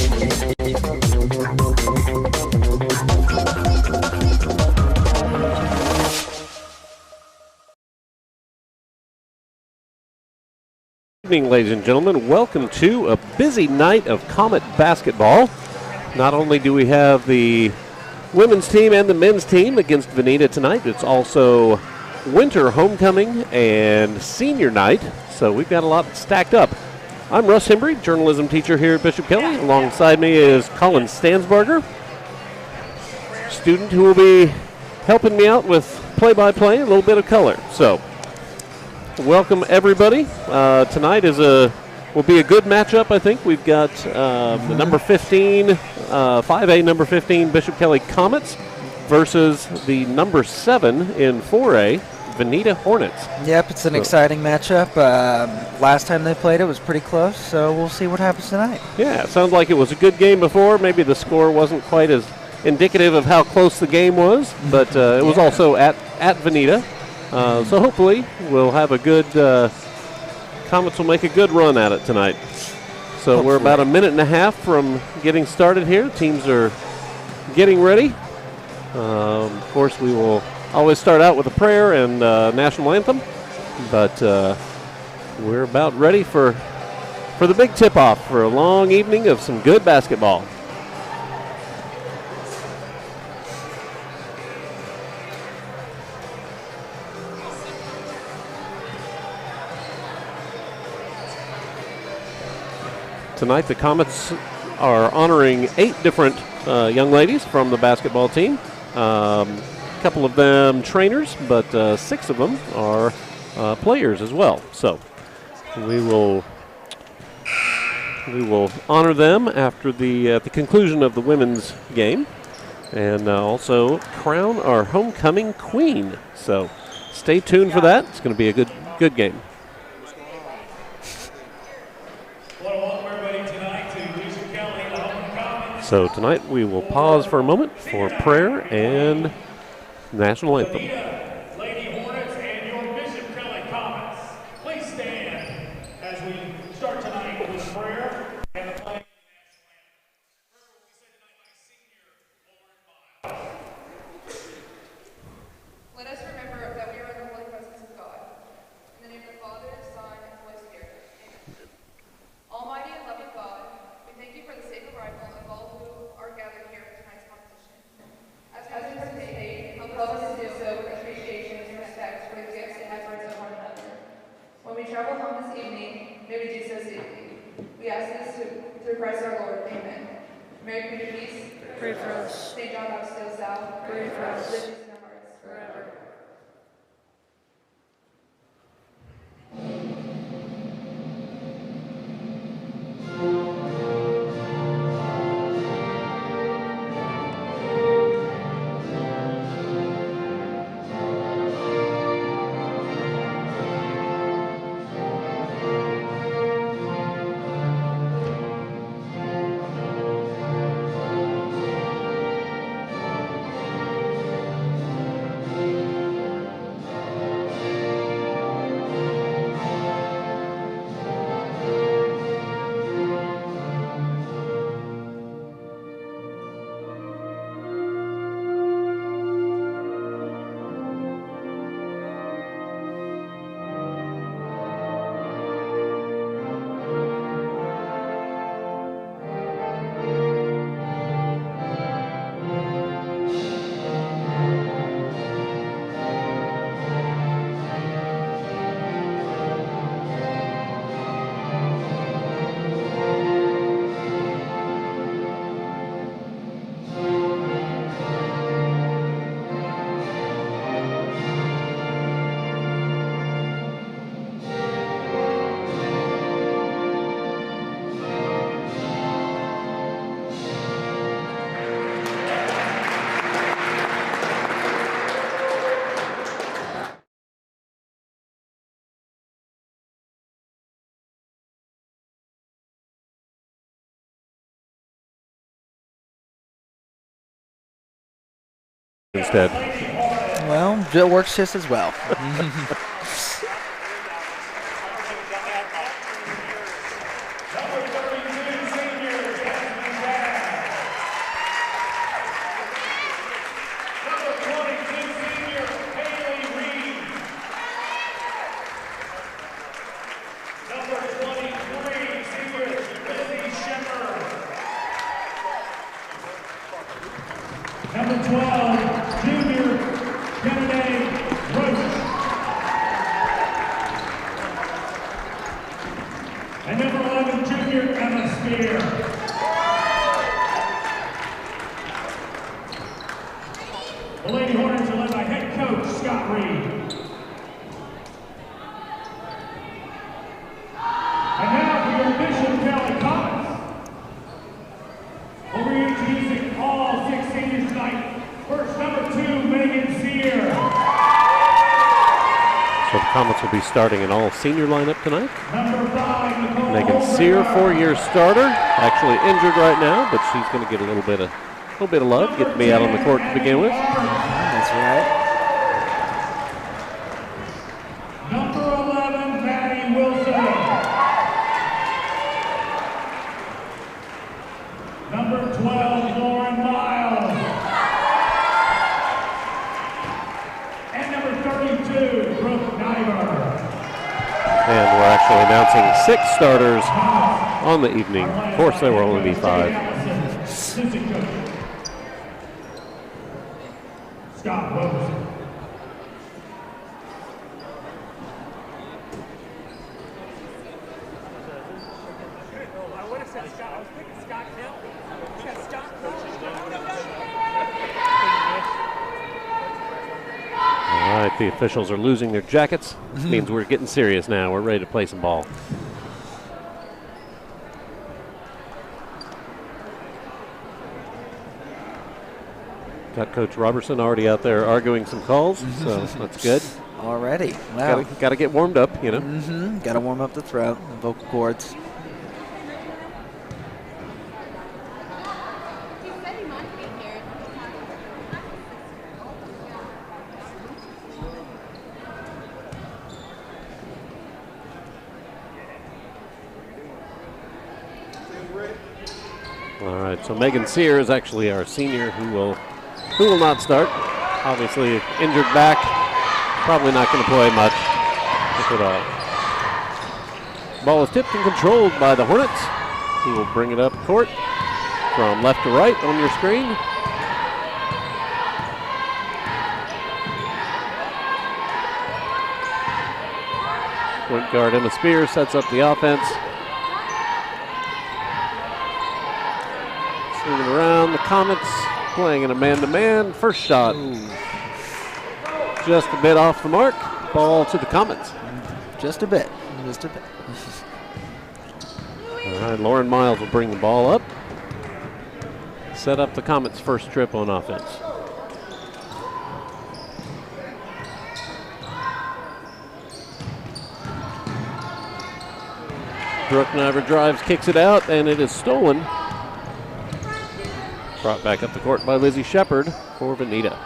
Good evening, ladies and gentlemen. Welcome to a busy night of Comet basketball. Not only do we have the women's team and the men's team against Vinita tonight, it's also winter homecoming and senior night, so we've got a lot stacked up. I'm Russ Hembry, journalism teacher here at Bishop Kelley. Alongside me is Colin Stansbarger, student who will be helping me out with play-by-play, a little bit of color. So, welcome everybody. Tonight will be a good matchup, I think. We've got the number 15, 5A number 15 Bishop Kelley Comets versus the number 7 in 4A, Vinita Hornets. Yep, it's an exciting matchup. Last time they played it was pretty close, so we'll see what happens tonight. Yeah, it sounds like it was a good game before. Maybe the score wasn't quite as indicative of how close the game was, but it was also at Vinita. So hopefully we'll have a good, Comets will make a good run at it tonight. So we're about a minute and a half from getting started here. Teams are getting ready. Of course, we will always start out with a prayer and national anthem, but we're about ready for the big tip-off for a long evening of some good basketball. Tonight, the Comets are honoring 8 different young ladies from the basketball team. A couple of them trainers, but 6 of them are players as well. So we will honor them after the conclusion of the women's game, and also crown our homecoming queen. So stay tuned for that. It's going to be a good game. So tonight we will pause for a moment for prayer and national anthem. Lady Hornets and your Bishop Kelley Comets, please stand as we start tonight with prayer and the playing of the national anthem. First, what we say tonight by senior Lauren Miles. Let us remember that we are in the holy presence of God. In the name of the Father, Son, and Holy Spirit. Amen. Almighty and loving God, we thank you for the safe arrival of all who are gathered here for tonight's competition. As we participate, help us to do so with appreciation and respect for the gifts and efforts of one another. When we travel home this evening, may we do so safely. We ask this through Christ our Lord. Amen. Mary Queen of Peace, pray for us. St. John Baptist South, Pray for us. live in our hearts forever. Instead. Well, it works just as well. 3. And now for your Bishop Kelley comments. We'll be introducing all 6 seniors tonight. First, number 2, Megan Sear. So the Comets will be starting an all-senior lineup tonight. Number 5, Nicole Megan Sear, 4-year starter, actually injured right now, but she's going to get a little bit of love, get to be out on the court to begin with. That's right. Number 11, Maddie Wilson. Number 12, Lauren Miles. And number 32, Brooke Nyberg. And we're actually announcing 6 starters on the evening. Of course, there will only be 5. Assistant coach, Scott Wilson. All right, the officials are losing their jackets. This means we're getting serious now. We're ready to play some ball. Got Coach Robertson already out there arguing some calls, so that's good. Already. Wow. Got to get warmed up, you know. Mm-hmm. Got to warm up the throat, the vocal cords. All right, so Megan Sear is actually our senior who will not start. Obviously injured back, probably not going to play much, if at all. Ball is tipped and controlled by the Hornets, who will bring it up court from left to right on your screen. Point guard Emma Spears sets up the offense. Swinging around, the Comets playing in a man-to-man. First shot, just a bit off the mark. Ball to the Comets. Just a bit. Just a bit. All right, Lauren Miles will bring the ball up. Set up the Comets' first trip on offense. Brooke Nyberg drives, kicks it out, and it is stolen. Brought back up the court by Lizzie Shepard for Vinita.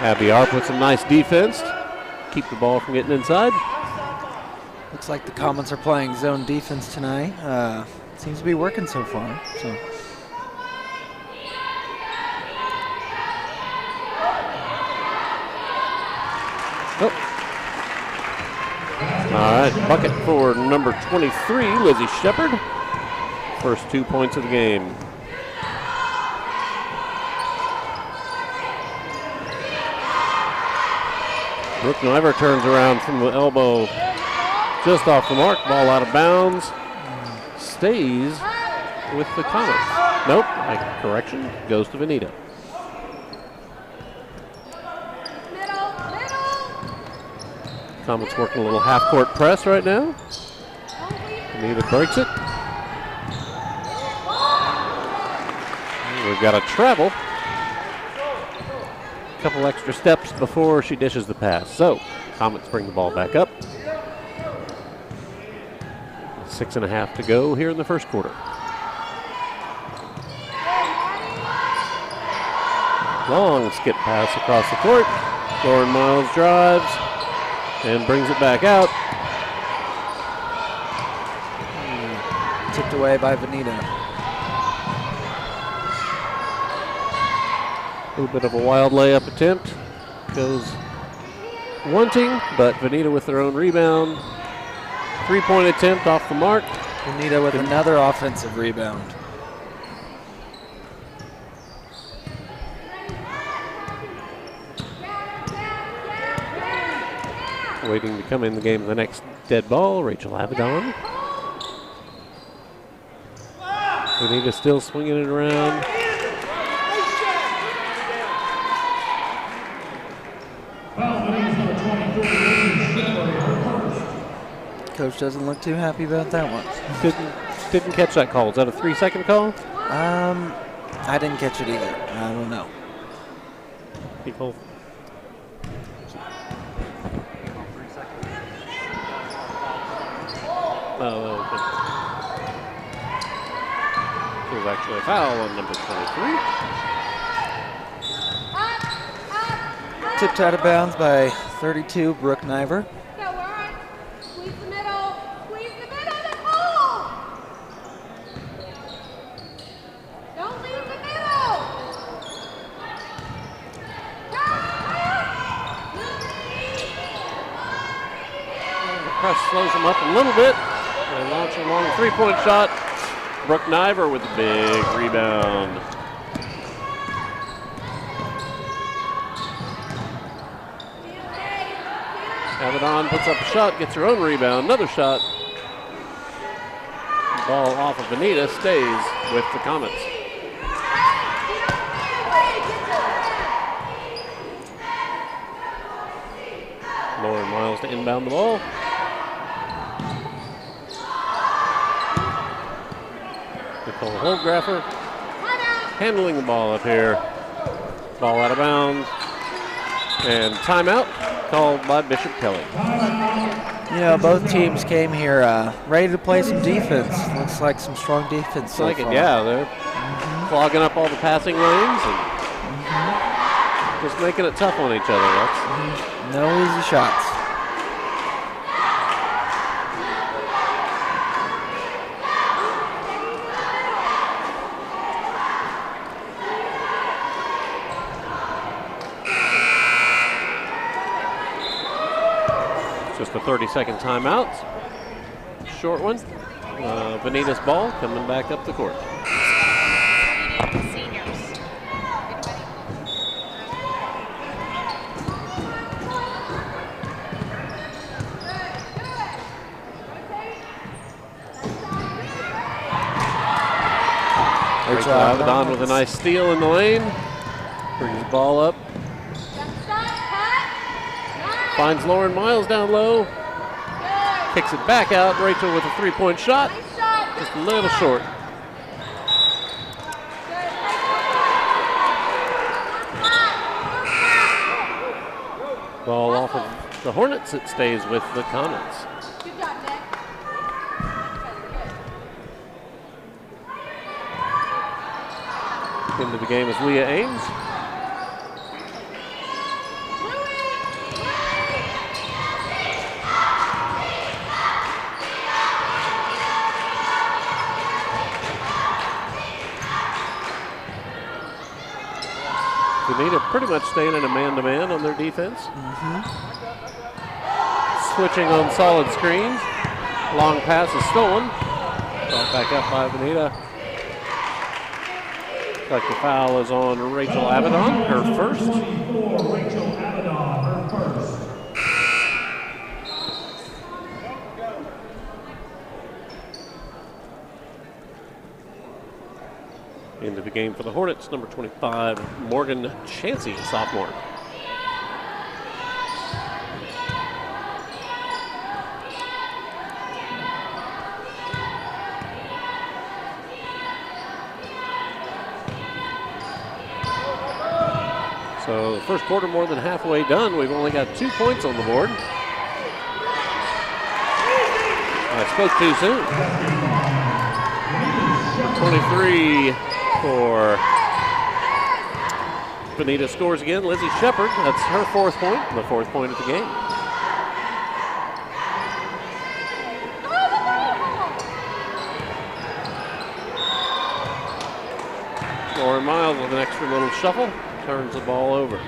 Abby Arp with some nice defense. Keep the ball from getting inside. Looks like the Comets are playing zone defense tonight. Seems to be working so far. So. All right, bucket for number 23, Lizzie Shepard. First 2 points of the game. Brooke Nyberg turns around from the elbow, just off the mark. Ball out of bounds. Stays with the Comets. Nope, correction, goes to Vinita. Comets working a little half-court press right now. Vinita breaks it. We've got a travel. A couple extra steps before she dishes the pass. So, Comets bring the ball back up. 6.5 to go here in the first quarter. Long skip pass across the court. Lauren Miles drives and brings it back out. Tipped away by Vinita. A little bit of a wild layup attempt. Goes wanting, but Vinita with their own rebound. 3-point attempt off the mark. Vinita with another offensive rebound. Waiting to come in the game, the next dead ball, Rachel Avedon. Vinita still swinging it around. Coach doesn't look too happy about that one. Didn't catch that call. Is that a 3-second call? I didn't catch it either. I don't know. People. Oh, okay. It was actually a foul on number 23. Tipped out of bounds by 32, Brooke Niver. Squeeze the middle, that's all! Don't leave the middle! The press slows them up a little bit. They launch a long 3-point shot. Brooke Niver with a big rebound. Avedon puts up a shot, gets her own rebound, another shot. Ball off of Vinita, stays with the Comets. Lauren Miles to inbound the ball. Nicole Holdgraffer handling the ball up here. Ball out of bounds. And timeout called by Bishop Kelley. You know, both teams came here ready to play some defense. Looks like some strong defense so far. Yeah, they're clogging up all the passing lanes and just making it tough on each other. That's no easy shots. just a 30-second timeout. Short one. Vinita's ball coming back up the court. Rachel Avedon with a nice steal in the lane. Brings the ball up. Finds Lauren Miles down low. Kicks it back out. Rachel with a three-point shot. Just a little short. Ball off of the Hornets. It stays with the Comets. Into the game is Leah Ames. Vinita pretty much staying in a man-to-man on their defense. Switching on solid screens. Long pass is stolen. Brought back up by Vinita. Looks like the foul is on Rachel Avedon, her first. Rachel Avedon, her first. Into the game for the Hornets, number 25, Morgan Chansey, sophomore. So the first quarter more than halfway done. We've only got 2 points on the board. I spoke too soon. 23 for Vinita scores again. Lizzie Shepard, that's her fourth point, the fourth point of the game. Lauren Miles with an extra little shuffle, turns the ball over.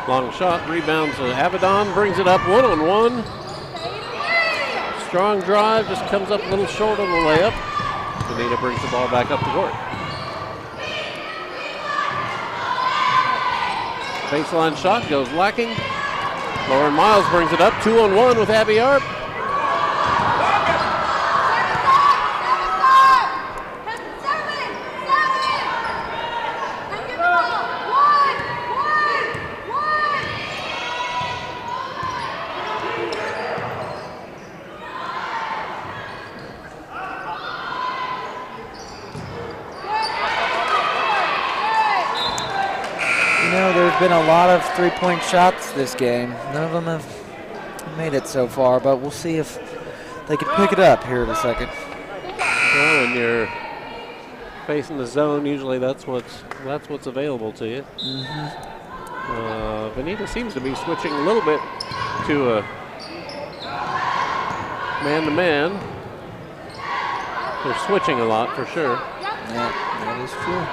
Long shot, rebounds to Avedon, brings it up one-on-one. Strong drive, just comes up a little short on the layup. Vinita brings the ball back up the court. Baseline shot goes lacking. Lauren Miles brings it up 2-on-1 with Abby Arp. There's been a lot of three-point shots this game. None of them have made it so far, but we'll see if they can pick it up here in a second. Well, when you're facing the zone, usually that's what's available to you. Vinita seems to be switching a little bit to a man-to-man. They're switching a lot for sure. Yeah, that is true.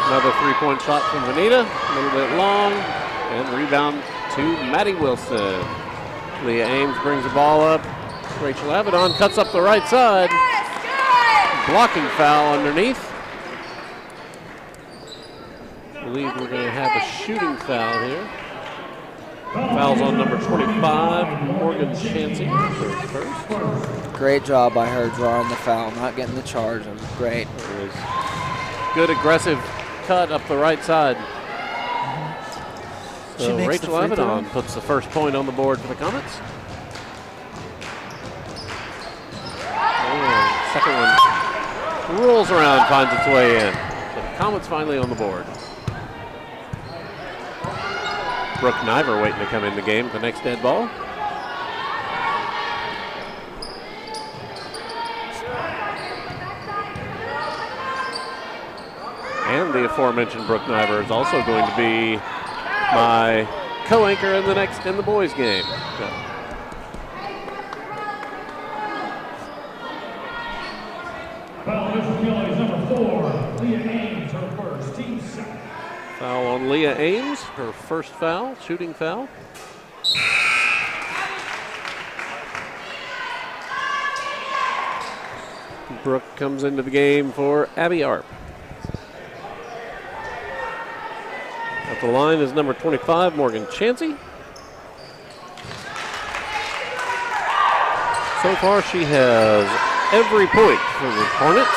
Another three-point shot from Vinita, a little bit long, and rebound to Maddie Wilson. Leah Ames brings the ball up. Rachel Avedon cuts up the right side. Blocking foul underneath. I believe we're going to have a shooting foul here. Foul's on number 25, Morgan Chansey, first. Great job by her drawing the foul, not getting the charge. It was great. It was good aggressive cut up the right side. So Rachel Avedon puts the first point on the board for the Comets. And second one rolls around, finds its way in. So the Comets finally on the board. Brooke Niver waiting to come in the game for the next dead ball. And the aforementioned Brooke Niver is also going to be my co-anchor in the boys game. So. Foul Bishop Kelley's number 4, Leah Ames, her first, team second. Foul on Leah Ames, her first foul, shooting foul. Brooke comes into the game for Abby Arp. At the line is number 25, Morgan Chansey. So far, she has every point for the Hornets.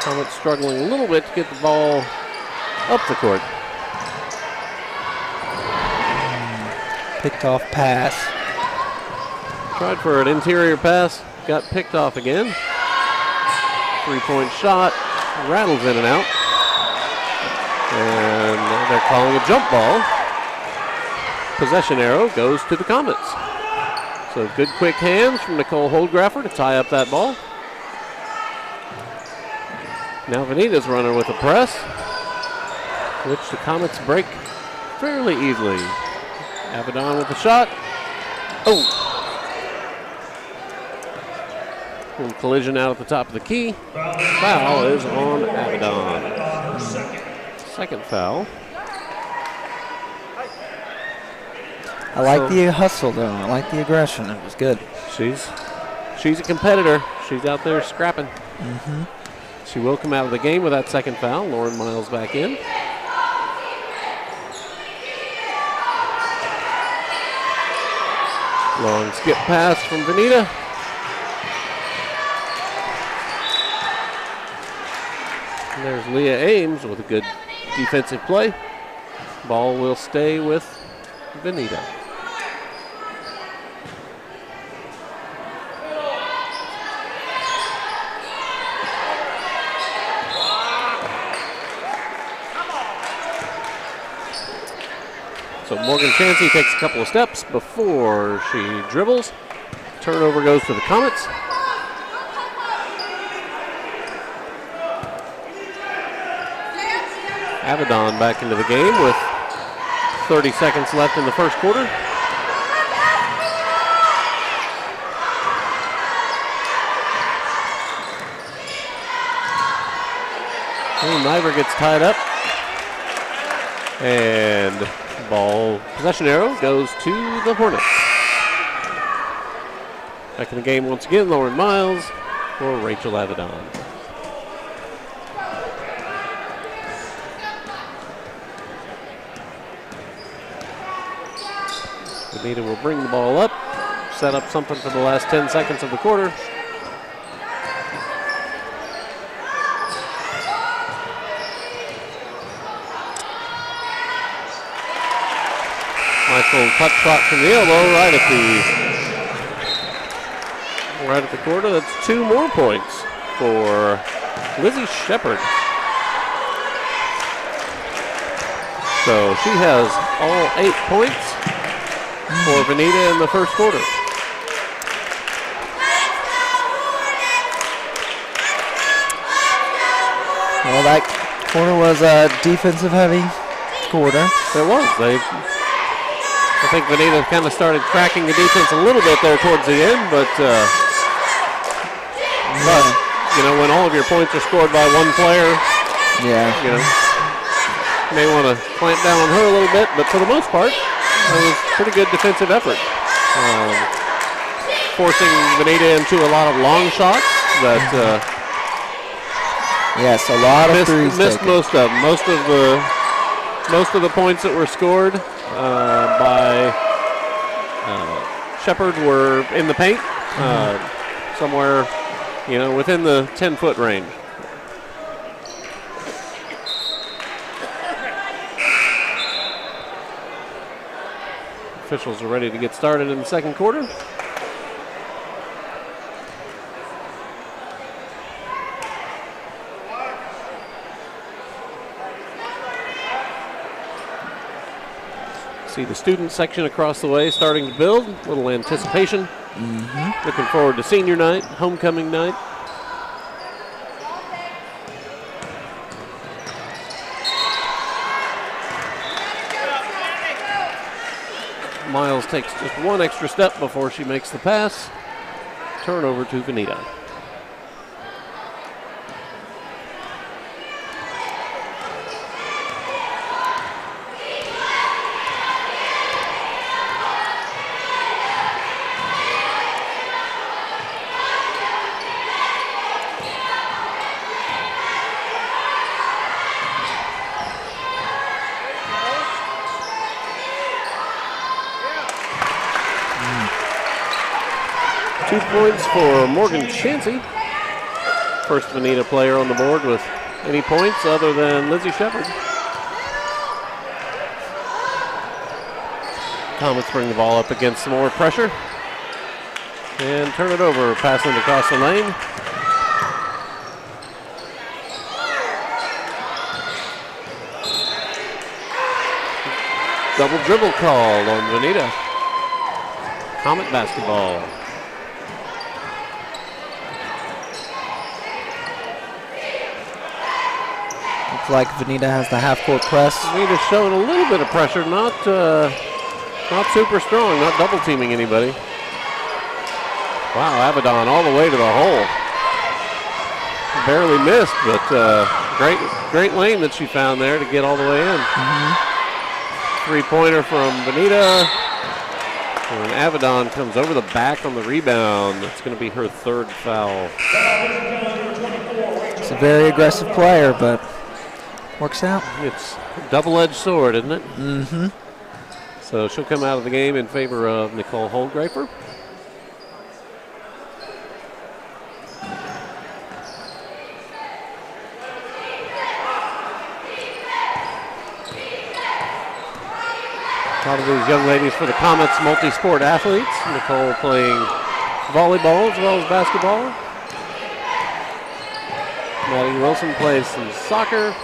Hornets struggling a little bit to get the ball up the court. Picked off pass. Tried for an interior pass, got picked off again. Three-point shot, rattles in and out. And they're calling a jump ball. Possession arrow goes to the Comets. So good quick hands from Nicole Holdgraffer to tie up that ball. Now Vinita's running with a press, which the Comets break fairly easily. Avedon with the shot. Oh! Little collision out at the top of the key. Foul is on Avedon. Second foul. I like the hustle, though. I like the aggression. It was good. She's a competitor. She's out there scrapping. Mm-hmm. She will come out of the game with that second foul. Lauren Miles back in. Long skip pass from Vinita. And there's Leah Ames with a good defensive play. Ball will stay with Vinita. So Morgan Chansey takes a couple of steps before she dribbles. Turnover goes to the Comets. Avedon back into the game with 30 seconds left in the first quarter. Niver gets tied up. And ball possession arrow goes to the Hornets. Back in the game once again, Lauren Miles for Rachel Avedon. Vinita will bring the ball up, set up something for the last 10 seconds of the quarter. Nice little touch shot from the elbow right at the quarter. That's 2 more points for Lizzie Shepard. So she has all 8 points for Vinita in the first quarter. Well, that quarter was a defensive heavy quarter. It was. I think Vinita kind of started cracking the defense a little bit there towards the end, but you know, when all of your points are scored by one player, you know, you may want to clamp down on her a little bit, but for the most part, it was pretty good defensive effort. Forcing Vinita into a lot of long shots that yes, a lot of threes missed taken. most of them. Most of the points that were scored by Shepard were in the paint, somewhere, you know, within the 10-foot range. Officials are ready to get started in the second quarter. See the student section across the way starting to build. A little anticipation. Looking forward to senior night, homecoming night. Miles takes just one extra step before she makes the pass. Turnover to Vinita. Points for Morgan Chansey. First Vinita player on the board with any points other than Lizzie Shepard. Comets bring the ball up against some more pressure. And turn it over, passing across the lane. Double dribble called on Vinita. Comet basketball. Like Vinita has the half-court press. Vinita's showing a little bit of pressure, not super strong, not double teaming anybody. Wow, Avedon all the way to the hole. Barely missed, but great lane that she found there to get all the way in. Three-pointer from Vinita. And Avedon comes over the back on the rebound. That's going to be her third foul. It's a very aggressive player, but works out. It's a double-edged sword, isn't it? So she'll come out of the game in favor of Nicole Holdgrafer. A lot of these young ladies for the Comets, multi-sport athletes. Nicole playing volleyball as well as basketball. Maddie Wilson plays some soccer.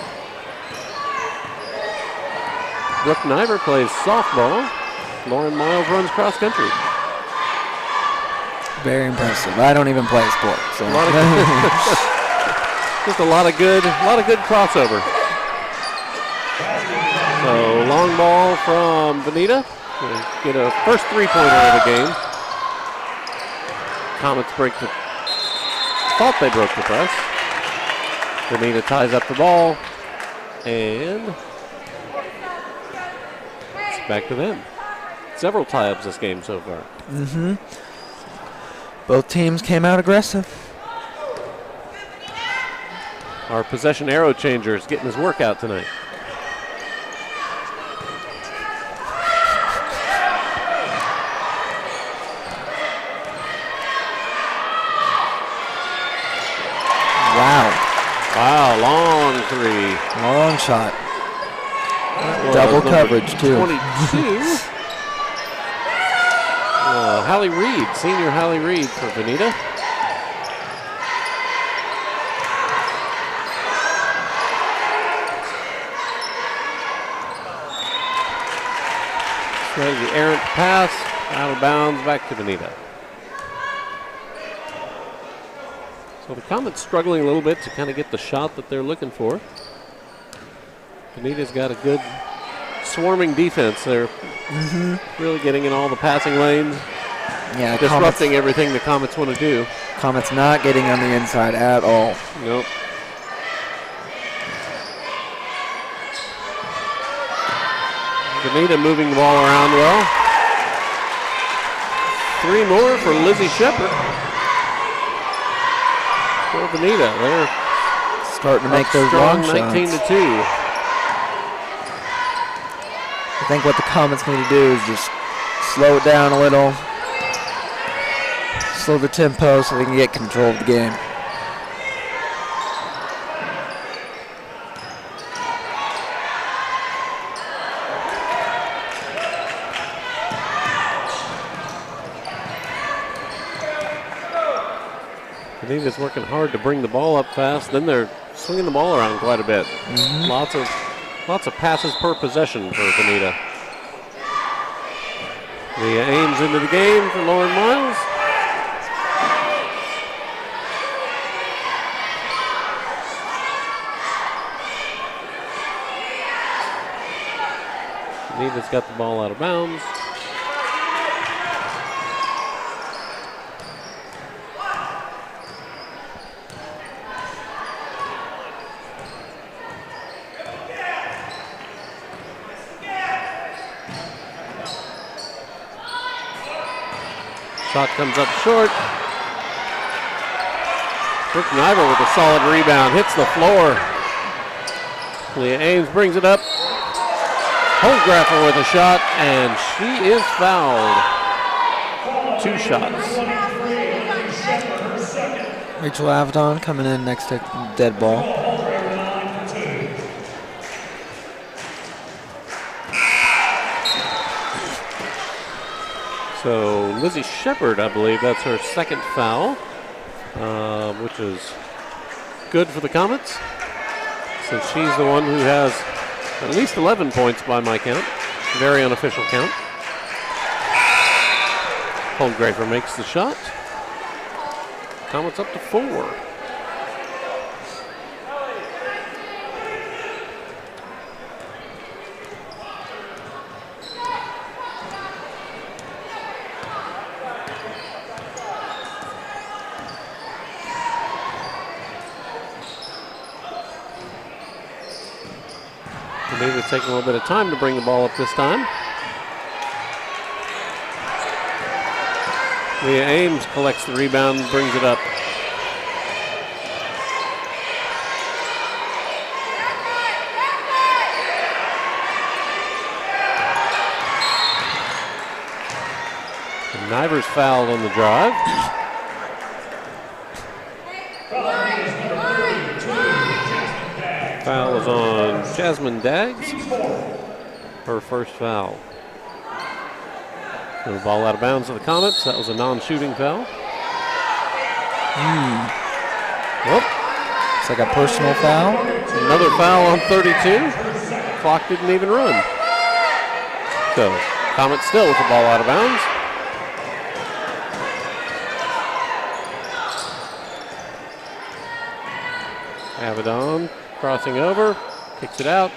Brooke Niver plays softball. Lauren Miles runs cross country. Very impressive. I don't even play sports. So. Just a lot of good crossover. So long ball from Vinita. We'll get a first three-pointer of the game. Comets thought they broke the press. Vinita ties up the ball, and it's back to them. Several tie-ups this game so far. Mm-hmm. Both teams came out aggressive. Our possession arrow changer is getting his workout tonight. Wow, long three. Long shot. Double coverage, too. 22. Hallie Reed, senior Hallie Reed for Vinita. Tries the errant pass, out of bounds, back to Vinita. So the Comets struggling a little bit to kind of get the shot that they're looking for. Vinita's got a good swarming defense. They're really getting in all the passing lanes, disrupting everything the Comets want to do. Comets not getting on the inside at all. Nope. Vinita moving the ball around well. 3 more for Lizzie Shepard. For Vinita, they're starting to make those long shots. 19-2. I think what the Comets need to do is just slow it down a little, slow the tempo so they can get control of the game. Vinita's working hard to bring the ball up fast. Then they're swinging the ball around quite a bit. Lots of passes per possession for Vinita. Leah Ames into the game for Lauren Miles. Vinita's got the ball out of bounds. Shot comes up short. Brooke Niver with a solid rebound. Hits the floor. Leah Ames brings it up. Holzgraffer with a shot, and she is fouled. 2 shots. Rachel Avedon coming in next to dead ball. So Lizzie Shepard, I believe that's her 2nd foul, which is good for the Comets, since she's the one who has at least 11 points by my count. Very unofficial count. Holmgrafer makes the shot. Comets up to 4. It's taking a little bit of time to bring the ball up this time. Leah Ames collects the rebound and brings it up. And Niver's fouled on the drive. Foul is on Jasmine Daggs, her 1st foul. The ball out of bounds to the Comets. That was a non-shooting foul. Whoop. It's like a personal foul. Another foul on 32. Clock didn't even run. So Comets still with the ball out of bounds. Avedon crossing over, kicks it out.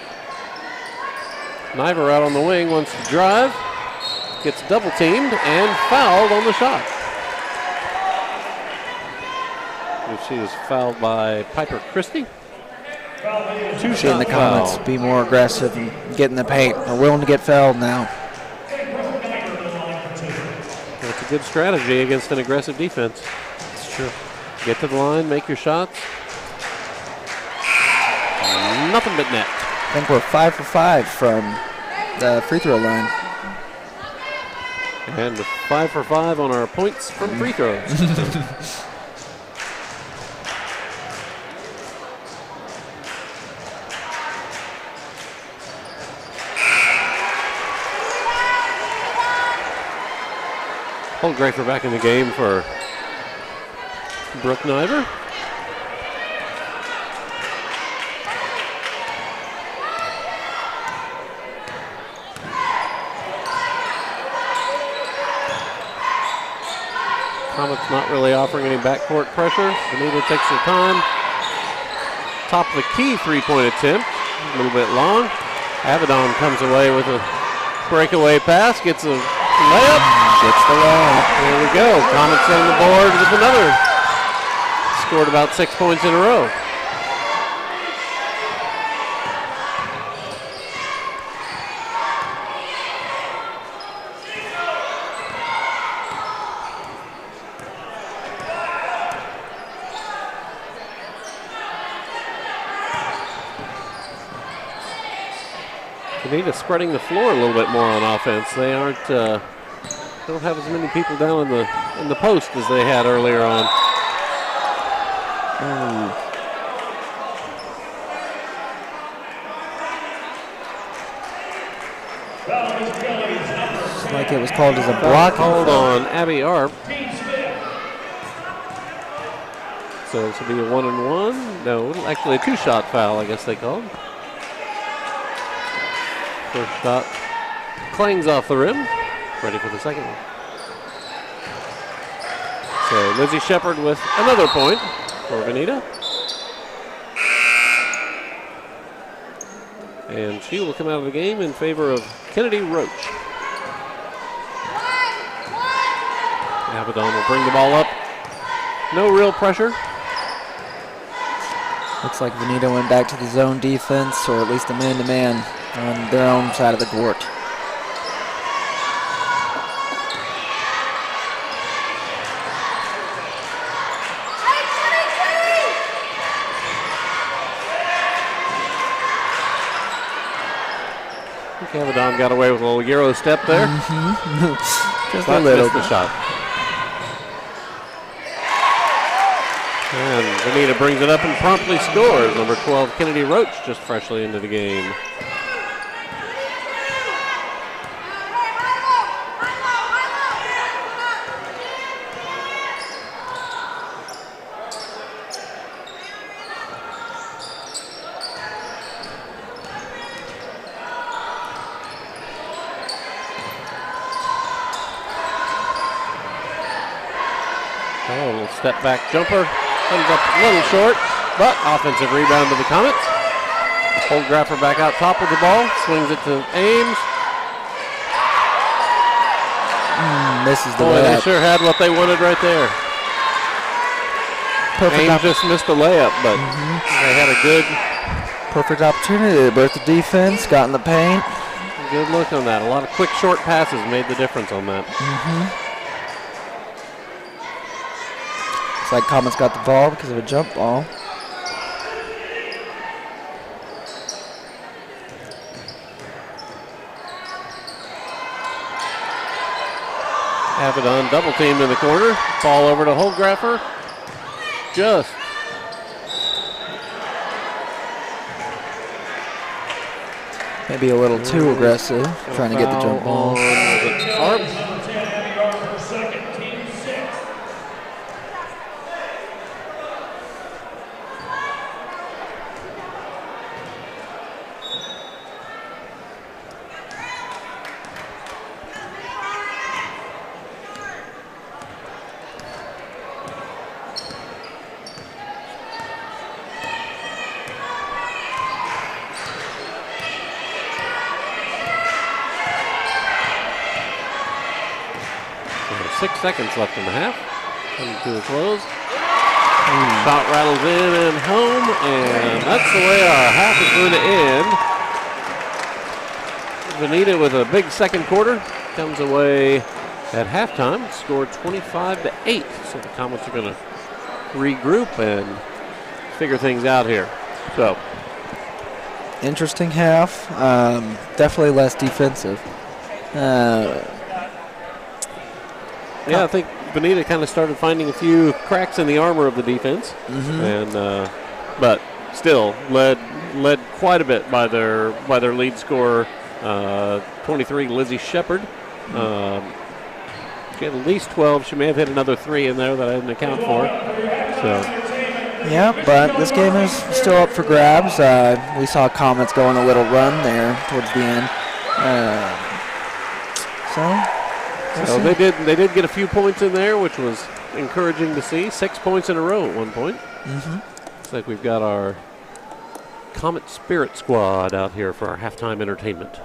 Niver out on the wing, wants to drive. Gets double teamed and fouled on the shot. She is fouled by Piper Christie. Seeing the Comets be more aggressive and get in the paint. They're willing to get fouled now. That's a good strategy against an aggressive defense. It's true. Get to the line, make your shots. Nothing but net. I think we're 5 for 5 from the free throw line. And 5 for 5 on our points from free throws. Holdgrafer back in the game for Brooke Niver. Comets not really offering any backcourt pressure. Vinita takes her time. Top of the key three-point attempt. A little bit long. Avedon comes away with a breakaway pass. Gets a layup. Gets the layup. There we go. Comets on the board with another. Scored about 6 points in a row. Vinita spreading the floor a little bit more on offense. They aren't don't have as many people down in the post as they had earlier on. It's like it was called as a block. Called on Abby Arp. So this will be a 1-and-1. No, actually a two-shot foul, I guess they called. First shot clangs off the rim. Ready for the second one. So Lizzie Shepard with another point for Vinita. And she will come out of the game in favor of Kennedy Roach. Avedon will bring the ball up. No real pressure. Looks like Vinita went back to the zone defense, or at least a man-to-man on their own side of the court. Avedon got away with a little Euro step there. Just a little bit. The shot. And Vinita brings it up and promptly scores. Number 12, Kennedy Roach, just freshly into the game. Step back jumper, comes up a little short, but offensive rebound to the Comets. Holdgraffer back out top with the ball, swings it to Ames. Misses the Boy, layup. they sure had what they wanted right there. Ames just missed the layup, but they had a good, perfect opportunity. They broke the defense, got in the paint. good look on that. A lot of quick, short passes made the difference on that. Looks like Comets got the ball because of a jump ball. Avedon double teamed in the corner. Ball over to Holdgraffer. Just. Maybe a little too aggressive, trying to get the jump ball. Seconds left in the half. Coming to a close. Shot rattles in and home, and that's the way our half is going to end. Vinita with a big second quarter comes away at halftime, scored 25-8. So the Comets are going to regroup and figure things out here. So interesting half. Definitely less defensive. Yeah, I think Vinita kind of started finding a few cracks in the armor of the defense, and but still led quite a bit by their lead scorer, 23, Lizzie Shepard. She had at least 12. She may have hit another 3 in there that I didn't account for. So. Yeah, but this game is still up for grabs. We saw Comets go on a little run there towards the end. So they did get a few points in there, which was encouraging to see. 6 points in a row at one point. Looks like we've got our Comet Spirit Squad out here for our halftime entertainment.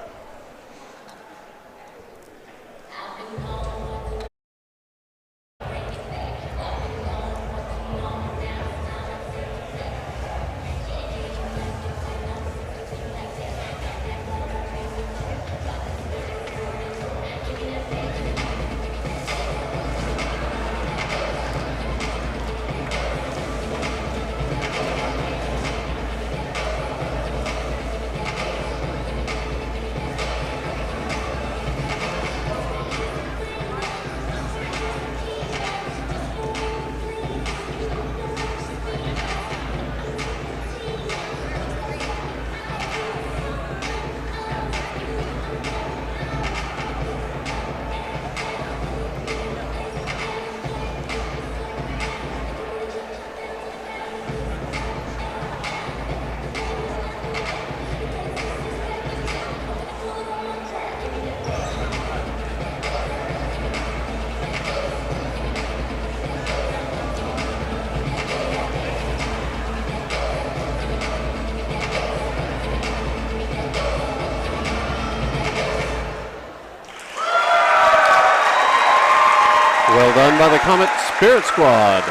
Well done by the Comet Spirit Squad.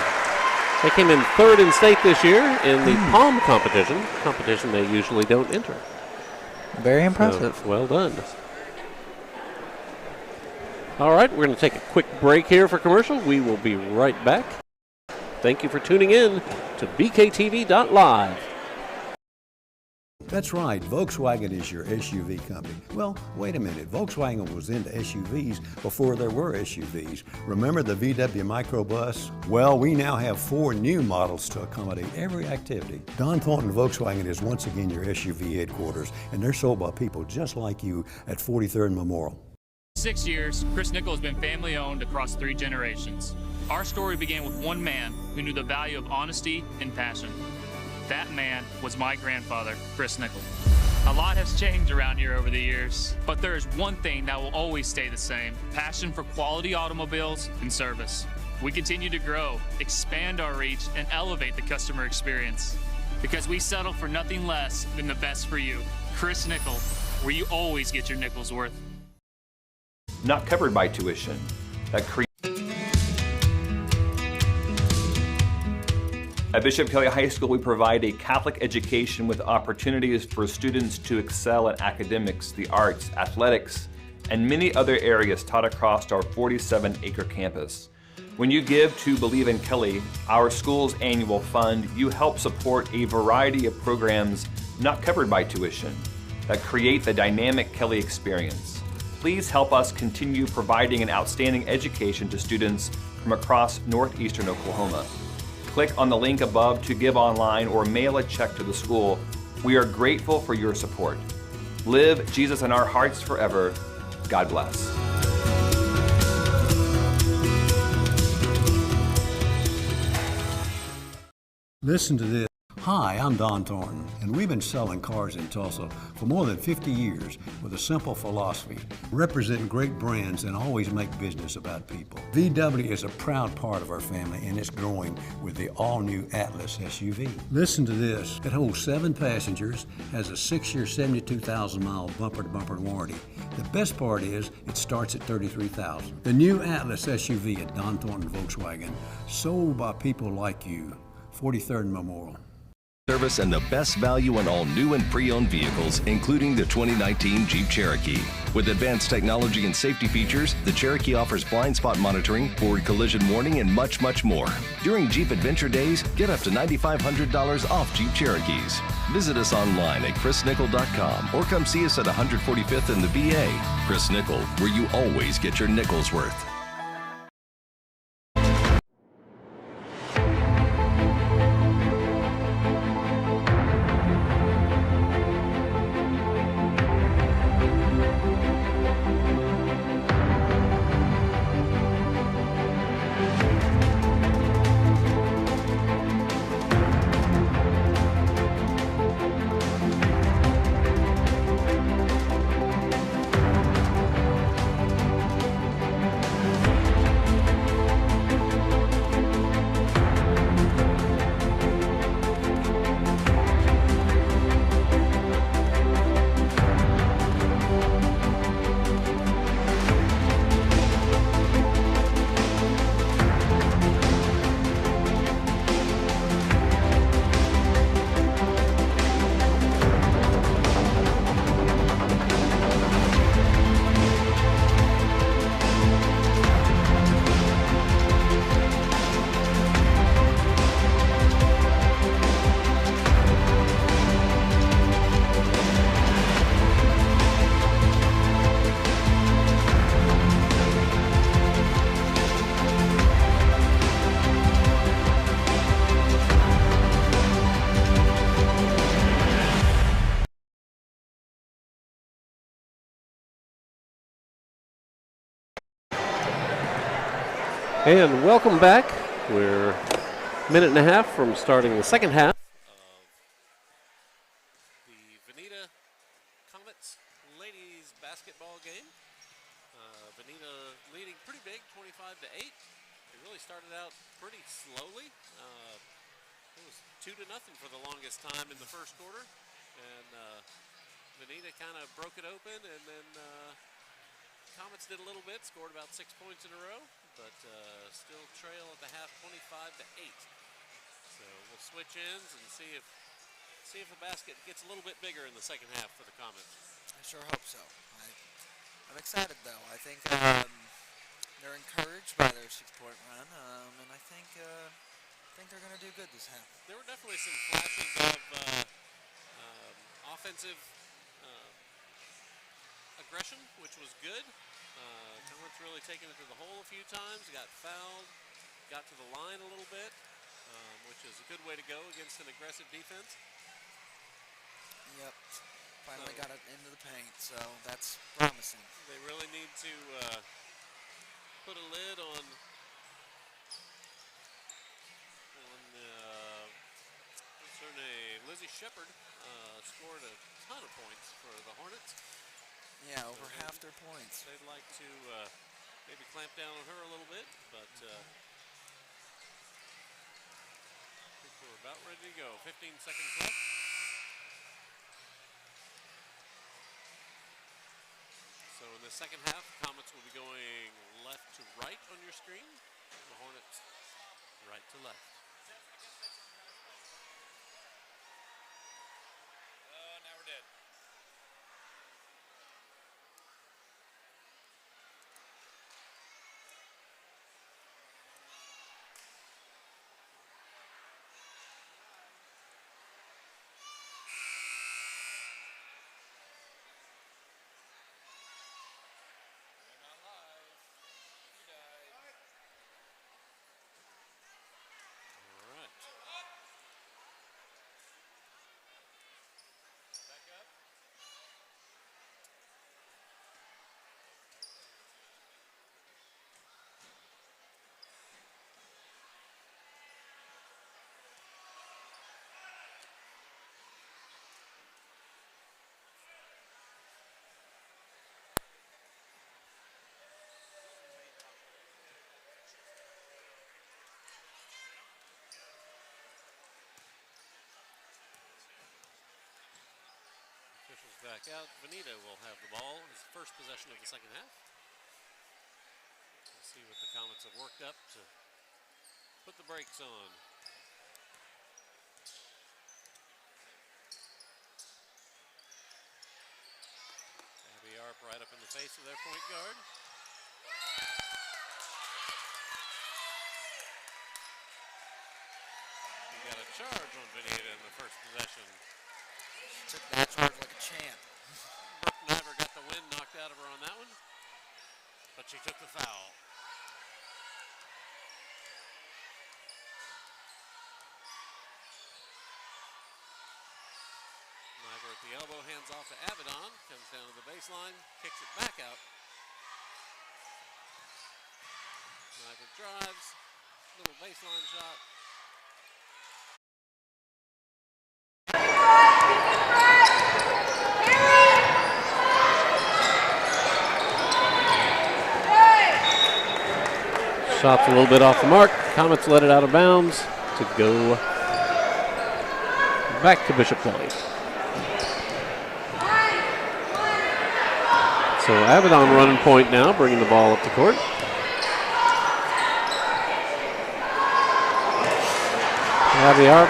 They came in 3rd in state this year in the Palm competition they usually don't enter. Very impressive. So, well done. All right, we're going to take a quick break here for commercial. We will be right back. Thank you for tuning in to BKTV.live. That's right, Volkswagen is your SUV company. Well, wait a minute, Volkswagen was into SUVs before there were SUVs. Remember the VW microbus? Well, we now have 4 new models to accommodate every activity. Don Thornton Volkswagen is once again your SUV headquarters, and they're sold by people just like you at 43rd Memorial. 6 years, Chris Nickel has been family owned across 3 generations. Our story began with one man who knew the value of honesty and passion. That man was my grandfather, Chris Nickel. A lot has changed around here over the years, but there is one thing that will always stay the same: passion for quality automobiles and service. We continue to grow, expand our reach, and elevate the customer experience, because we settle for nothing less than the best for you. Chris Nickel, where you always get your nickel's worth. Not covered by tuition. At Bishop Kelley High School, we provide a Catholic education with opportunities for students to excel in academics, the arts, athletics, and many other areas taught across our 47-acre campus. When you give to Believe in Kelley, our school's annual fund, you help support a variety of programs not covered by tuition that create the dynamic Kelley experience. Please help us continue providing an outstanding education to students from across northeastern Oklahoma. Click on the link above to give online or mail a check to the school. We are grateful for your support. Live Jesus in our hearts forever. God bless. Listen to this. Hi, I'm Don Thornton, and we've been selling cars in Tulsa for more than 50 years with a simple philosophy: represent great brands and always make business about people. VW is a proud part of our family, and it's growing with the all-new Atlas SUV. Listen to this. It holds 7 passengers, has a 6-year, 72,000-mile bumper-to-bumper warranty. The best part is it starts at $33,000. The new Atlas SUV at Don Thornton Volkswagen, sold by people like you. 43rd Memorial. Service and the best value on all new and pre-owned vehicles, including the 2019 Jeep Cherokee. With advanced technology and safety features, the Cherokee offers blind spot monitoring, forward collision warning, and much, much more. During Jeep Adventure Days, get up to $9,500 off Jeep Cherokees. Visit us online at chrisnickel.com or come see us at 145th in the VA. Chris Nickel, where you always get your nickel's worth. And welcome back. We're a minute and a half from starting the second half of the Vinita Comets ladies basketball game. Vinita leading pretty big, 25-8. They really started out pretty slowly. It was 2-0 for the longest time in the first quarter, and Vinita kind of broke it open, and then Comets did a little bit, scored about 6 points in a row, but still trail at the half 25-8. So we'll switch ends and see if the basket gets a little bit bigger in the second half for the Comets. I sure hope so. I'm excited though. I think they're encouraged by their 6-point run, and I think they're going to do good this half. There were definitely some flashes of offensive aggression, which was good. Comets really taking it to the hole a few times, got fouled, got to the line a little bit, which is a good way to go against an aggressive defense. Yep. Finally got it into the paint, so that's promising. They really need to put a lid on what's her name? Lizzie Shepard scored a ton of points for the Hornets. Yeah, over half their points. They'd like to maybe clamp down on her a little bit, but I think we're about ready to go. 15 seconds left. So in the second half, Comets will be going left to right on your screen. The Hornets right to left. Now we're dead. Back out. Vinita will have the ball as first possession of the second half. Let's see what the Comets have worked up to put the brakes on. Right up in the face of their point guard. We got a charge on Vinita in the first possession. Took that charge like a champ. Brooke Niver got the wind knocked out of her on that one, but she took the foul. Niver at the elbow, hands off to Avedon, comes down to the baseline, kicks it back out. Niver drives, little baseline shot. Shot's a little bit off the mark. Comets let it out of bounds to go back to Bishop Kelley. So Avedon running point now, bringing the ball up the court. Abby Arp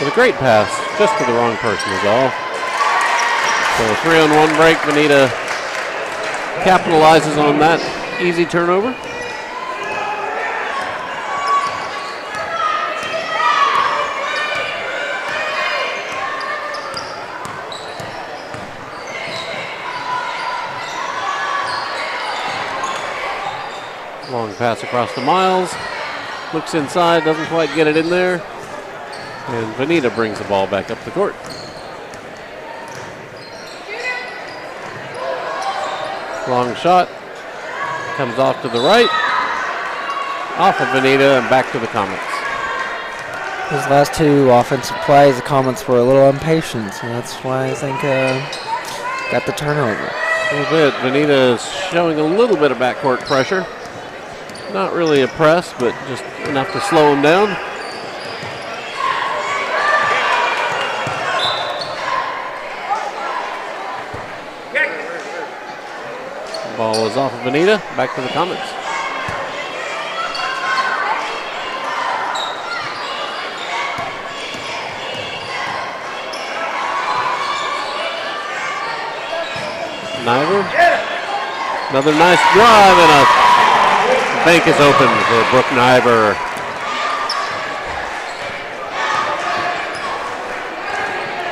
with a great pass, just to the wrong person is all. So a 3-on-1 break. Vinita capitalizes on that easy turnover. Long pass across to Miles. Looks inside, doesn't quite get it in there. And Vinita brings the ball back up the court. Long shot. Comes off to the right. Off of Vinita and back to the Comets. Those last two offensive plays, the Comets were a little impatient, so that's why I think got the turnover. A little bit. Vinita is showing a little bit of backcourt pressure. Not really a press, but just enough to slow him down. The ball is off of Vinita, back to the Comets. Niver. Another nice drive and a bank is open for Brooke Niver.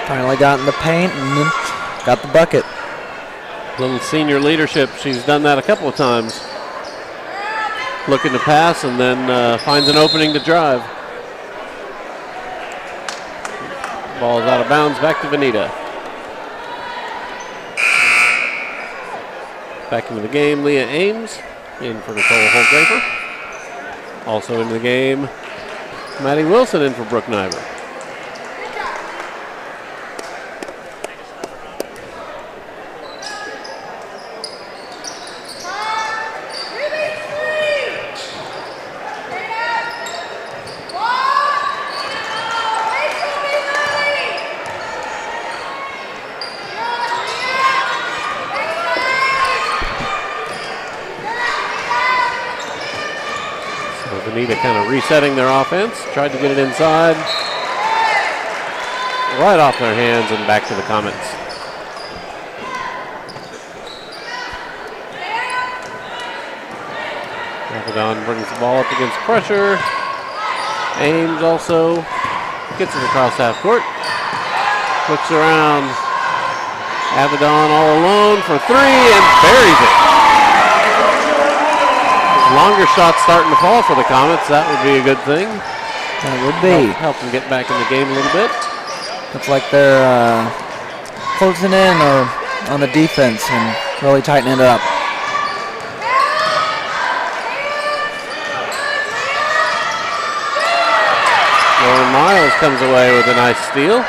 Finally got in the paint and got the bucket. Little senior leadership. She's done that a couple of times. Looking to pass and then finds an opening to drive. Ball is out of bounds, back to Vinita. Back into the game, Leah Ames. In for Nicole Holgrafer. Also into the game, Maddie Wilson in for Brooke Niver. Vinita kind of resetting their offense. Tried to get it inside. Right off their hands and back to the Comets. Avedon brings the ball up against pressure. Ames also gets it across half court. Looks around. Avedon all alone for three and buries it. Longer shots starting to fall for the Comets. That would be a good thing. That would be. Help them get back in the game a little bit. Looks like they're closing in on the defense and really tightening it up. Lauren Miles comes away with a nice steal.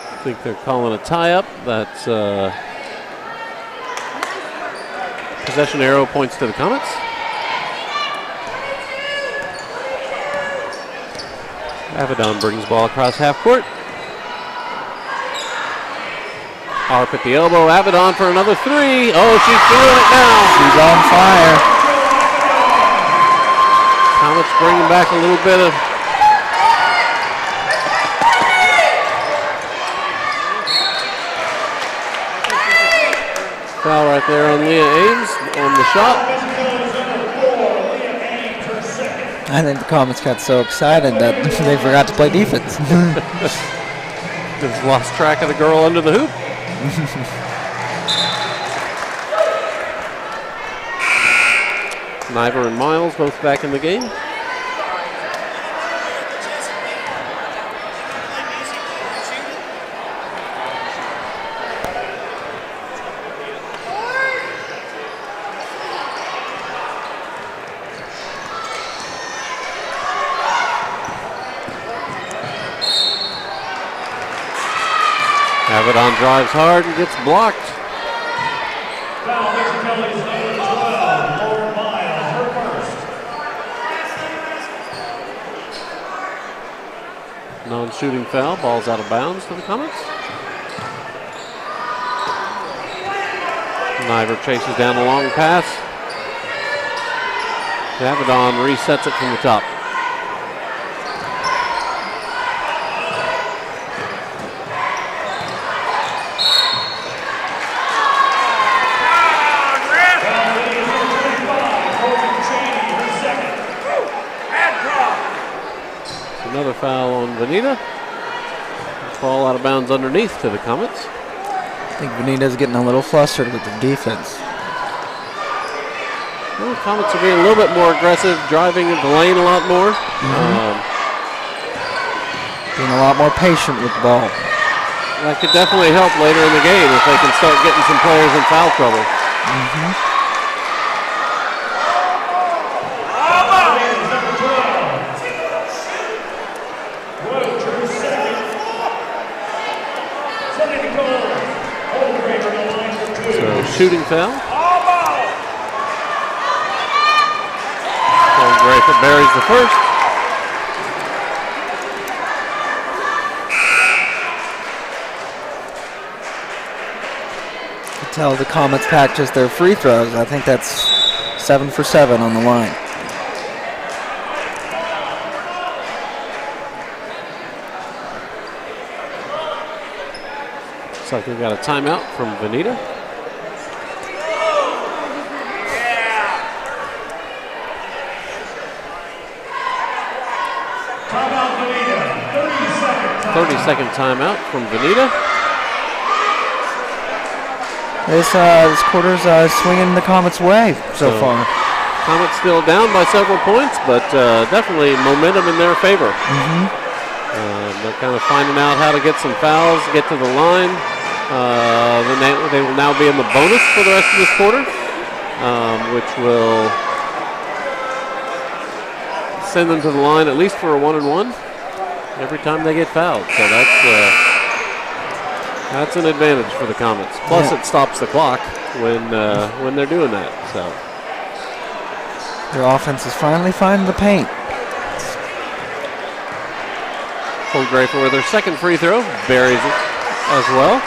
I think they're calling a tie-up. That's possession arrow points to the Comets. Avedon brings the ball across half court. Harp at the elbow. Avedon for another three. Oh, she's doing it now. She's on fire. Comets bringing back a little bit of foul right there on Leah Ames on the shot. I think the Comets got so excited that they forgot to play defense. Just lost track of the girl under the hoop. Niver and Miles both back in the game. Avedon drives hard and gets blocked. Foul, Bishop Kelley's number 12, Lauren Miles, her first. Non-shooting foul, ball's out of bounds to the Comets. Niver chases down a long pass. Avedon resets it from the top. Another foul on Vinita. Ball out of bounds underneath to the Comets. I think Vinita's getting a little flustered with the defense. Well, the Comets are being a little bit more aggressive, driving into the lane a lot more. Being a lot more patient with the ball. That could definitely help later in the game if they can start getting some players in foul trouble. Shooting foul. Grafer buries the first. You can tell the Comets practice their free throws. I think that's 7 for 7 on the line. Looks like we've got a timeout from Vinita. Timeout, Vinita. 30-second timeout from Vinita. This quarter's swinging the Comets' way so far. Comets still down by several points, but definitely momentum in their favor. They're kind of finding out how to get some fouls, get to the line. Then they will now be in the bonus for the rest of this quarter, which will send them to the line at least for a 1-and-1 every time they get fouled. So that's an advantage for the Comets. Plus, it stops the clock when they're doing that. So their offense is finally finding the paint. Grafer with her second free throw, buries it as well.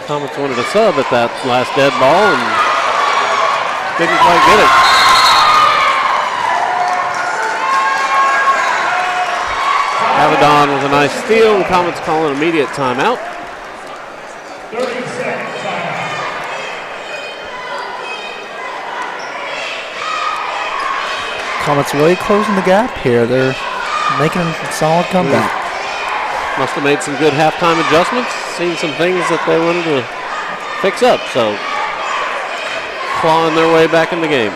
Comets wanted a sub at that last dead ball and didn't quite get it. Avedon with a nice steal, and Comets call an immediate timeout. 30-second timeout. Comets really closing the gap here. They're making a solid comeback. Must have made some good halftime adjustments, seen some things that they wanted to fix up, so clawing their way back in the game.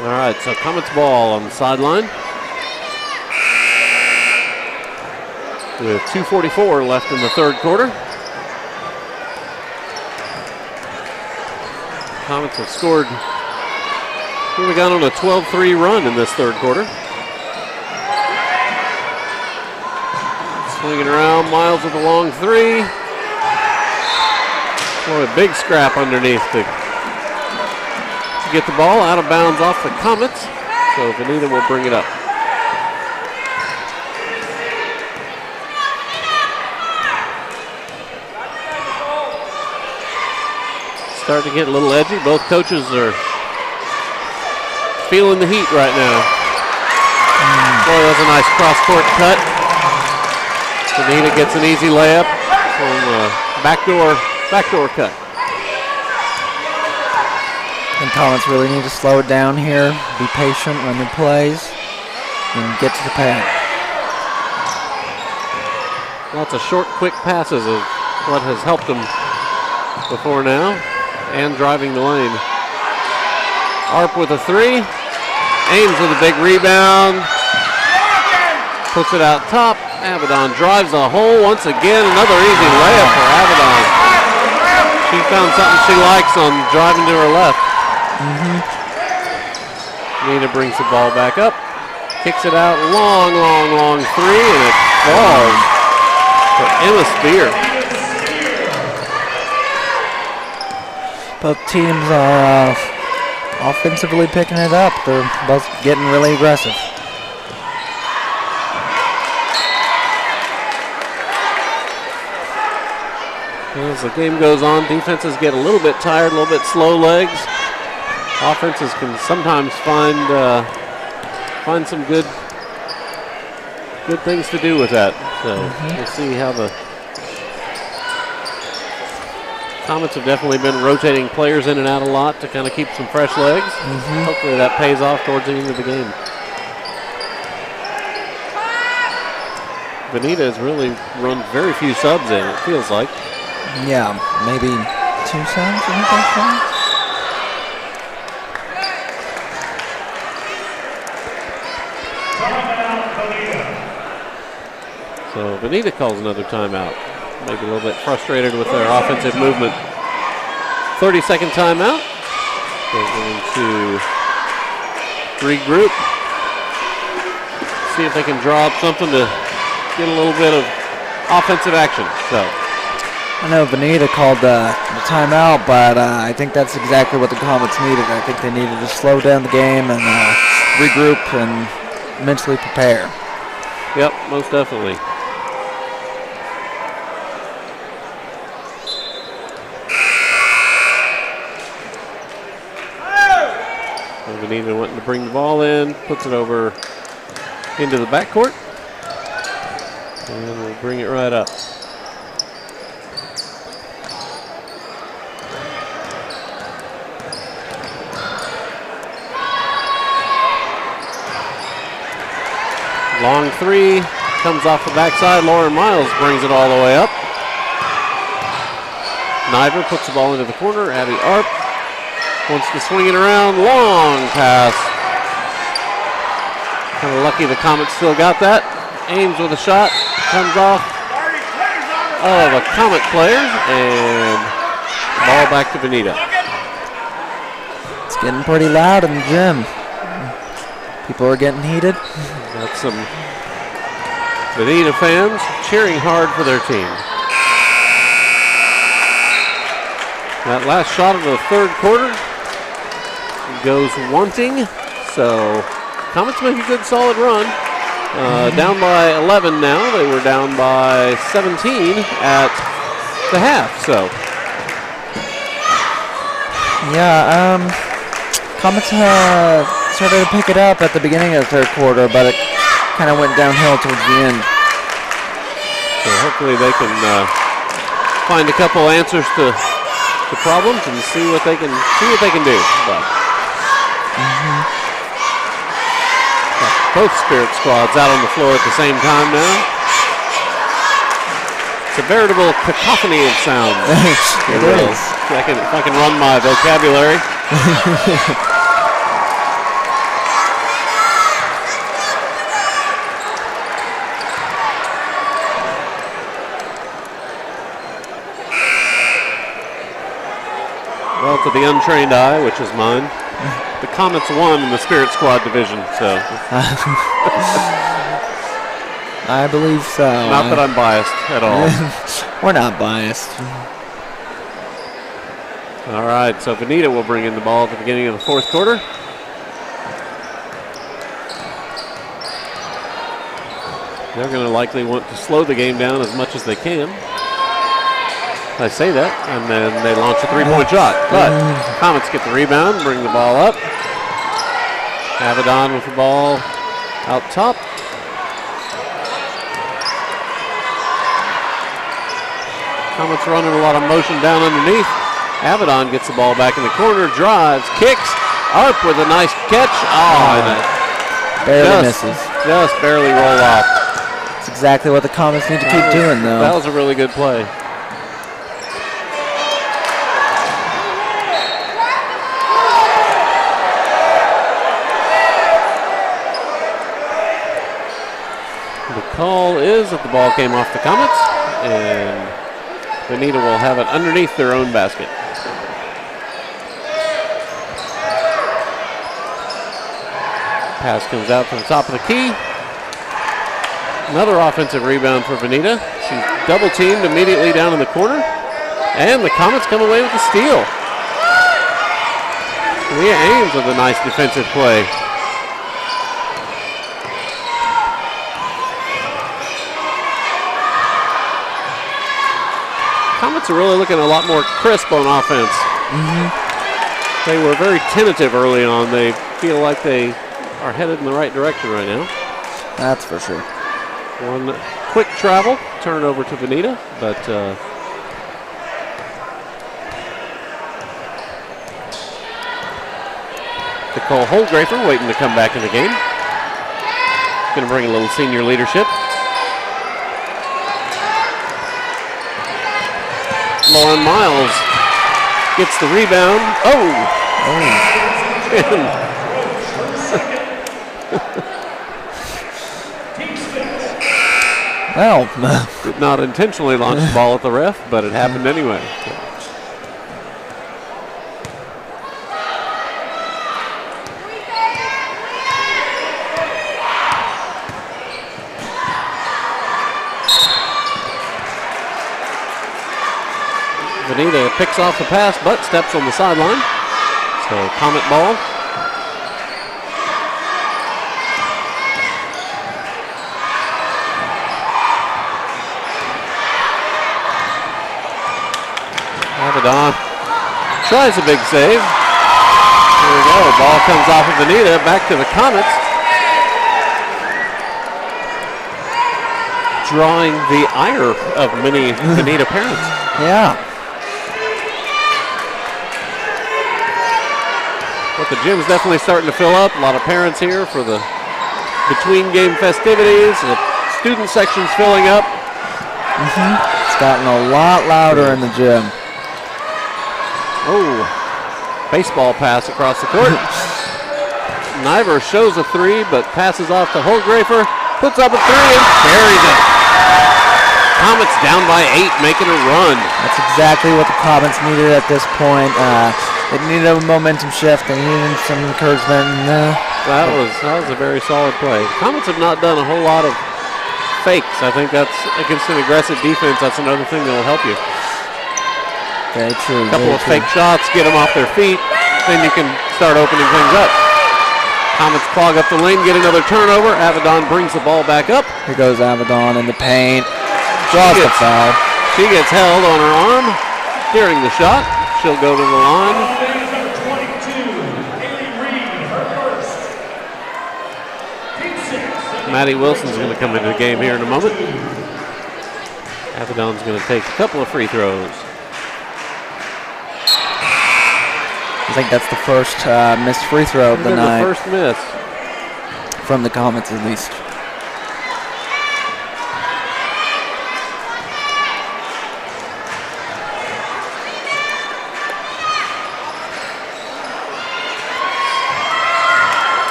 All right, so Comets ball on the sideline with 2:44 left in the third quarter. Comets have scored, we got on a 12-3 run in this third quarter. Swinging around, Miles with a long three. Boy, a big scrap underneath to get the ball out of bounds off the Comets. So Vinita will bring it up. Starting to get a little edgy. Both coaches are feeling the heat right now. Boy, that was a nice cross-court cut. Vinita gets an easy layup from a backdoor cut. And Comets really need to slow it down here, be patient, run their plays, and get to the paint. Lots of short, quick passes is what has helped them before now. And driving the lane. Arp with a three. Ames with a big rebound. Puts it out top. Avedon drives the hole once again. Another easy layup for Avedon. She found something she likes on driving to her left. Nina brings the ball back up. Kicks it out. Long three. And it falls for Emma Spear. Both teams are offensively picking it up. They're both getting really aggressive. As the game goes on, defenses get a little bit tired, a little bit slow legs. Offenses can sometimes find some good things to do with that. So we'll see how the Comets have definitely been rotating players in and out a lot to kind of keep some fresh legs. Hopefully that pays off towards the end of the game. Vinita has really run very few subs in, it feels like. Yeah, maybe 2 subs, I think so. So Vinita calls another timeout. Maybe a little bit frustrated with their offensive movement. 30-second timeout. They're going to regroup. See if they can draw up something to get a little bit of offensive action. So I know Vinita called the timeout, but I think that's exactly what the Comets needed. I think they needed to slow down the game and regroup and mentally prepare. Yep, most definitely. Vinita wanting to bring the ball in, puts it over into the backcourt, and we'll bring it right up. Long three, comes off the backside. Lauren Miles brings it all the way up. Niver puts the ball into the corner. Abby Arp wants to swing it around. Long pass. Kind of lucky the Comets still got that. Ames with a shot. Comes off of a Comet player. And ball back to Vinita. It's getting pretty loud in the gym. People are getting heated. Got some Vinita fans cheering hard for their team. That last shot of the third quarter goes wanting. So Comets make a good solid run. Down by 11 now. They were down by 17 at the half. So yeah, Comets started to pick it up at the beginning of the third quarter, but it kind of went downhill towards the end. So hopefully they can find a couple answers to problems and see what they can do. But both Spirit squads out on the floor at the same time now. It's a veritable cacophony of sound. It is. If I can run my vocabulary. Well, to the untrained eye, which is mine, the Comets won in the Spirit Squad division. So I believe so. Not that I'm biased at all. We're not biased. All right, so Vinita will bring in the ball at the beginning of the fourth quarter. They're going to likely want to slow the game down as much as they can. I say that, and then they launch a three-point shot. But Comets get the rebound, bring the ball up. Avedon with the ball out top. Comets running a lot of motion down underneath. Avedon gets the ball back in the corner, drives, kicks. Arp with a nice catch. Oh, and barely misses. Just barely roll off. That's exactly what the Comets need to keep doing, though. That was a really good play. The call is that the ball came off the Comets, and Vinita will have it underneath their own basket. Pass comes out to the top of the key. Another offensive rebound for Vinita. She's double teamed immediately down in the corner, and the Comets come away with the steal. Leah Ames with a nice defensive play. Comets are really looking a lot more crisp on offense. They were very tentative early on. They feel like they are headed in the right direction right now. That's for sure. One quick travel, turn over to Vinita, but Nicole Holgrafer waiting to come back in the game. Going to bring a little senior leadership. Lauren Miles gets the rebound. Well, did not intentionally launch the ball at the ref, but it happened anyway. Vinita picks off the pass, but steps on the sideline. So Comet ball. Avedon tries a big save. Here we go. Ball comes off of Vinita. Back to the Comets. Drawing the ire of many Vinita parents. Yeah. But the gym's definitely starting to fill up. A lot of parents here for the between game festivities. The student section's filling up. It's gotten a lot louder in the gym. Oh, baseball pass across the court. Niver shows a three, but passes off to Holgrafer. Puts up a three and carries it. Comets down by 8, making a run. That's exactly what the Comets needed at this point. They needed a momentum shift. They needed some encouragement. That was a very solid play. The Comets have not done a whole lot of fakes. I think that's against an aggressive defense. That's another thing that will help you. Very true. A couple of fake shots, get them off their feet, then you can start opening things up. Comets clog up the lane, get another turnover. Avedon brings the ball back up. Here goes Avedon in the paint. Draws the foul. She gets held on her arm during the shot. She'll go to the line. Maddie Wilson's going to come into the game here in a moment. Avedon's going to take a couple of free throws. I think that's the first missed free throw of the night. The first miss. From the Comets, at least.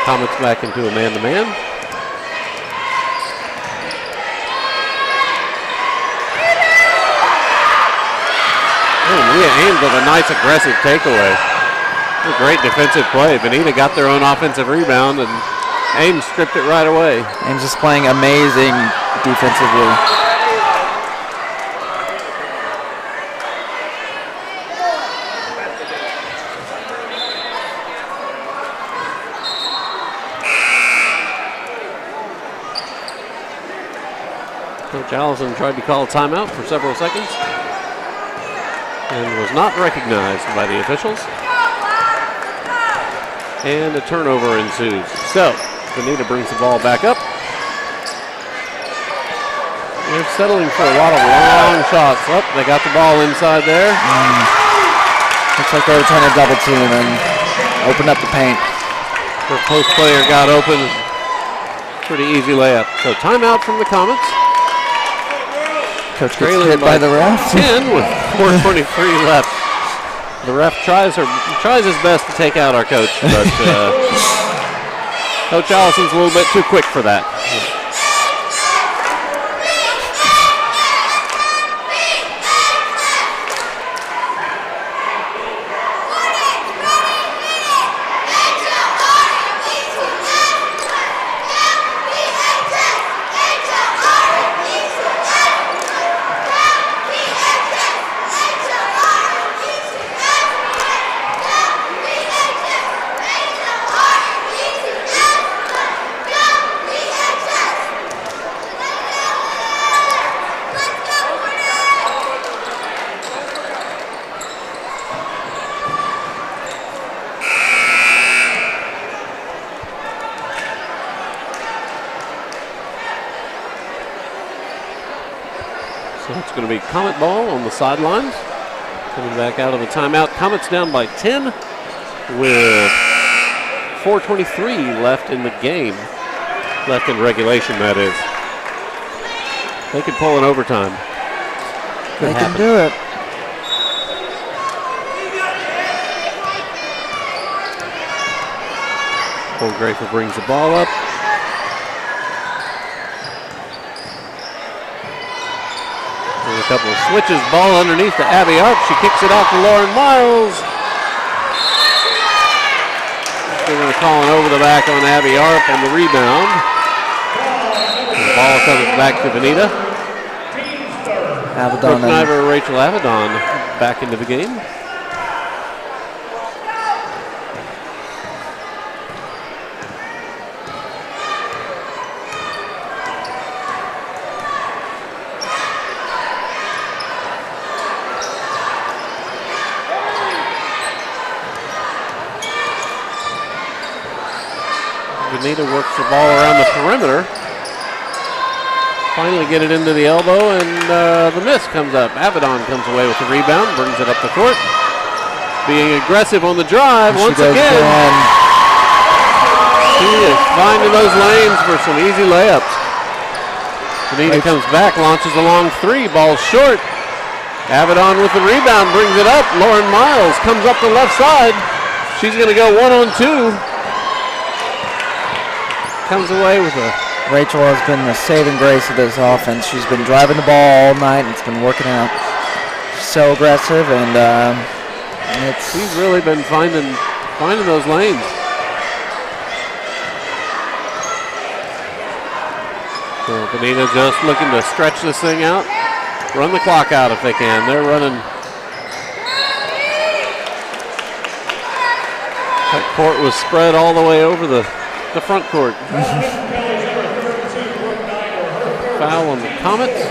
Comets back into a man-to-man. Mia Ames with a nice aggressive takeaway. A great defensive play. Vinita got their own offensive rebound, and Ames stripped it right away. Ames is playing amazing defensively. Coach Allison tried to call a timeout for several seconds and was not recognized by the officials. And a turnover ensues. So, Vinita brings the ball back up. They're settling for a lot of long shots. Oh, they got the ball inside there. Looks like they were trying to double team and open up the paint. Her post player got open. Pretty easy layup. So timeout from the Comets. Coach gets hit by the ref. 10 with 4:23 left. The ref tries his best to take out our coach, but Coach Allison's a little bit too quick for that. It's going to be Comet ball on the sidelines. Coming back out of the timeout. Comets down by 10 with 4:23 left in the game. Left in regulation, that is. They could pull in overtime. They can do it. Grafer brings the ball up. And a couple of switches. Ball underneath to Abby Arp. She kicks it off to Lauren Miles. They're going to call an over the back on Abby Arp on the rebound. And the ball comes back to Vinita. Avedon. Sniper, Rachel Avedon back into the game. Vinita works the ball around the perimeter. Finally get it into the elbow, and the miss comes up. Avedon comes away with the rebound, brings it up the court. Being aggressive on the drive once again. She is finding those lanes for some easy layups. Vinita comes back, launches a long three, ball short. Avedon with the rebound, brings it up. Lauren Miles comes up the left side. She's going to go 1-on-2. Comes away with a... Rachel has been the saving grace of this offense. She's been driving the ball all night, and it's been working out. She's so aggressive, and she's really been finding those lanes. So Vinita just looking to stretch this thing out, run the clock out if they can. They're running. That court was spread all the way over the front court. Foul on the Comets.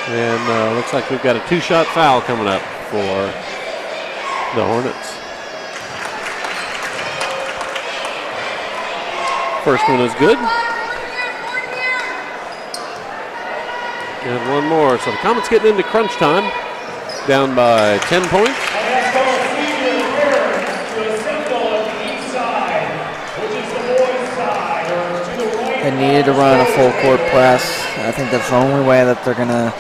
And looks like we've got a two-shot foul coming up for the Hornets. First one is good. And one more. So the Comets getting into crunch time. Down by 10 points. They needed to run a full court press. I think that's the only way that they're going to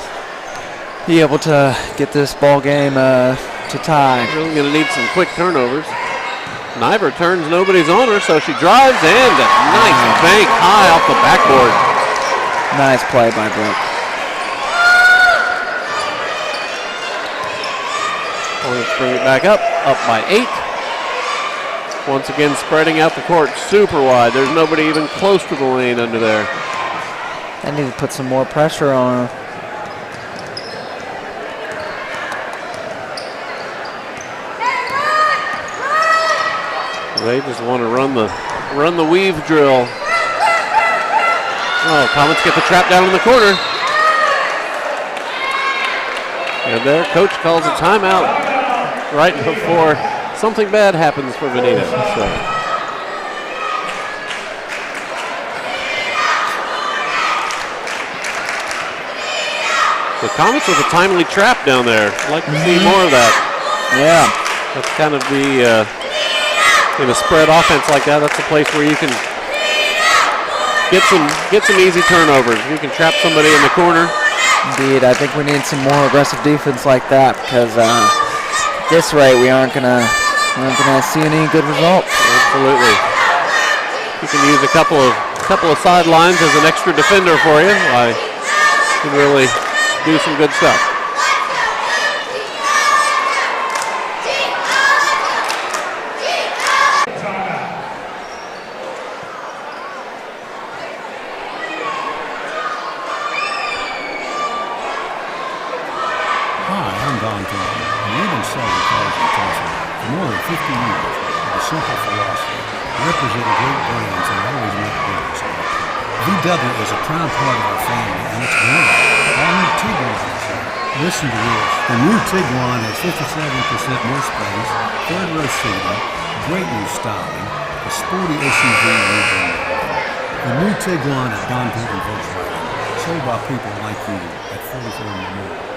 be able to get this ball game to tie. Really going to need some quick turnovers. Niver turns, nobody's on her, so she drives and a nice bank high off the backboard. Nice play by Brooke. Hornets bring it back up by 8. Once again, spreading out the court super wide. There's nobody even close to the lane under there. They need to put some more pressure on her. They just want to run the weave drill. Oh, Comets get the trap down in the corner. And their coach calls a timeout right before something bad happens for Vinita. So. The Comets with a timely trap down there. I'd like to see more of that. Yeah. That's kind of the, in a spread offense like that, that's a place where you can get some easy turnovers. You can trap somebody in the corner. Indeed, I think we need some more aggressive defense like that because at this rate we aren't gonna see any good results. Absolutely. You can use a couple of sidelines as an extra defender for you. I can really do some good stuff. More than 50 years with a simple philosophy, representing great brands and always make business about it. VW is a proud part of our family and it's growing. All new Tiguan is here. Listen to this. The new Tiguan has 57% more space, third row seating, great new styling, a sporty SUV rebrand. The new Tiguan at Don Peyton Volkswagen, sold by people like you at 44 Memorial.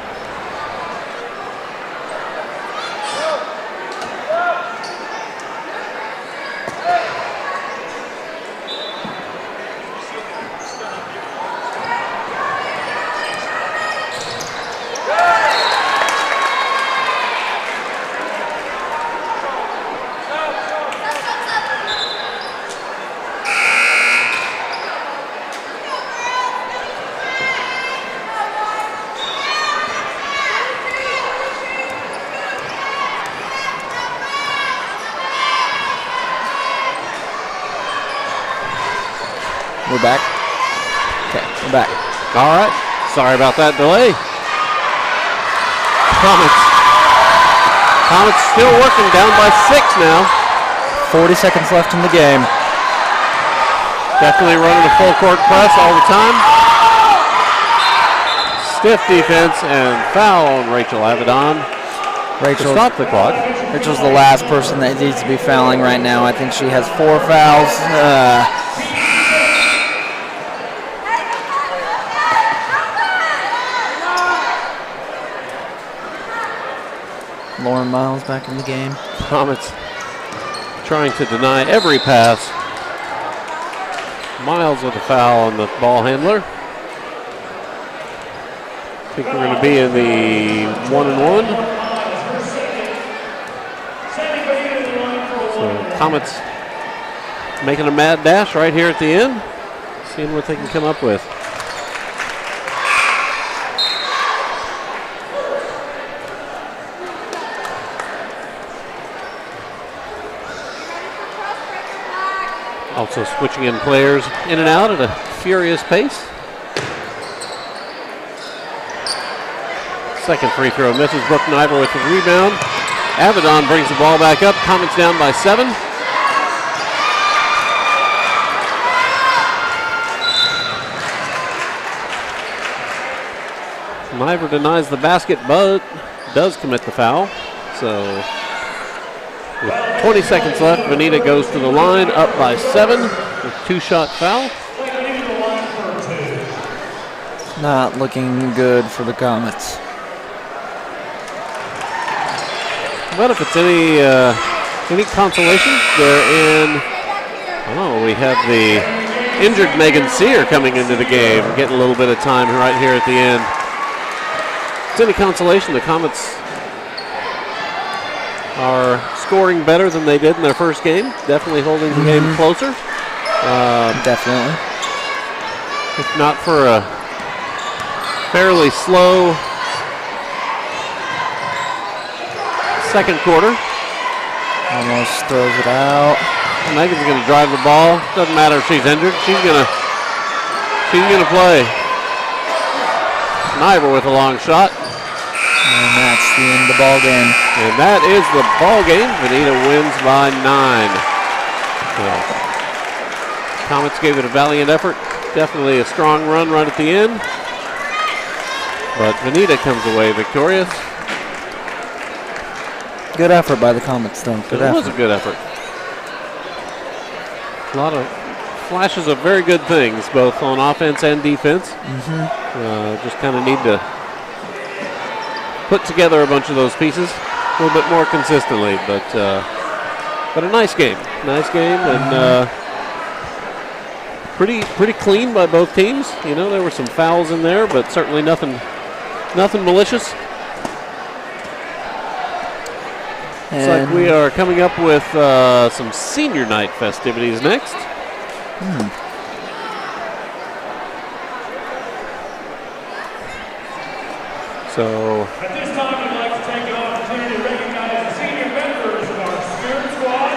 We're back. Okay, we're back. All right. Sorry about that delay. Comets still working, down by 6 now. 40 seconds left in the game. Definitely running a full court press all the time. Stiff defense and foul on Rachel Avedon. Rachel, to stop the clock. Rachel's the last person that needs to be fouling right now. I think she has 4 fouls. Lauren Miles back in the game. Comets trying to deny every pass. Miles with a foul on the ball handler. I think we're going to be in the 1-and-1. So Comets making a mad dash right here at the end. Seeing what they can come up with. Also switching in players in and out at a furious pace. Second free throw misses. Brooke Niver with the rebound. Avedon brings the ball back up. Comets down by 7. Niver denies the basket, but does commit the foul. So with 20 seconds left, Vinita goes to the line, up by 7 with 2-shot foul. Not looking good for the Comets. But if it's any consolation, they're in. Oh, we have the injured Megan Sear coming into the game, getting a little bit of time right here at the end. If it's any consolation, the Comets are scoring better than they did in their first game. Definitely holding the game closer. Definitely. If not for a fairly slow second quarter. Almost throws it out. Megan's going to drive the ball. Doesn't matter if she's injured. She's going to play. Niver with a long shot. And that's the end of the ball game. And that is the ball game. Vinita wins by 9. Comets gave it a valiant effort. Definitely a strong run right at the end. But Vinita comes away victorious. Good effort by the Comets, though. Good effort. It was a good effort. A lot of flashes of very good things, both on offense and defense. Just kind of need to put together a bunch of those pieces a little bit more consistently. But a nice game. Nice game, and pretty clean by both teams. You know, there were some fouls in there, but certainly nothing malicious. Looks like we are coming up with some senior night festivities next. So At this time, we'd like to take an opportunity to recognize the senior members of our Spirit Squad,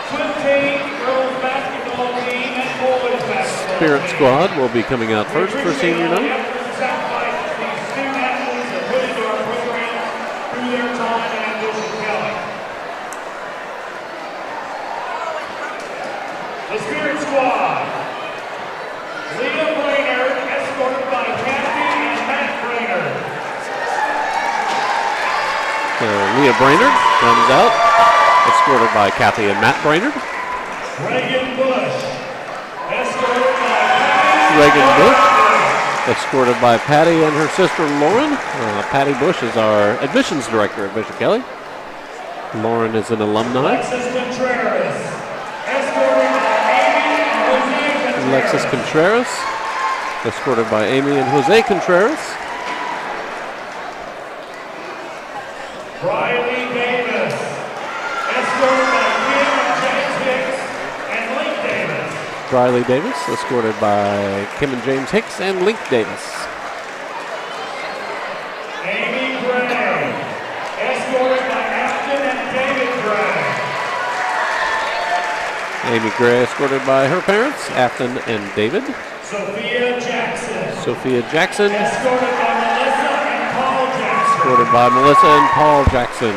swim team, girls basketball team, and boys basketball Spirit team. Squad will be coming out first for senior We appreciate all the night. efforts and sacrifices these student athletes have put into our program through their time at Bishop Kelley. The Spirit Squad, Leah Brainerd, escorted by Kathy and Matt Brainerd. Leah Brainerd comes out, escorted by Kathy and Matt Brainerd. Reagan Bush, escorted by Patty. Reagan Bush, escorted by Patty and her sister Lauren. Patty Bush is our admissions director at Bishop Kelley. Lauren is an alumni. Alexis Contreras, escorted by Amy and Jose Contreras. Alexis Contreras, escorted by Amy and Jose Contreras. Riley Davis, escorted by Kim and James Hicks and Link Davis. Riley Davis, escorted by Kim and James Hicks and Link Davis. Amy Gray, escorted by Afton and David Gray. Amy Gray, escorted by her parents, Afton and David. Sophia Jackson, Sophia Jackson, escorted by Melissa and Paul Jackson. escorted by Melissa and Paul Jackson.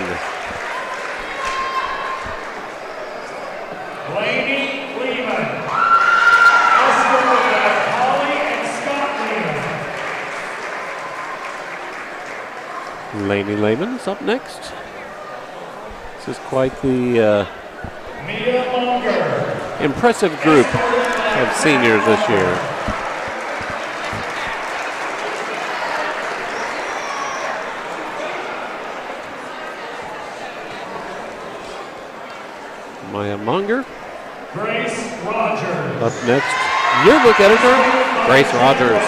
Blaney Lehman, escorted by Holly and Scott Lehman. Lainey Lehman is up next. This is quite the Mia Munger, impressive group of seniors this year. Maya Munger. Grace Rogers, Up next, yearbook editor, Grace Rogers.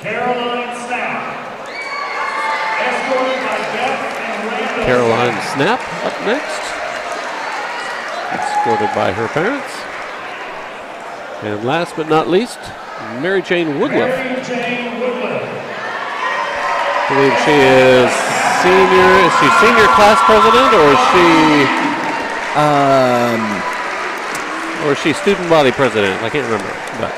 Caroline Snap, escorted by Beth and Randall. Caroline Snap up next, escorted by her parents. And last but not least, Mary Jane Woodruff. Mary Jane Woodland, I believe she is senior. Is she senior class president, or is she student body president? I can't remember. But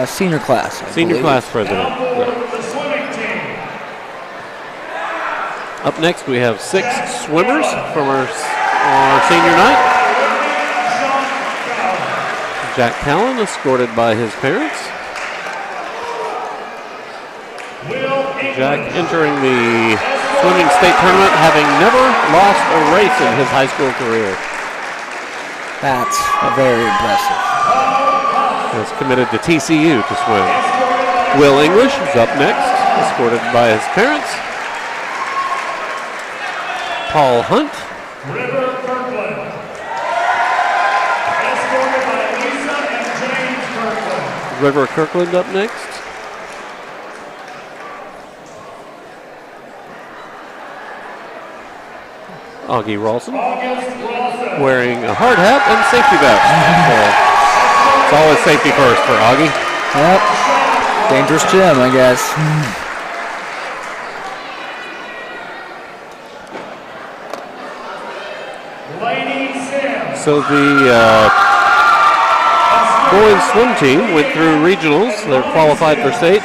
Senior class. I senior believe. class president. outboard the swimming team. Up next, we have 6 swimmers from our senior night. Jack Callan, escorted by his parents. Jack entering the swimming state tournament, having never lost a race in his high school career. That's very impressive. Is committed to TCU to swim. Will English is up next, escorted by his parents. Paul Hunt, River Kirkland, escorted by Lisa and James Kirkland. River Kirkland up next. Augie Rawson, August Rawson, wearing a hard hat and safety vest. So it's always safety first for Augie. Yep. Dangerous gym, I guess. So the boys swim team went through regionals. They're qualified for state.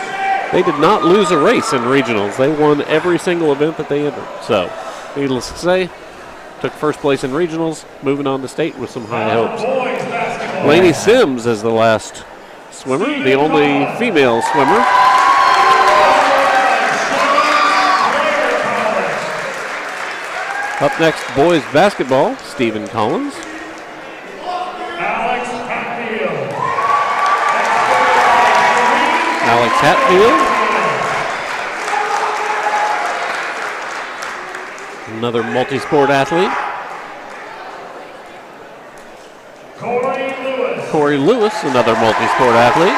They did not lose a race in regionals. They won every single event that they entered. So, needless to say, took first place in regionals, moving on to state with some high hopes. Lainey Sims is the last swimmer, the only female swimmer. Up next, boys basketball, Stephen Collins. Alex Hatfield. Another multi-sport athlete. Corey Lewis, another multi-sport athlete.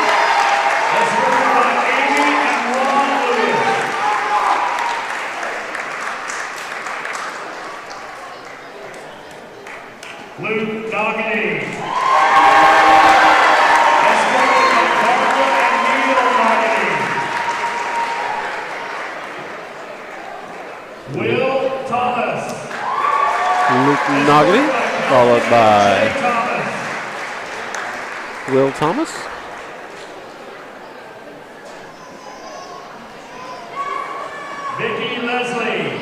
Luke Doggett. Will Thomas. Luke Noggety, followed by Will Thomas. Vicky Leslie.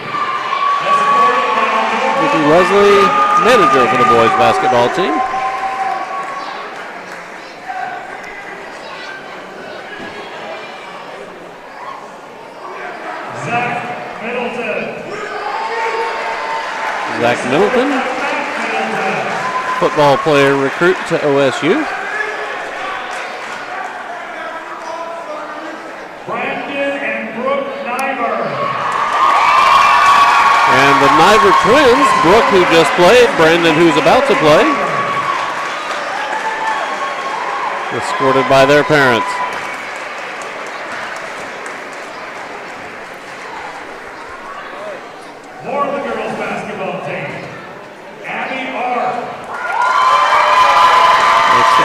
Vicky Leslie, manager for the boys basketball team. Zach Middleton, football player recruit to OSU. Brandon and Brooke Niver. And the Niver twins, Brooke who just played, Brandon who's about to play. Escorted by their parents.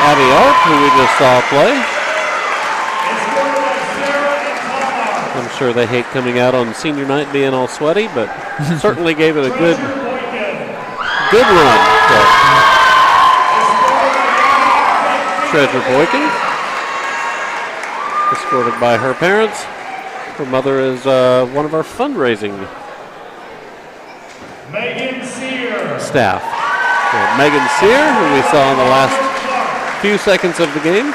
Abby Arp, who we just saw play. I'm sure they hate coming out on senior night being all sweaty, but certainly gave it a good run. So. Treasure Boykin, escorted by her parents. Her mother is one of our fundraising staff. So Megan Sear, who we saw in the last few seconds of the game.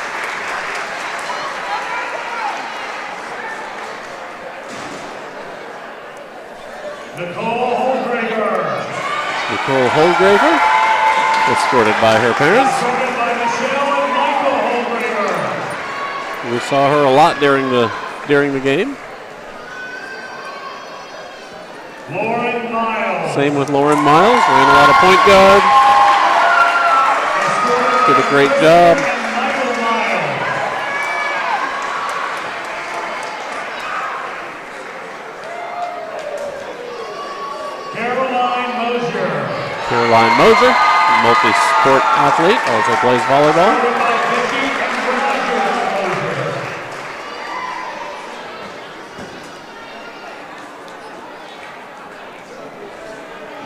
Nicole Holgraver, escorted by her parents. We saw her a lot during the game. Lauren Miles. Same with Lauren Miles, ran a lot of point guard. Did a great job. Caroline Moser, multi-sport athlete, also plays volleyball.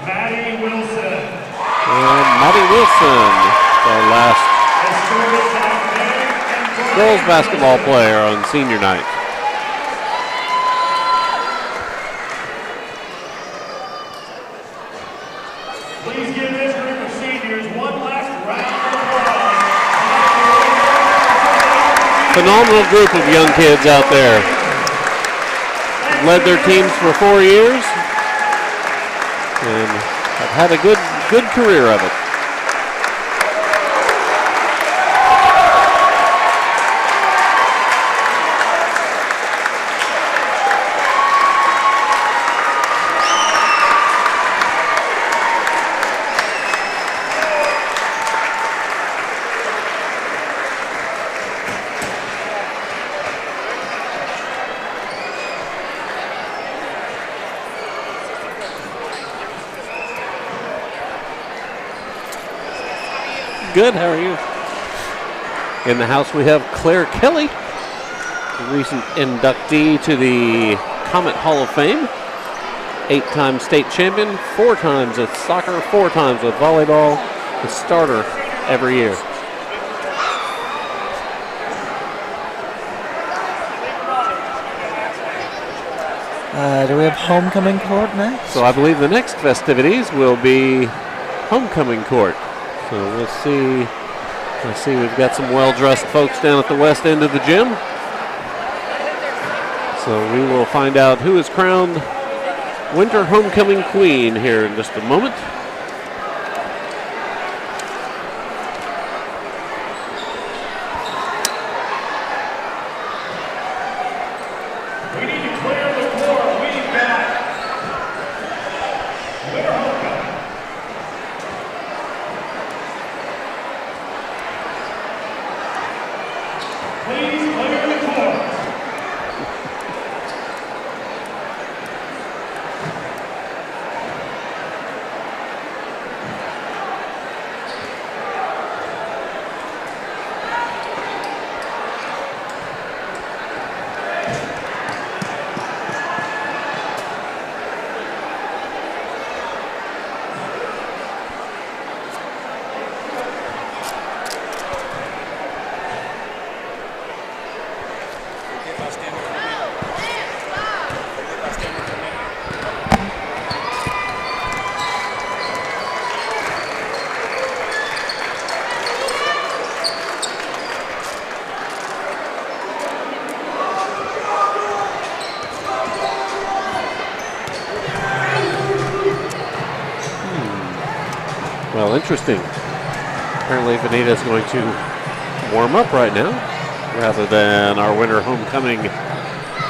Maddie Wilson. And Maddie Wilson, our last girls basketball player on senior night. Please give this group of seniors one last round of applause. Phenomenal group of young kids out there. Led their teams for 4 years and have had a good career of it. Good, how are you? In the house we have Claire Kelley, recent inductee to the Comet Hall of Fame. 8-time state champion, 4 times with soccer, 4 times with volleyball, the starter every year. Do we have homecoming court next? So I believe the next festivities will be homecoming court. So we'll see. I see we've got some well-dressed folks down at the west end of the gym. So we will find out who is crowned Winter Homecoming Queen here in just a moment. We need to clear the floor. We've got winter homecoming. Please clear the court. Well, interesting. Apparently Vinita is going to warm up right now rather than our winter homecoming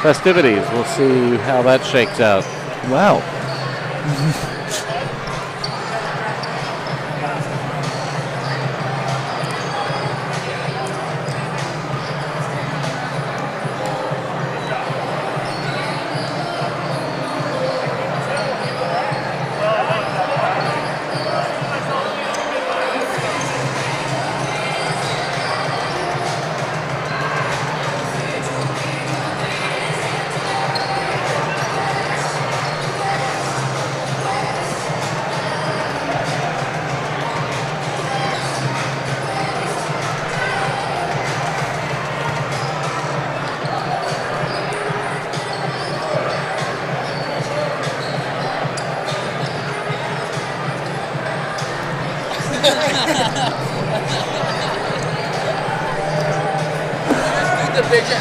festivities. We'll see how that shakes out. Wow. The picture.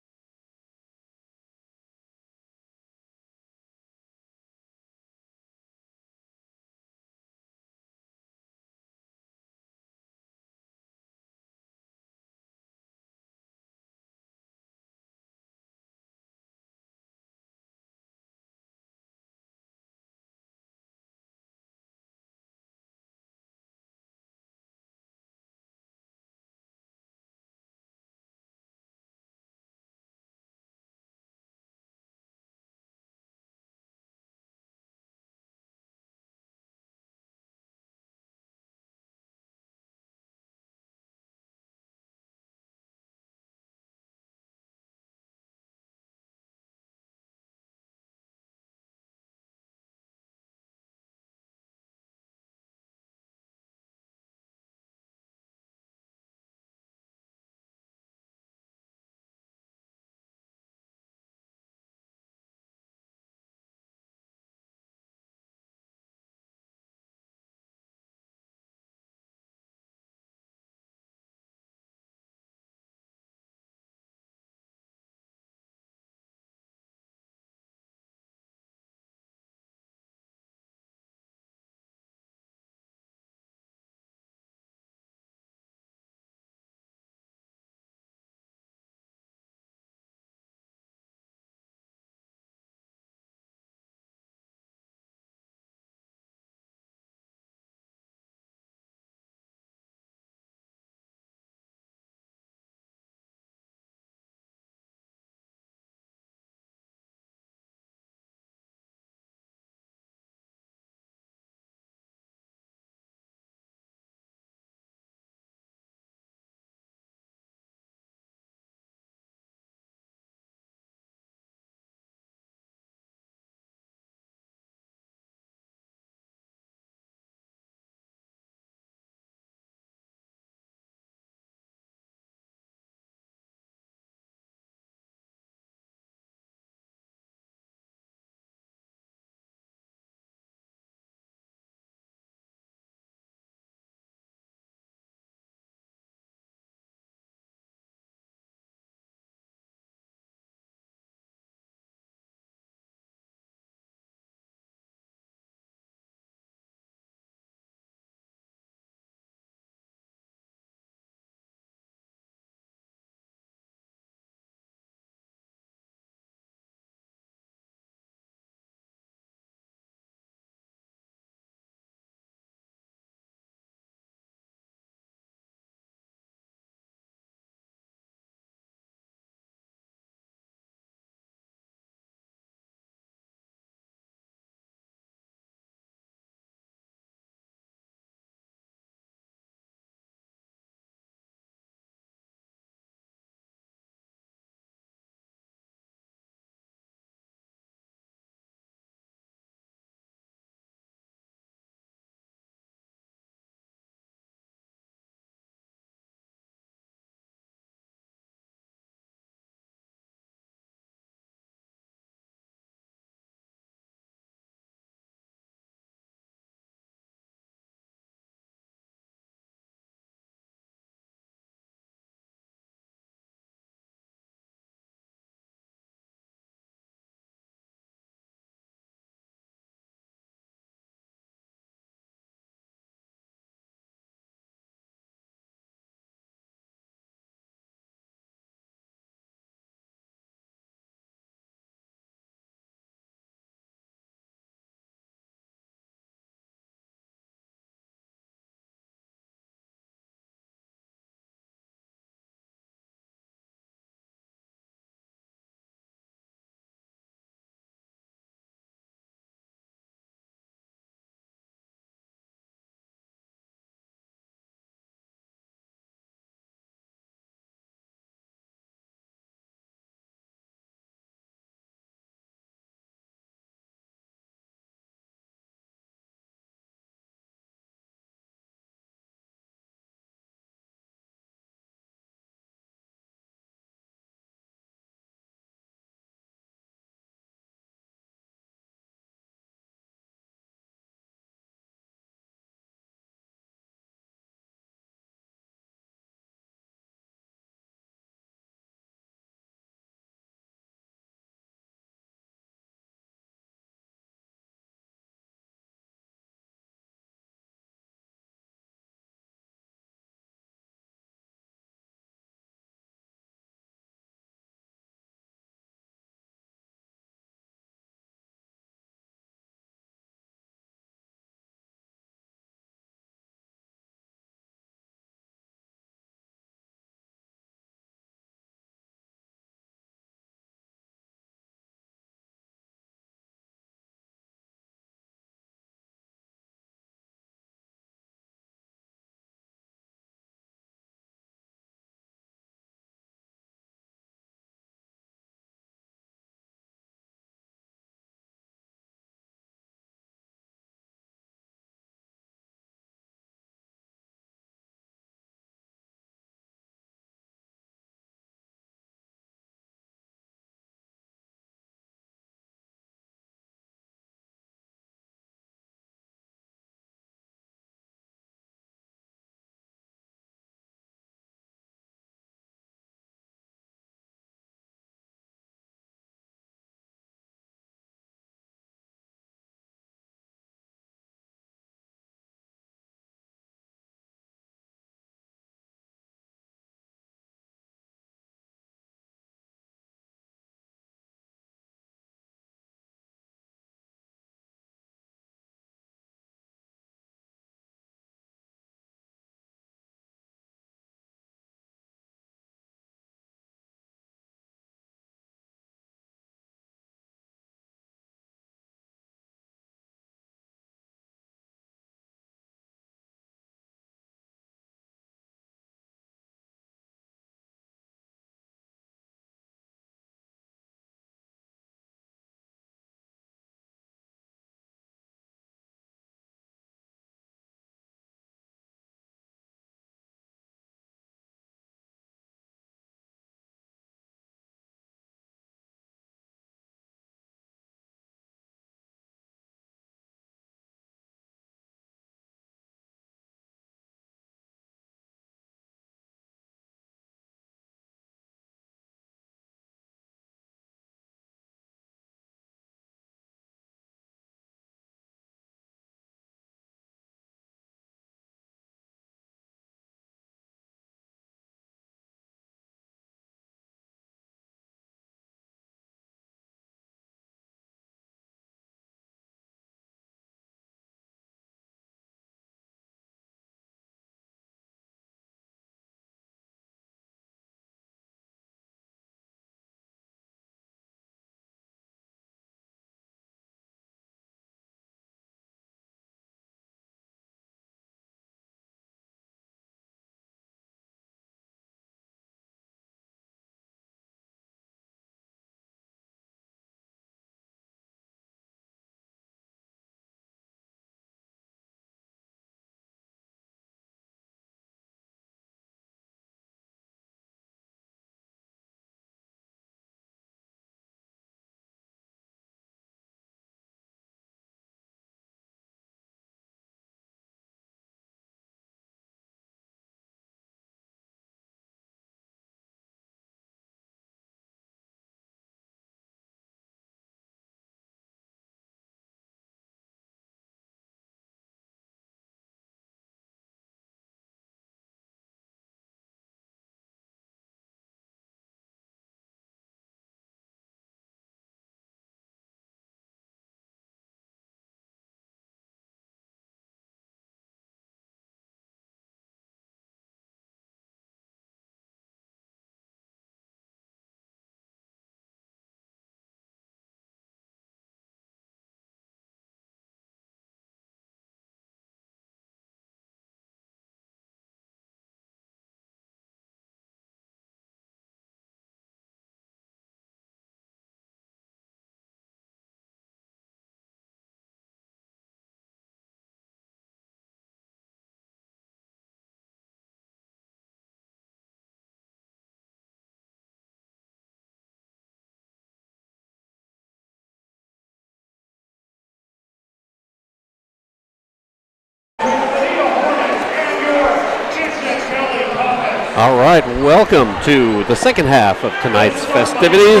All right, welcome to the second half of tonight's festivities.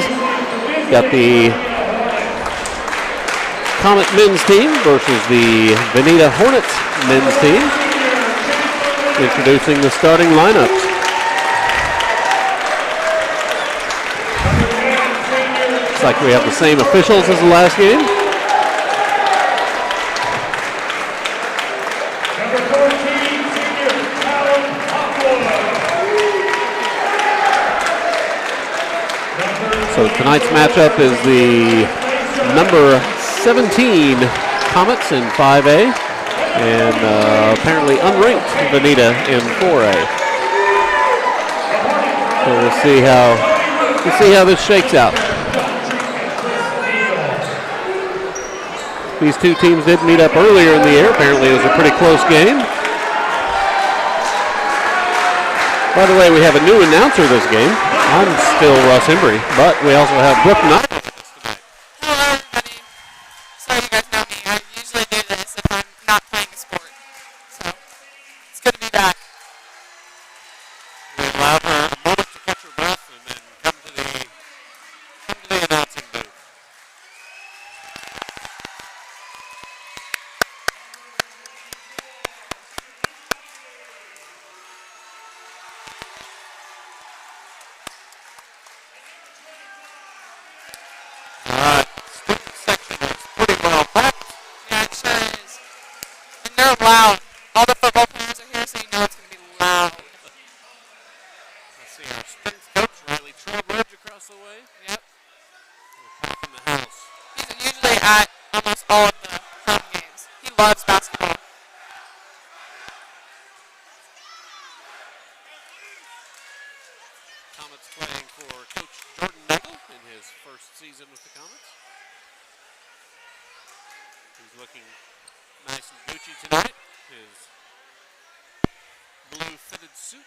Got the Comet men's team versus the Vinita Hornets men's team. Introducing the starting lineups. Looks like we have the same officials as the last game. So tonight's matchup is the number 17 Comets in 5A and apparently unranked Vinita in 4A. So we'll see how this shakes out. These two teams did meet up earlier in the year. Apparently it was a pretty close game. By the way, we have a new announcer this game. I'm still Russ Embry, but we also have Brooke Knight. Hello, everybody. So you guys know me. I usually do this if I'm not playing a sport. So it's good to be back. We allow her a moment to catch her breath and then come to the announcing booth. Loud. All the football players are here, so you know it's going to be loud. Let's see our strength coach, Riley Trowbridge, across the way. Yep. We're back in the house. He's usually at almost all of the home games. He loves basketball. Comets playing for Coach Jordan Nagel in his first season with the Comets. He's looking nice and Gucci tonight. His blue fitted suit.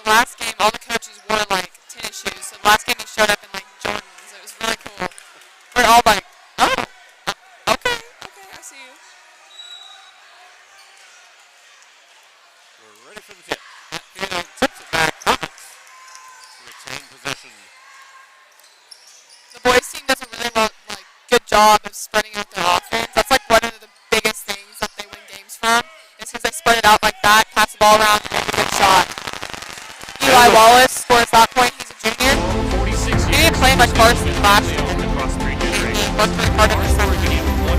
The last game, all the coaches wore like tennis shoes. So the last game, he showed up in like Jordans. It was really cool. We're all like, oh, okay, I see you. We're ready for the tip. Hatfield tips it back. Comets retain possession. The boys team does a really good job of spreading out their offense. That's like one of the biggest things that they win games from. Is because they spread it out like that, pass the ball around, and make a good shot. Eli Wallace scores that point. He's a junior. He didn't play much varsity last year. He worked really hard in the summer.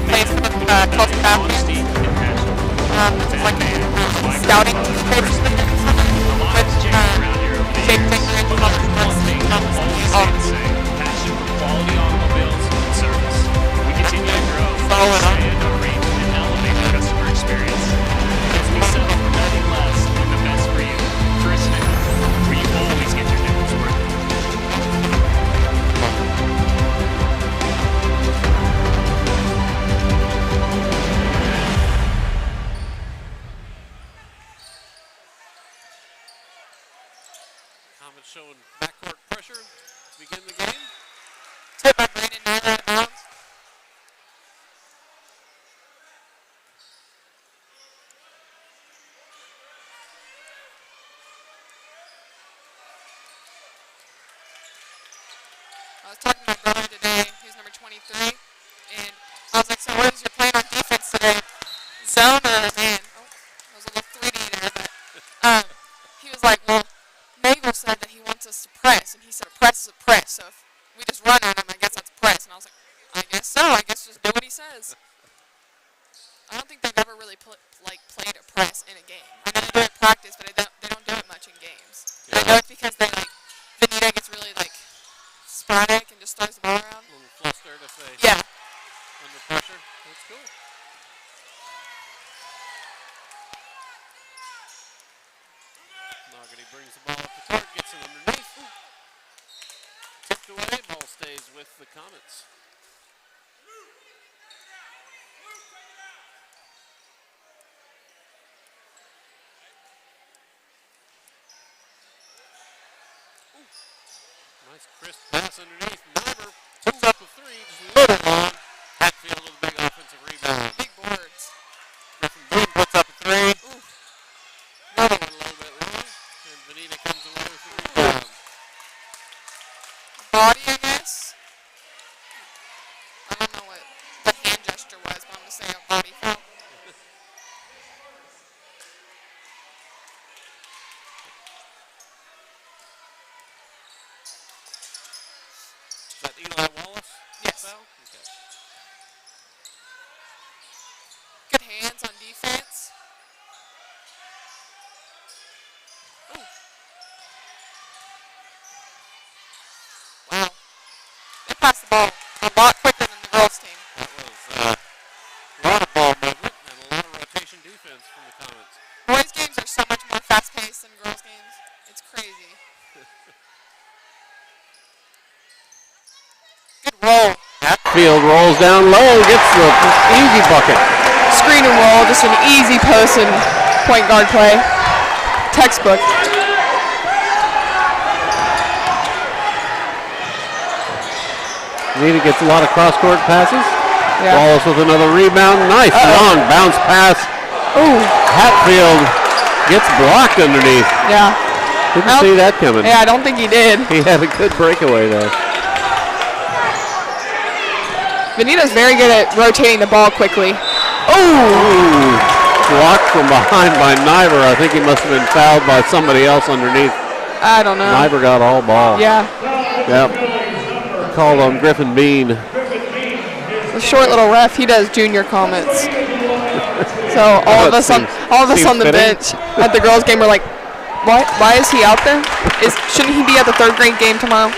Plays for the Tulsa Falcons. It's like scouting coach with Jake Finger and Passion for quality automobiles and service. We continue to grow, expand our reach, and elevate the customer experience. As we settle for nothing less than the best for you, Chris Nichols, where you always get your nickels worth. Comets showing backcourt pressure to begin the game. Tip by Brandon Naylor out of bounds. I was talking to my brother today, he's number 23, and I was like, so what is your plan on defense today? Zone or man? Oh, that was a little 3D there, but he was like, well, Nagel said that he wants us to press, and he said a press is a press, so if we just run on him, I guess that's a press. And I was like, I guess so. I guess just do what he says. I don't think they've ever really played a press in a game. I know they do it in practice, but they don't do it much in games. Yeah. I know it's because Vinita gets really sporadic and just throws the ball around. A little flustered if they under pressure. That's cool. Nogany brings the ball up the court, gets it underneath. Tipped away, ball stays with the Comets. Nice crisp pass underneath. Nimer puts up a three, just a little long. Hatfield with a big offensive rebound. Big boards. Griffin Boone puts up a three. Ooh. Another one a little bit long. And Vinita body, I guess. I don't know what the hand gesture was, but I'm going to say a body foul. Is that Eli Wallace? Yes. Foul? Okay. Good hands on defense. Ooh. Wow. They passed the ball a lot quicker than the girls' team. That was a lot of ball movement and a lot of rotation defense from the Comets. Boys' games are so much more fast-paced than girls' games. It's crazy. Good roll. Hatfield rolls down low, gets the easy bucket. Screen and roll, just an easy post and point guard play. Textbook. Vinita gets a lot of cross-court passes. Yeah. Wallace with another rebound. Nice long bounce pass. Ooh. Hatfield gets blocked underneath. Yeah. Didn't see that coming. Yeah, I don't think he did. He had a good breakaway there. Vinita's very good at rotating the ball quickly. Ooh. Blocked from behind by Niver. I think he must have been fouled by somebody else underneath. I don't know. Niver got all ball. Yeah. Yep. Called on Griffin Bean. The short little ref, he does junior comments. So all of us on the bench at the girls' game were like, "What? Why is he out there? Shouldn't he be at the third grade game tomorrow?"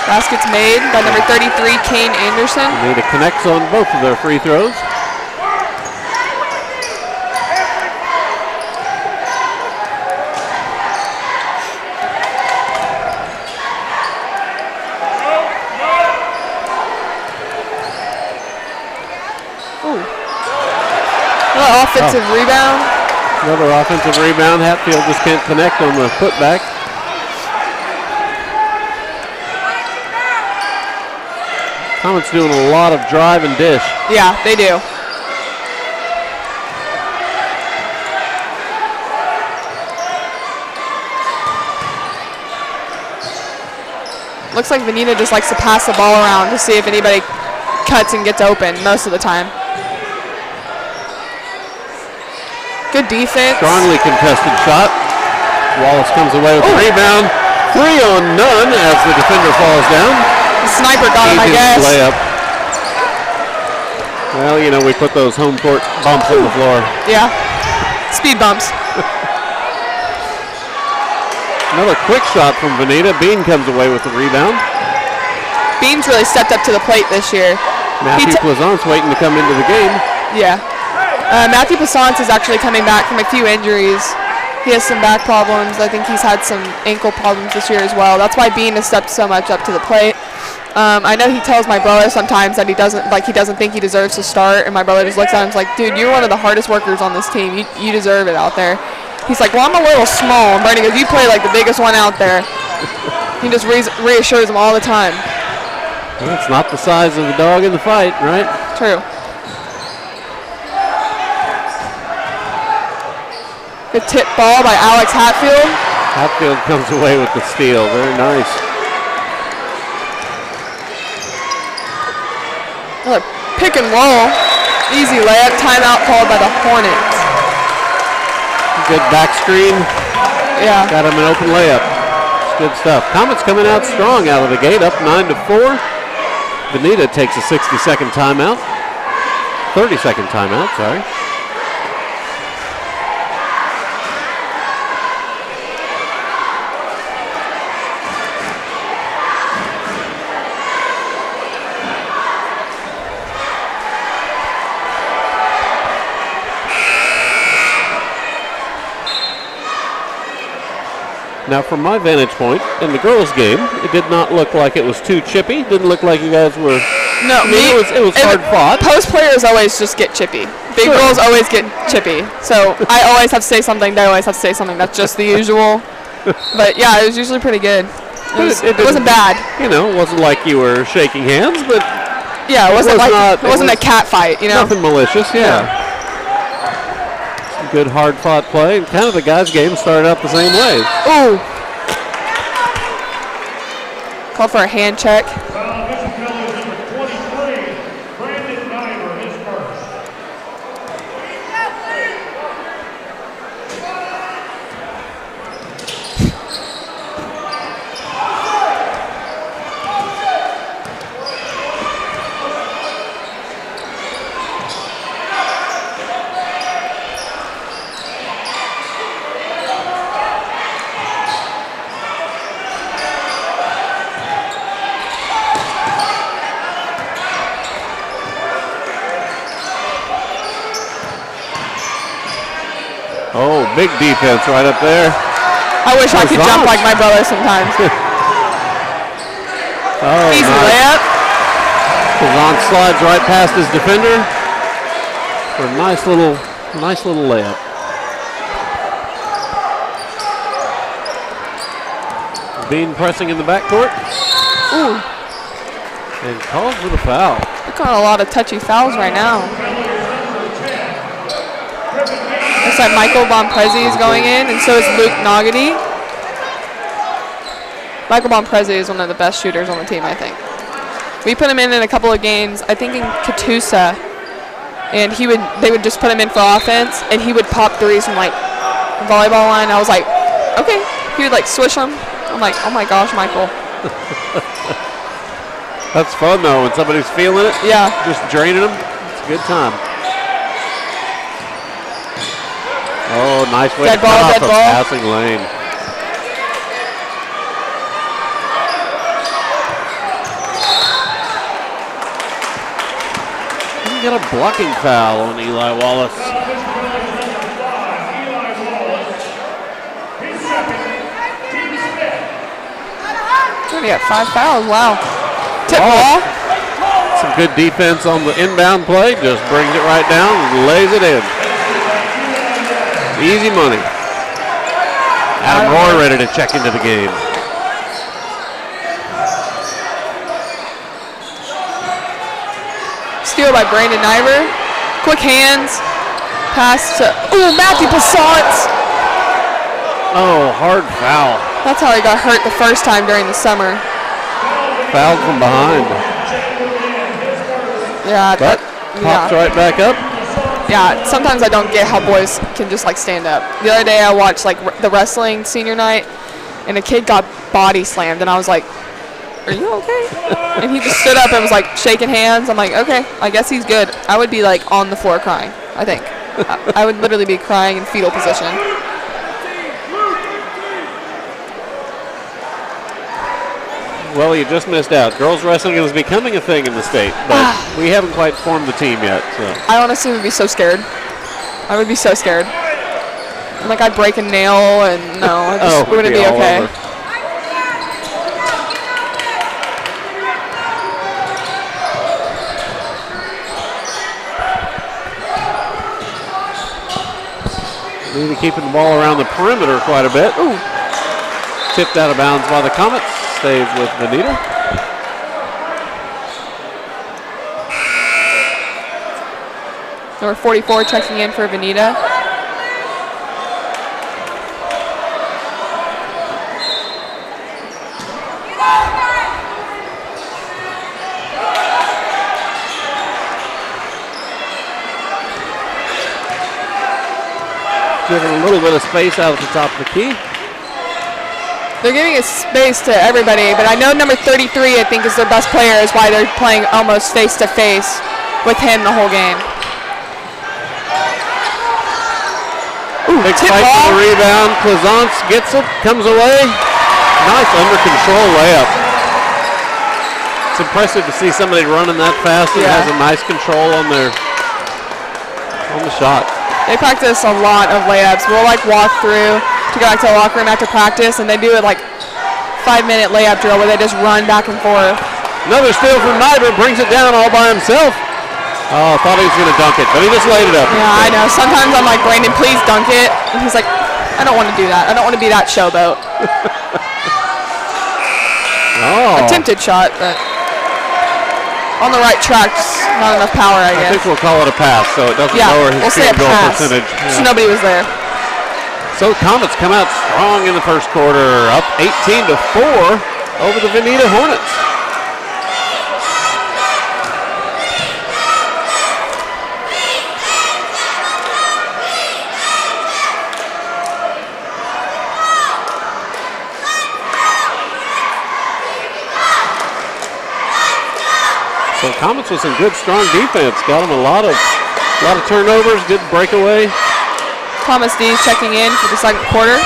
Basket's made by number 33, Kane Anderson. Vinita connects on both of their free throws. Offensive rebound. Another offensive rebound. Hatfield just can't connect on the putback. Comets doing a lot of drive and dish. Yeah, they do. Looks like Vinita just likes to pass the ball around to see if anybody cuts and gets open most of the time. Good defense. Strongly contested shot. Wallace comes away with the rebound. 3 on none as the defender falls down. The sniper got him, I guess. Layup. Well, you know, we put those home court bumps on the floor. Yeah. Speed bumps. Another quick shot from Vinita. Bean comes away with the rebound. Bean's really stepped up to the plate this year. Matthew Plaisance waiting to come into the game. Yeah. Matthew Plaisance is actually coming back from a few injuries. He has some back problems. I think he's had some ankle problems this year as well. That's why Bean has stepped so much up to the plate. I know he tells my brother sometimes that he doesn't think he deserves to start, and my brother just looks at him and is like, "Dude, you're one of the hardest workers on this team. You deserve it out there." He's like, "Well, I'm a little small." And Bernie goes, "You play like the biggest one out there." He just reassures him all the time. Well, it's not the size of the dog in the fight, right? True. Good tip ball by Alex Hatfield. Hatfield comes away with the steal. Very nice. Another pick and roll. Easy layup. Timeout called by the Hornets. Good back screen. Yeah. Got him an open layup. It's good stuff. Comets coming out strong out of the gate, up 9-4. Vinita takes a 60-second timeout. 30-second timeout, sorry. Now, from my vantage point, in the girls' game, it did not look like it was too chippy. Didn't look like you guys were. No, it was hard fought. Post players always just get chippy. Big girls always get chippy. So I always have to say something. They always have to say something. That's just the usual. But yeah, it was usually pretty good. It wasn't bad. You know, it wasn't like you were shaking hands, but yeah, it wasn't a cat fight. You know, nothing malicious. Yeah. Some Good hard-fought play. And kind of the guys' game started out the same way. Ooh. Call for a hand check. Bishop Kelley is number 23, Brandon Niver, his first. Oh, big defense right up there. I wish I could jump like my brother sometimes. Oh, Easy nice. layup. Kazan slides right past his defender for a nice little layup. Bean pressing in the backcourt. Ooh. And calls for the foul. We're calling a lot of touchy fouls right now. Looks like Michael Bonprezi is going in, and so is Luke Nogety. Michael Bonprezi is one of the best shooters on the team, I think. We put him in a couple of games, I think in Catoosa, and they would just put him in for offense, and he would pop threes from like volleyball line. I was like, okay. He would like swish them. I'm like, oh my gosh, Michael. That's fun though when somebody's feeling it. Yeah. Just draining them. It's a good time. Oh, nice way to cut off a passing lane. You get a blocking foul on Eli Wallace. He got 5 fouls. Wow. Tip ball. Some good defense on the inbound play. Just brings it right down and lays it in. Easy money. Adam Roy ready to check into the game. Steal by Brandon Niver. Quick hands. Pass to, Matthew Passant. Oh, hard foul. That's how he got hurt the first time during the summer. Fouled from behind. Yeah. But pops right back up. Yeah, sometimes I don't get how boys can just like stand up. The other day I watched like the wrestling senior night, and a kid got body slammed, and I was like, are you okay? And he just stood up and was like shaking hands. I'm like, okay, I guess he's good. I would be like on the floor crying, I think. I would literally be crying in fetal position. Well, you just missed out. Girls wrestling is becoming a thing in the state, but we haven't quite formed the team yet. So. I honestly would be so scared. I would be so scared. Like I'd break a nail, and no, I just wouldn't be okay. Over. Really keeping the ball around the perimeter quite a bit. Ooh. Tipped out of bounds by the Comets. Stays with Vinita. Number 44 checking in for Vinita. Giving a little bit of space out at the top of the key. They're giving a space to everybody, but I know number 33, I think, is their best player, is why they're playing almost face-to-face with him the whole game. Ooh, big fight for the rebound. Klazance gets it, comes away. Nice under control layup. It's impressive to see somebody running that fast and has a nice control on the shot. They practice a lot of layups. We'll like walk through to go back to the locker room after practice, and they do it like 5-minute layup drill where they just run back and forth. Another steal from Niver, brings it down all by himself. Oh, thought he was going to dunk it, but he just laid it up. Yeah, I know. Sometimes I'm like, Brandon, please dunk it. And he's like, I don't want to do that. I don't want to be that showboat. Oh. Attempted shot, but. on the right track, just not enough power, I guess. I think we'll call it a pass, so it doesn't lower his field goal percentage. So nobody was there. So Comets come out strong in the first quarter, up 18-4 over the Vinita Hornets. So Comets with some good, strong defense. Got them a lot of turnovers, good breakaway. Thomas D is checking in for the second quarter.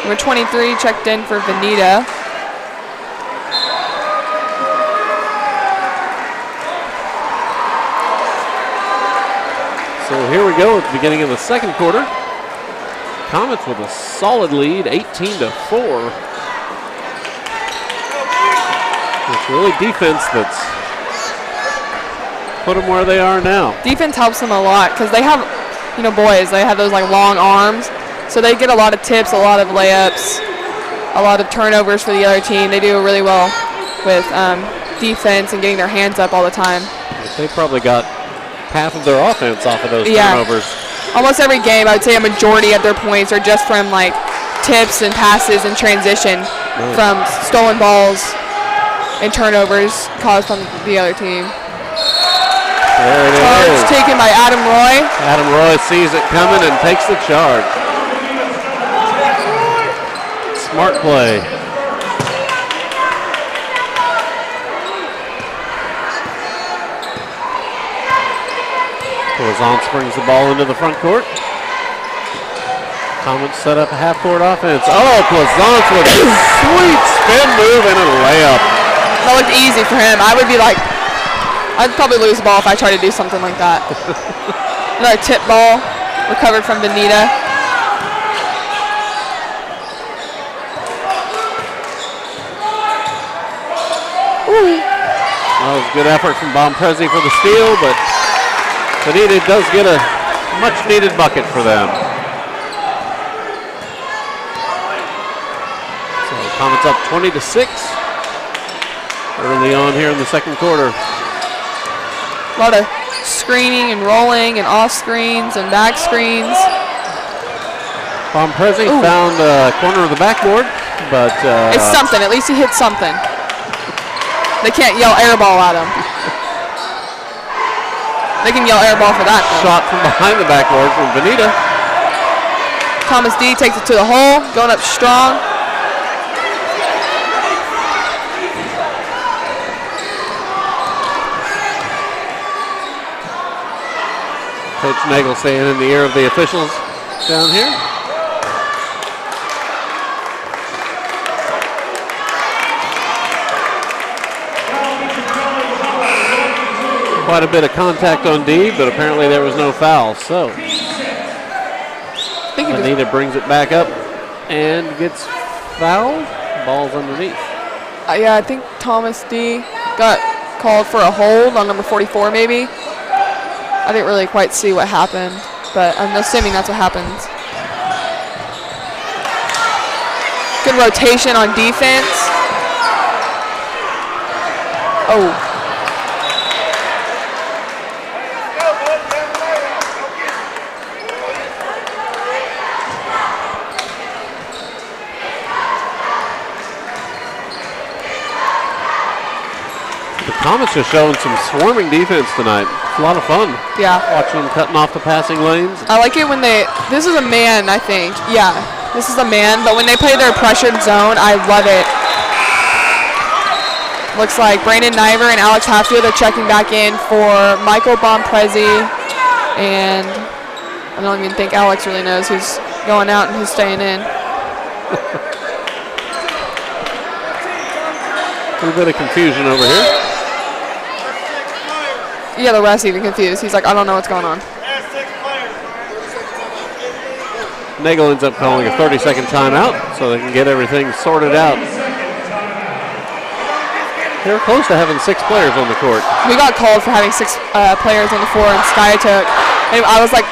Number 23 checked in for Vinita. So here we go at the beginning of the second quarter. Comets with a solid lead, 18-4. It's really defense that's put them where they are now. Defense helps them a lot because they have, boys, they have those like long arms. So they get a lot of tips, a lot of layups, a lot of turnovers for the other team. They do really well with defense and getting their hands up all the time. They probably got half of their offense off of those turnovers. Almost every game, I would say a majority of their points are just from like tips and passes and transition from stolen balls and turnovers caused on the other team. There it is. Taken by Adam Roy. Adam Roy sees it coming and takes the charge. Smart play. Plaisance brings the ball into the front court. Comets set up a half-court offense. Oh, Plaisance with a sweet spin move and a layup. That looked easy for him. I would be like, I'd probably lose the ball if I tried to do something like that. Another tip ball recovered from Vinita. That was good effort from Bomprezi for the steal, but Vinita does get a much-needed bucket for them. So the Comets up 20-6 early on here in the second quarter. A lot of screening and rolling and off screens and back screens. Bomprezi found the corner of the backboard, but it's something. At least he hit something. They can't yell air ball at him. They can yell air ball for that, though. Shot from behind the backboard from Vinita. Thomas D takes it to the hole, going up strong. Coach Nagel saying in the ear of the officials down here. Quite a bit of contact on D, but apparently there was no foul. So Vinita brings it back up and gets fouled. Ball's underneath. Yeah, I think Thomas D got called for a hold on number 44 maybe. I didn't really quite see what happened, but I'm assuming that's what happens. Good rotation on defense. Oh. Comets are showing some swarming defense tonight. It's a lot of fun. Yeah. Watching them cutting off the passing lanes. I like it when this is a man, I think. Yeah, this is a man, but when they play their pressured zone, I love it. Looks like Brandon Niver and Alex Hatfield are checking back in for Michael Bomprezi, and I don't even think Alex really knows who's going out and who's staying in. A little bit of confusion over here. Yeah, the ref's even confused. He's like, I don't know what's going on. Nagel ends up calling a 30-second timeout so they can get everything sorted out. They were close to having 6 players on the court. We got called for having 6 players on the floor, and Sky took. And I was like,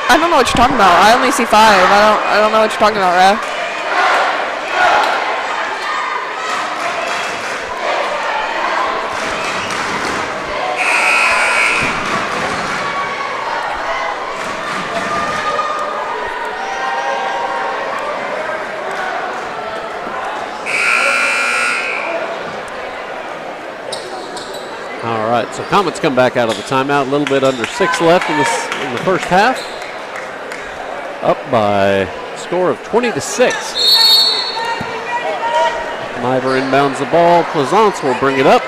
I don't know what you're talking about. I only see 5. I don't know what you're talking about, ref. All right, so Comets come back out of the timeout. A little bit under 6 left in the first half. Up by a score of 20-6. Niver inbounds the ball. Plaisance will bring it up.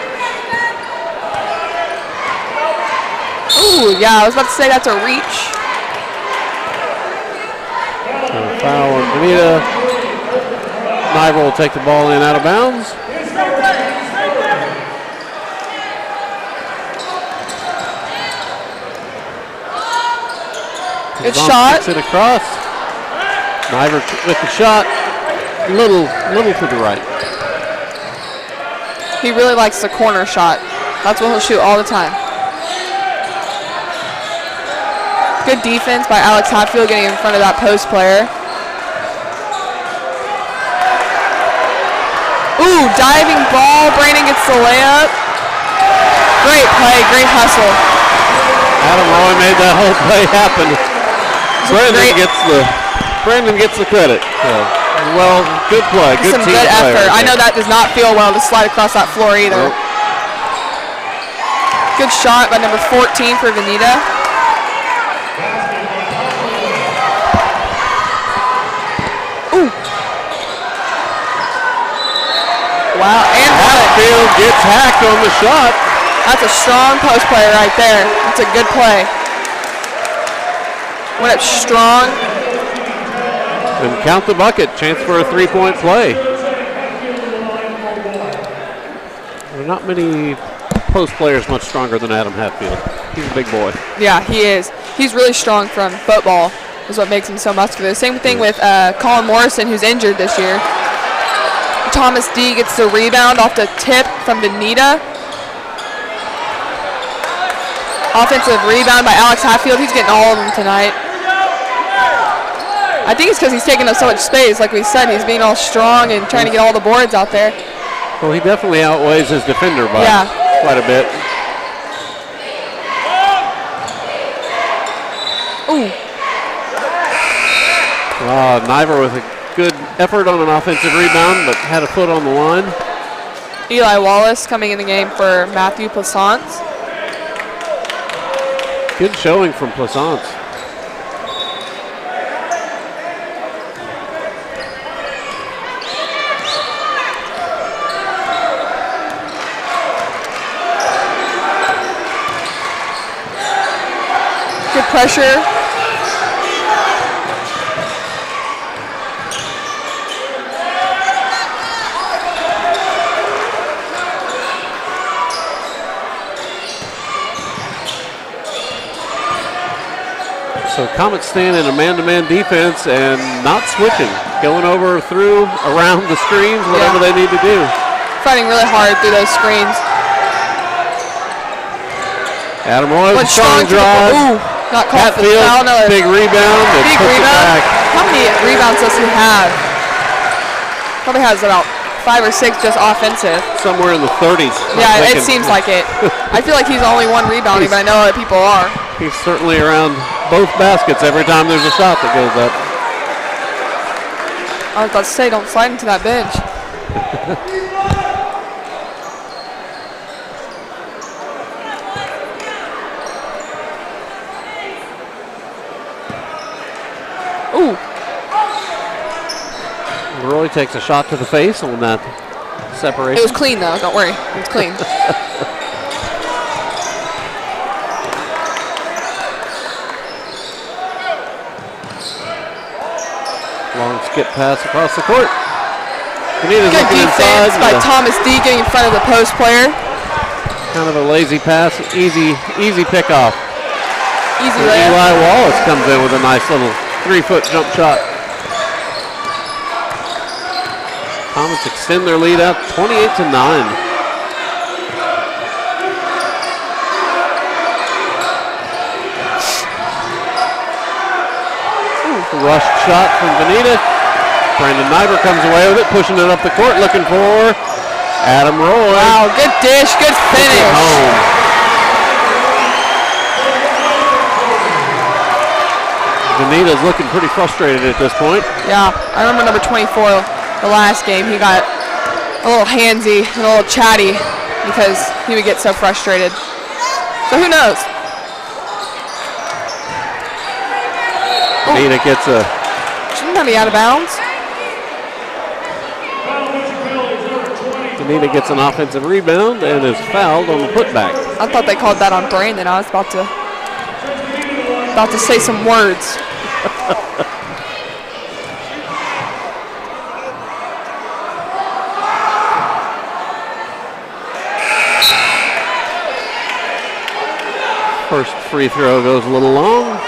Ooh, yeah, I was about to say that's a reach. A foul on Vinita. Niver will take the ball in out of bounds. Good shot. It across. Niver with the shot. Little to the right. He really likes the corner shot. That's what he'll shoot all the time. Good defense by Alex Hatfield getting in front of that post player. Ooh, diving ball. Brandon gets the layup. Great play, great hustle. Adam Roy made that whole play happen. Brandon gets the credit. So, well, good play. Good some team good play effort. right I know that does not feel well to slide across that floor either. Nope. Good shot by number 14 for Vinita. Ooh. Wow, and Hatfield gets hacked on the shot. That's a strong post play right there. That's a good play. Went up strong. And count the bucket. Chance for a 3-point play. There are not many post players much stronger than Adam Hatfield. He's a big boy. Yeah, he is. He's really strong from football, is what makes him so muscular. Same thing with Colin Morrison, who's injured this year. Thomas D gets the rebound off the tip from Vinita. Offensive rebound by Alex Hatfield. He's getting all of them tonight. I think it's because he's taking up so much space. Like we said, he's being all strong and trying to get all the boards out there. Well, he definitely outweighs his defender by quite a bit. Ooh. Niver with a good effort on an offensive rebound, but had a foot on the line. Eli Wallace coming in the game for Matthew Plaisance. Good showing from Plaisance. Good pressure. So Comets staying in a man-to-man defense and not switching. Going over, through, around the screens, whatever they need to do. Fighting really hard through those screens. Adam Roy with a strong drive. Ooh, not called for the foul. Another big rebound. Big rebound. How many rebounds does he have? Probably has about 5 or 6 just offensive. Somewhere in the 30s. Yeah, it seems like it. I feel like he's the only one rebounding, but I know that people are. He's certainly around both baskets every time there's a shot that goes up. I was about to say, don't slide into that bench. Ooh. Roy takes a shot to the face on that separation. It was clean, though. Don't worry. It was clean. Long skip pass across the court. Good defense by Thomas D getting in front of the post player. Kind of a lazy pass, easy pickoff. Easy layup. Eli Wallace comes in with a nice little 3-foot jump shot. Comets extend their lead out 28-9. Rushed shot from Vinita. Brandon Nyber comes away with it, pushing it up the court, looking for Adam Roy. Wow, good dish, good finish. Home. Vinita's looking pretty frustrated at this point. Yeah, I remember number 24, the last game, he got a little handsy, a little chatty because he would get so frustrated. So who knows? Vinita gets a... Shouldn't that be out of bounds? Vinita gets an offensive rebound and is fouled on the putback. I thought they called that on Brandon. I was about to say some words. First free throw goes a little long.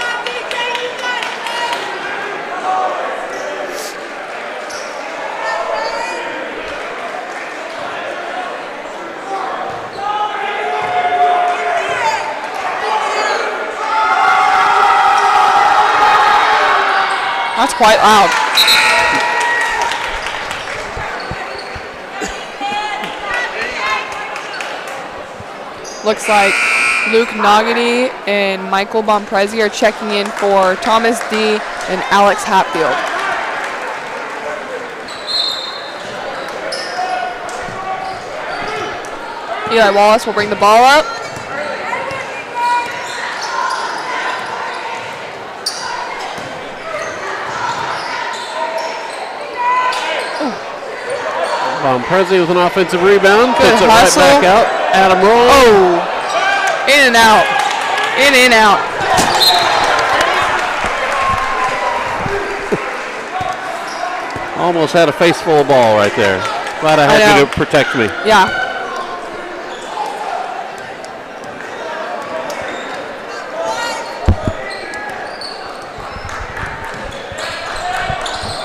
That's quite loud. Looks like Luke Nogany and Michael Bomprezi are checking in for Thomas D. and Alex Hatfield. Eli Wallace will bring the ball up. Bomprezi with an offensive rebound. Good puts it hustle. right back out. Adam Roy. Oh, in and out. In and out. Almost had a face full of ball right there. Glad I had you to protect me. Yeah.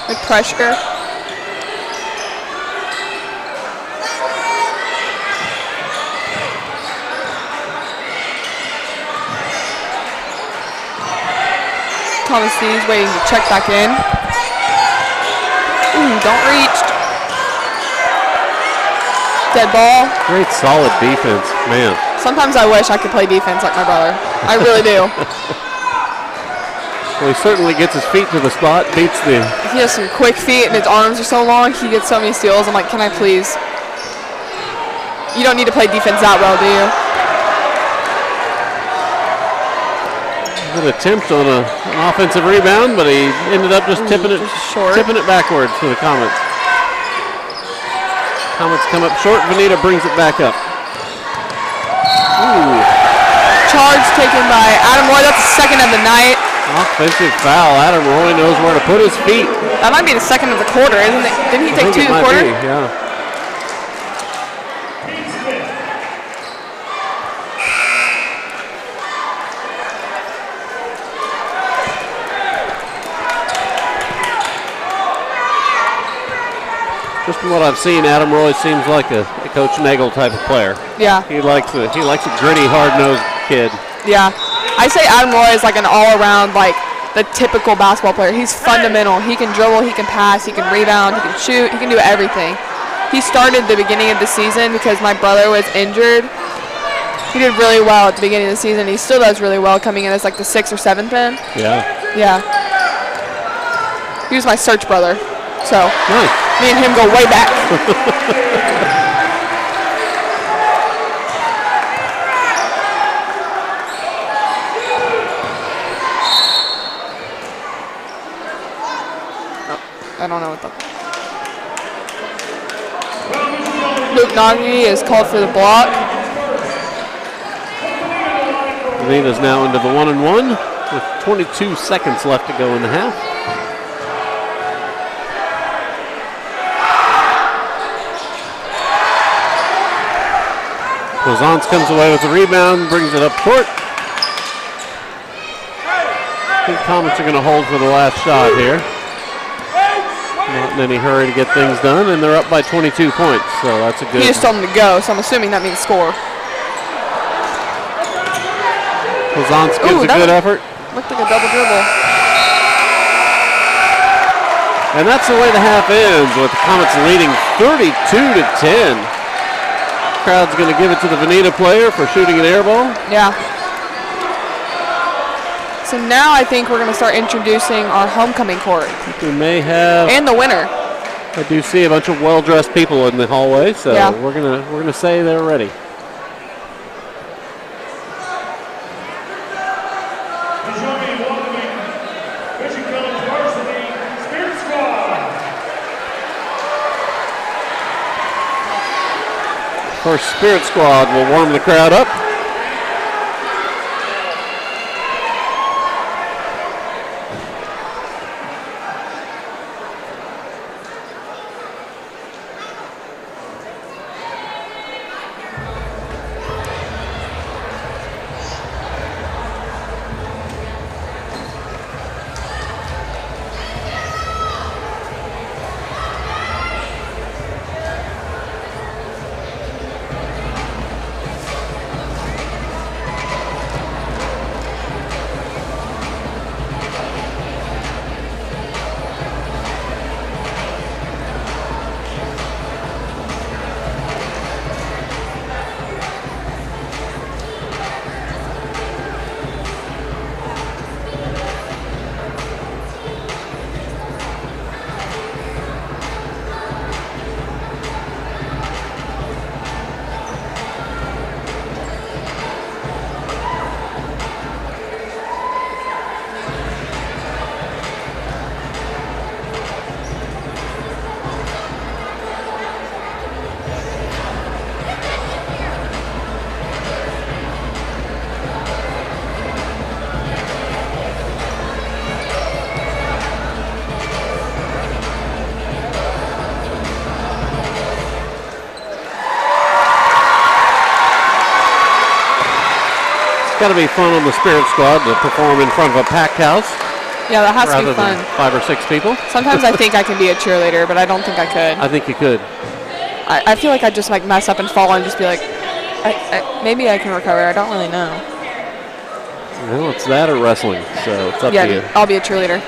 Good pressure. Thomas D's waiting to check back in. Ooh, don't reach. Dead ball. Great solid defense, man. Sometimes I wish I could play defense like my brother. I really do. Well, he certainly gets his feet to the spot, beats the... He has some quick feet and his arms are so long. He gets so many steals. I'm like, can I please? You don't need to play defense that well, do you? An attempt on an offensive rebound, but he ended up just tipping it backwards to the Comets. Comets come up short. Vinita brings it back up. Ooh. Charge taken by Adam Roy. That's the second of the night. Offensive foul. Adam Roy knows where to put his feet. That might be the second of the quarter, isn't it? Didn't he take two in the quarter? Yeah. Just from what I've seen, Adam Roy seems like a Coach Nagel type of player. Yeah. He likes a gritty, hard-nosed kid. Yeah. I say Adam Roy is like an all-around, like the typical basketball player. He's fundamental. He can dribble, he can pass, he can rebound, he can shoot, he can do everything. He started the beginning of the season because my brother was injured. He did really well at the beginning of the season. He still does really well coming in as like the 6th or 7th man. Yeah. Yeah. He was my search brother. So nice. Me and him go way back. I don't know what the... Luke Nogany is called for the block. Vinita's now into the 1-and-1 with 22 seconds left to go in the half. Blazance comes away with the rebound, brings it up court. I think Comets are going to hold for the last shot here. Not in any hurry to get things done, and they're up by 22 points, so that's a good... He just told them to go, so I'm assuming that means score. Blazance gives a good effort. Looked like a double dribble. And that's the way the half ends, with the Comets leading 32-10. Crowd's going to give it to the Vinita player for shooting an air ball. Yeah. So now I think we're going to start introducing our homecoming court. We may have. And the winner. I do see a bunch of well-dressed people in the hallway, so yeah. we're gonna say they're ready. Join me in welcoming Bishop Kelley's varsity Spirit Squad. First Spirit Squad will warm the crowd up. Got to be fun on the Spirit Squad to perform in front of a packed house. Yeah, that has to be fun. Rather than 5 or 6 people. Sometimes I think I can be a cheerleader, but I don't think I could. I think you could. I feel like I'd just like mess up and fall and just be like, maybe I can recover. I don't really know. Well, it's that or wrestling, so it's up to you. Yeah, I'll be a cheerleader.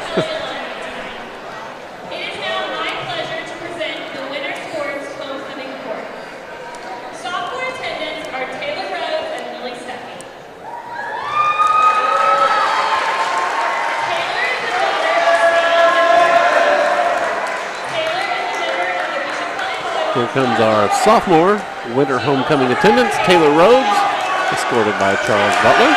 Here comes our sophomore winter homecoming attendants, Taylor Rhodes, escorted by Charles Butler.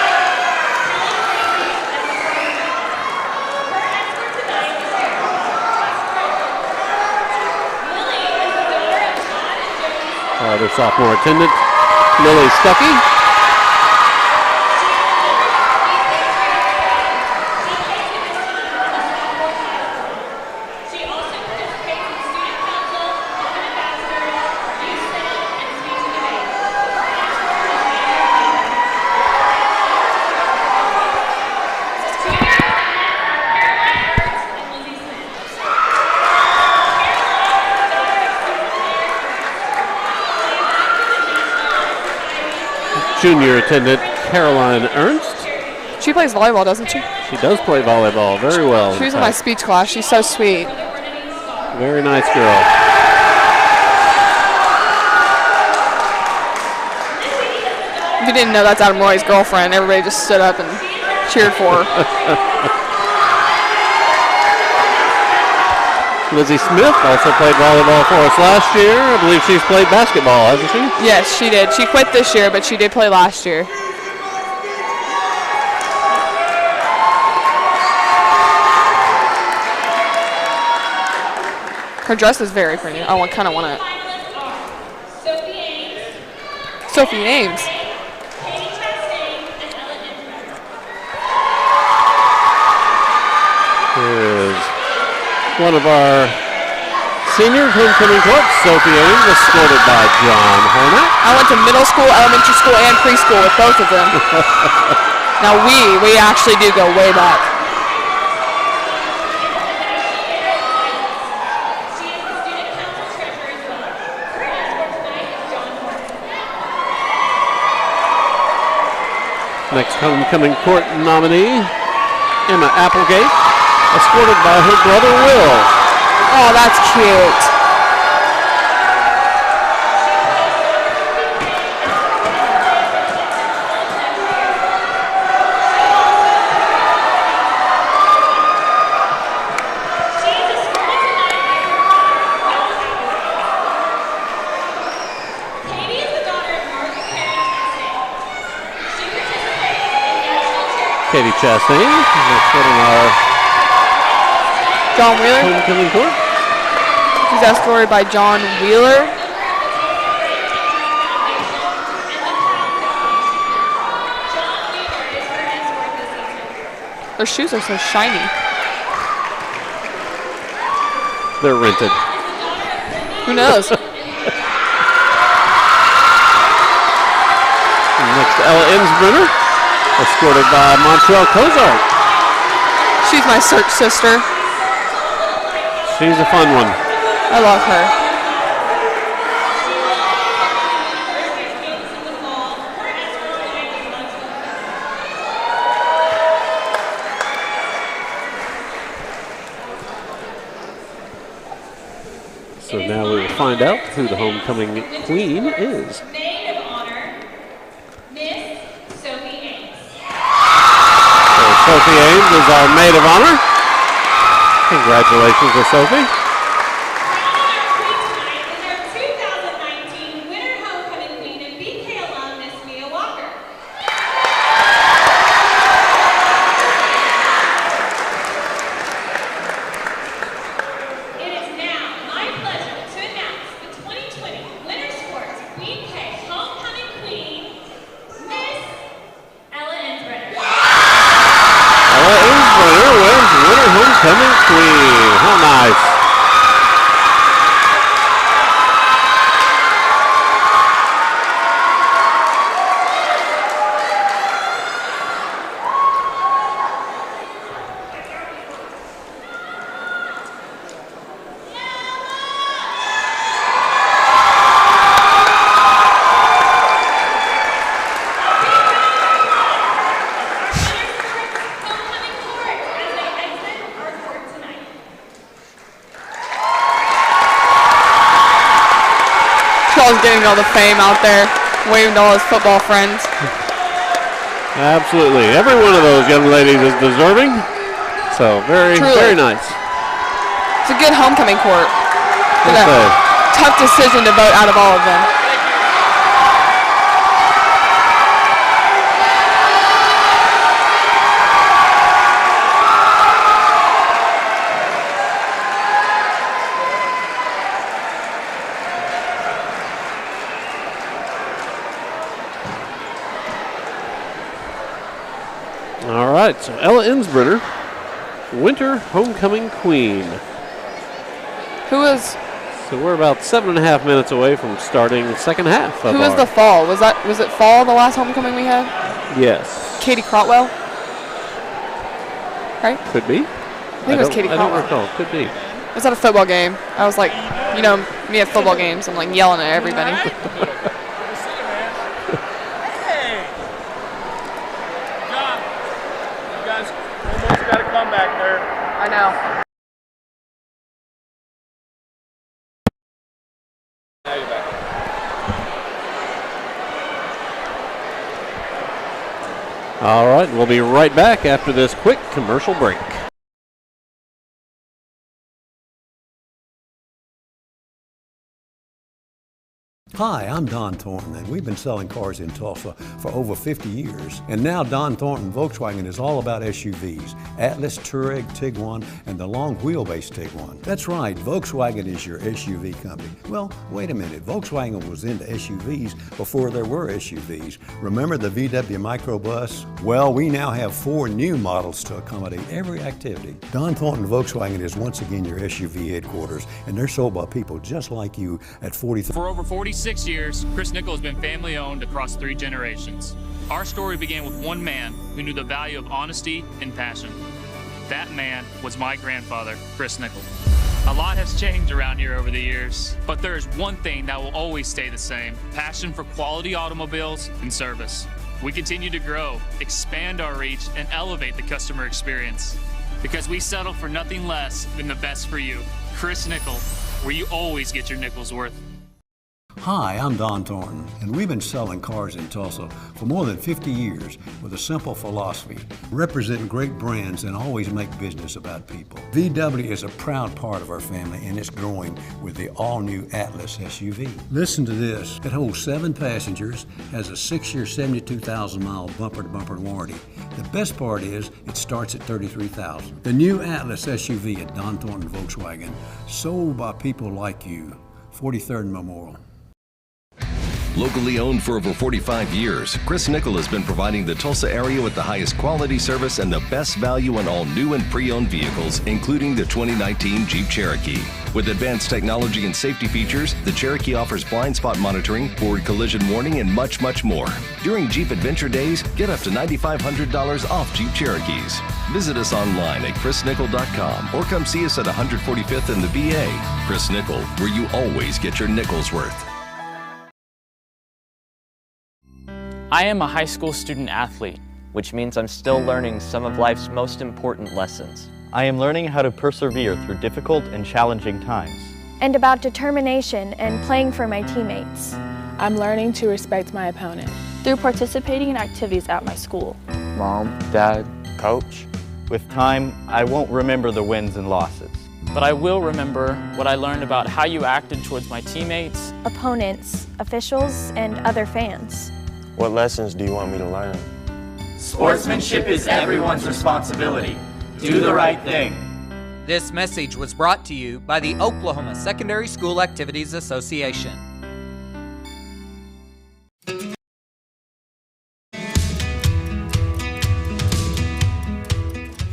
Our other sophomore attendant, Lily Stuckey. Junior attendant Caroline Ernst. She plays volleyball, doesn't she? She does play volleyball very well. She was in my speech class. She's so sweet. Very nice girl. If you didn't know, that's Adam Roy's girlfriend. Everybody just stood up and cheered for her. Lizzie Smith also played volleyball for us last year. I believe she's played basketball, hasn't she? Yes, she did. She quit this year, but she did play last year. Her dress is very pretty. I kind of want it. Sophie Ames. Here is one of our seniors, homecoming court, Sophie Ames, escorted by John Hornack. I went to middle school, elementary school, and preschool with both of them. Now we actually do go way back. Next homecoming court nominee, Emma Applegate, escorted by her brother Will. Oh, that's cute. Katie Chastain, next one in our John Wheeler. homecoming court. She's escorted by John Wheeler. Their shoes are so shiny. They're rented. Who knows? Next to Ella Ensbrenner, escorted by Montreal Cozart. She's my search sister. She's a fun one. I love her. So now we will find out who the homecoming queen is. Maid of Honor, Miss Sophie Ames. So Sophie Ames is our maid of honor. Congratulations to Sophie. Tonight is our 2019 winter homecoming queen and BK alum, Miss Mia Walker. It is now my pleasure to announce the 2020 Winter Sports BK homecoming queen, Miss Ella Ensbrenner. Ella Ensbrenner wins winter homecoming queen. How nice. Homecoming court as they exit our court tonight. Charles getting all the fame out there, waving to all his football friends. Absolutely. Every one of those young ladies is deserving. So very, Truly. very nice. It's a good homecoming court. Yes, It's a sir. tough decision to vote out of all of them. All right, so Ella Ensbrenner, winter homecoming queen. Who is So we're about 7.5 minutes away from starting the second half of who is our- the fall? Was it fall the last homecoming we had? Yes. Katie Crotwell. Right? Could be. I think it was Katie I don't Crotwell. recall. Could be. It was at a football game. I was like, you know, me at football games, I'm like yelling at everybody. Hey! John, you guys almost got a comeback there. I know. Now you're back. All right, we'll be right back after this quick commercial break. Hi, I'm Don Thornton, and we've been selling cars in Tulsa for over 50 years. And now Don Thornton Volkswagen is all about SUVs, Atlas, Touareg, Tiguan, and the long wheelbase Tiguan. That's right, Volkswagen is your SUV company. Well, wait a minute, Volkswagen was into SUVs before there were SUVs. Remember the VW microbus? Well, we now have 4 new models to accommodate every activity. Don Thornton Volkswagen is once again your SUV headquarters, and they're sold by people just like you at 43. For over 46 years, Chris Nickel has been family owned across 3 generations. Our story began with one man who knew the value of honesty and passion. That man was my grandfather, Chris Nickel. A lot has changed around here over the years, but there is one thing that will always stay the same: passion for quality automobiles and service. We continue to grow, expand our reach, and elevate the customer experience. because we settle for nothing less than the best for you. Chris Nickel, where you always get your nickel's worth. Hi, I'm Don Thornton, and we've been selling cars in Tulsa for more than 50 years with a simple philosophy: represent great brands and always make business about people. VW is a proud part of our family, and it's growing with the all-new Atlas SUV. Listen to this. It holds 7 passengers, has a 6-year, 72,000-mile bumper-to-bumper warranty. The best part is it starts at $33,000. The new Atlas SUV at Don Thornton Volkswagen, sold by people like you. 43rd and Memorial. Locally owned for over 45 years, Chris Nickel has been providing the Tulsa area with the highest quality service and the best value on all new and pre-owned vehicles, including the 2019 Jeep Cherokee. With advanced technology and safety features, the Cherokee offers blind spot monitoring, forward collision warning, and much, much more. During Jeep Adventure Days, get up to $9,500 off Jeep Cherokees. Visit us online at chrisnickel.com or come see us at 145th in the VA. Chris Nickel, where you always get your nickel's worth. I am a high school student athlete, which means I'm still learning some of life's most important lessons. I am learning how to persevere through difficult and challenging times. And about determination and playing for my teammates. I'm learning to respect my opponent. Through participating in activities at my school. Mom, Dad, Coach. With time, I won't remember the wins and losses. But I will remember what I learned about how you acted towards my teammates, opponents, officials, and other fans. What lessons do you want me to learn? Sportsmanship is everyone's responsibility. Do the right thing. This message was brought to you by the Oklahoma Secondary School Activities Association.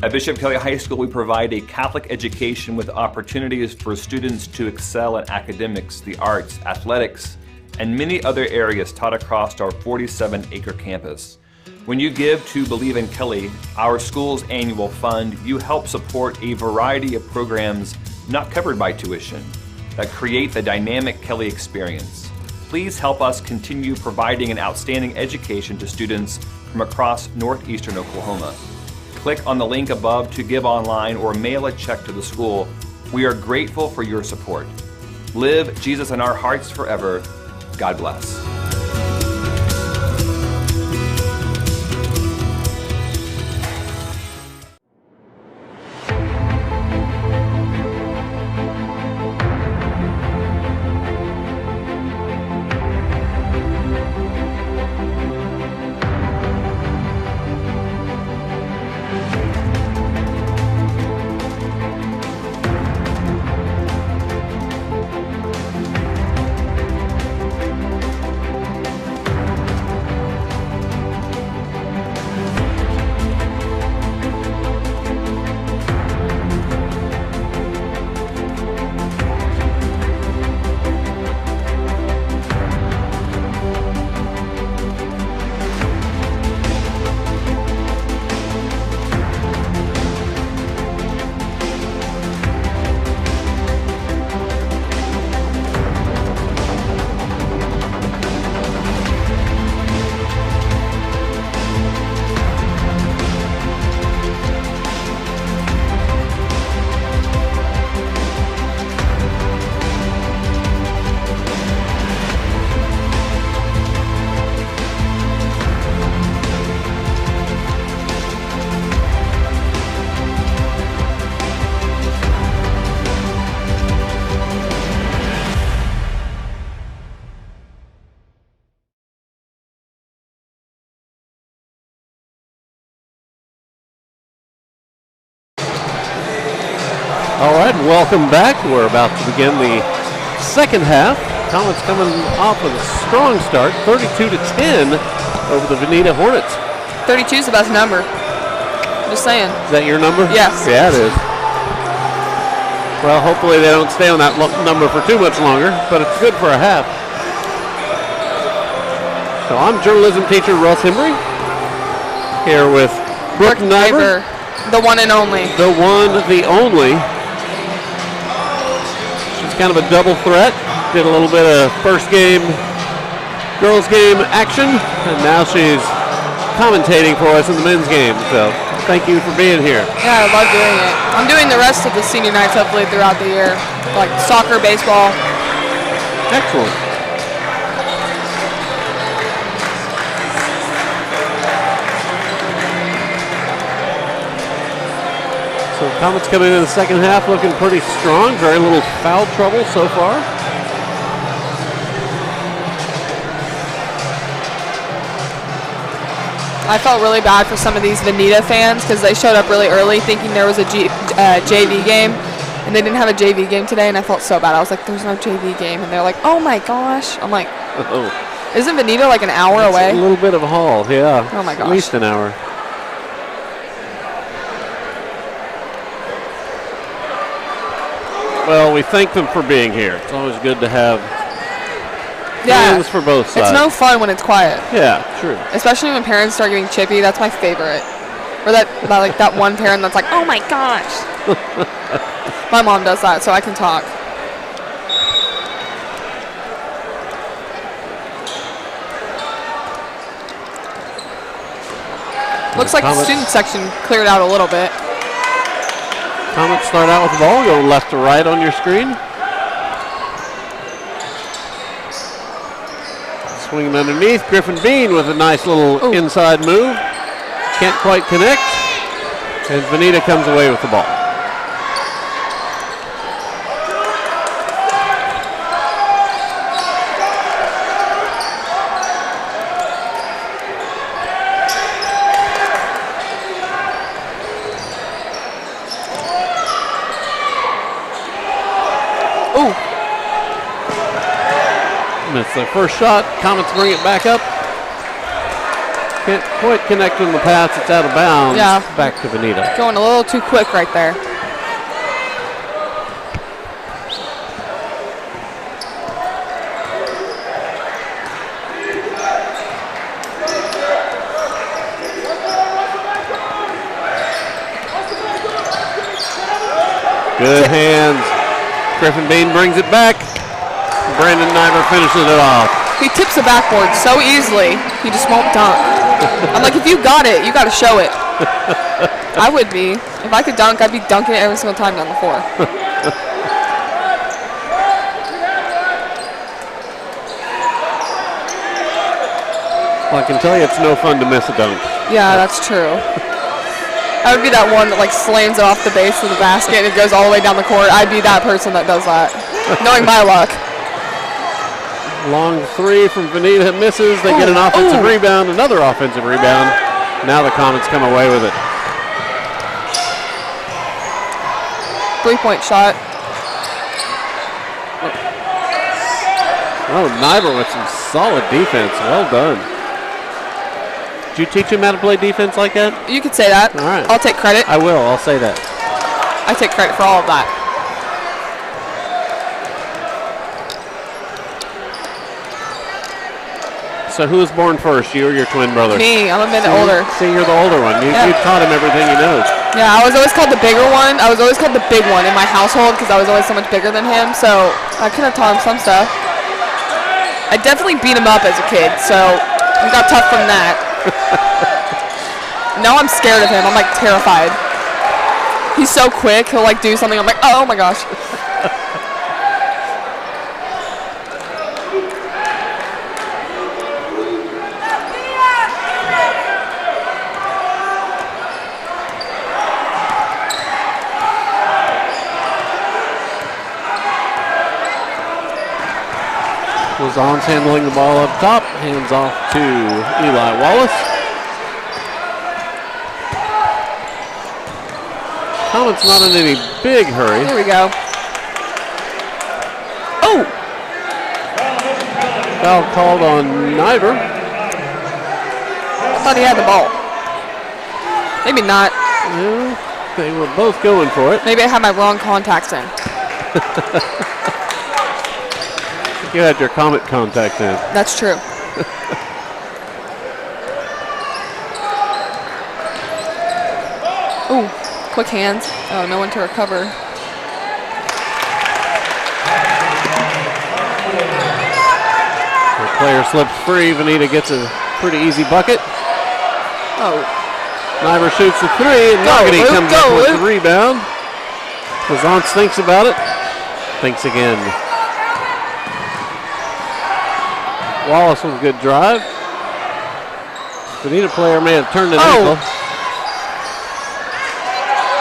At Bishop Kelley High School, we provide a Catholic education with opportunities for students to excel in academics, the arts, athletics, and many other areas taught across our 47-acre campus. When you give to Believe in Kelley, our school's annual fund, you help support a variety of programs not covered by tuition that create the dynamic Kelley experience. Please help us continue providing an outstanding education to students from across northeastern Oklahoma. Click on the link above to give online or mail a check to the school. We are grateful for your support. Live Jesus in our hearts forever. God bless. All right, welcome back. We're about to begin the second half. Comets coming off with a strong start, 32-10 over the Vinita Hornets. 32 is the best number. Just saying. Is that your number? Yes. Yeah, it is. Well, hopefully they don't stay on that number for too much longer, but it's good for a half. So I'm journalism teacher Russ Hembry, here with Brooke Nyber. The one and only. The one, the only. She's kind of a double threat. Did a little bit of first game, girls game action, and now she's commentating for us in the men's game. So Thank you for being here. Yeah, I love doing it. I'm doing the rest of the senior nights hopefully throughout the year, like soccer, baseball. Excellent. So Comets coming into the second half looking pretty strong. Very little foul trouble so far. I felt really bad for some of these Vinita fans because they showed up really early thinking there was a JV game, and they didn't have a JV game today, and I felt so bad. I was like, there's no JV game, and they're like, oh my gosh. I'm like, isn't Vinita like an hour away? A little bit of a haul, yeah. Oh my gosh. At least an hour. Well, we thank them for being here. It's always good to have fans for both sides. It's no fun when it's quiet. Yeah, true. Especially when parents start getting chippy. That's my favorite. Or that one parent that's like, oh my gosh. My mom does that, so I can talk. Looks like the student section cleared out a little bit. Comets start out with the ball, go left to right on your screen. Swinging underneath, Griffin Bean with a nice little inside move. Can't quite connect. And Vinita comes away with the ball. It's their first shot. Comets bring it back up. Can't quite connect on the pass. It's out of bounds. Yeah. Back to Vinita. Going a little too quick right there. Good hands. Griffin Bean brings it back. Brandon Niver finishes it off. He tips the backboard so easily, he just won't dunk. I'm like, if you got it, you got to show it. I would be. If I could dunk, I'd be dunking it every single time down the floor. Well, I can tell you it's no fun to miss a dunk. Yeah, that's true. I would be that one that like slams it off the base of the basket and it goes all the way down the court. I'd be that person that does that, knowing my luck. Long three from Vinita misses. They get an offensive rebound, another offensive rebound. Now the Comets come away with it. 3-point shot. Oh, Niver with some solid defense. Well done. Did you teach him how to play defense like that? You could say that. All right. I'll take credit. I will. I'll say that. I take credit for all of that. So who was born first, you or your twin brother? Me. I'm a minute older. See, you're the older one. You taught him everything he knows. Yeah, I was always called the bigger one. I was always called the big one in my household because I was always so much bigger than him. So I could have taught him some stuff. I definitely beat him up as a kid, so I got tough from that. Now I'm scared of him. I'm like terrified. He's so quick. He'll like do something. I'm like, oh my gosh. Lazon's handling the ball up top. Hands off to Eli Wallace. Comets not in any big hurry. There we go. Oh! Foul called on Niver. I thought he had the ball. Maybe not. Yeah, they were both going for it. Maybe I had my wrong contacts in. You had your Comet contact in. That's true. Ooh, quick hands. Oh, no one to recover. The player slips free. Vinita gets a pretty easy bucket. Oh. Niver shoots the three, and Nogany comes up with the rebound. Plazance thinks about it. Thinks again. Wallace with a good drive. Vinita player may have turned an ankle.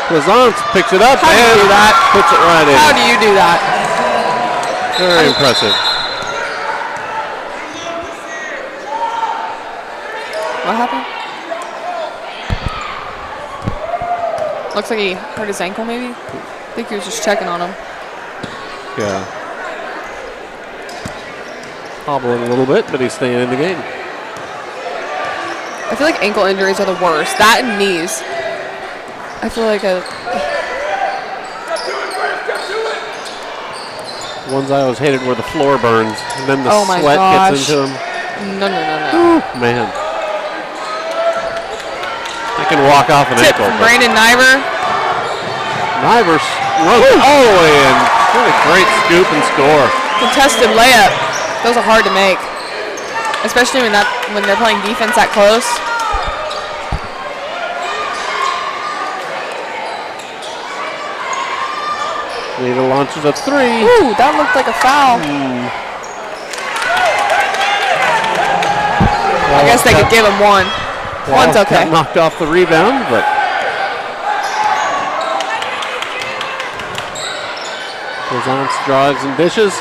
Plazance picks it up and puts it right in. How do you do that? Very impressive. What happened? Looks like he hurt his ankle, maybe. I think he was just checking on him. Yeah. Hobbling a little bit, but he's staying in the game. I feel like ankle injuries are the worst. That and knees. I feel like ones I always hated were the floor burns, and then the sweat gets into them. No. Ooh, man. I can walk off an ankle. From Brandon Niver. Niver runs all the way in. What a great scoop and score. Contested layup. Those are hard to make, especially when they're playing defense that close. Vinita launches a three. Ooh, that looked like a foul. I guess they could give him one. One's okay. Got knocked off the rebound, but Plazance drives and dishes.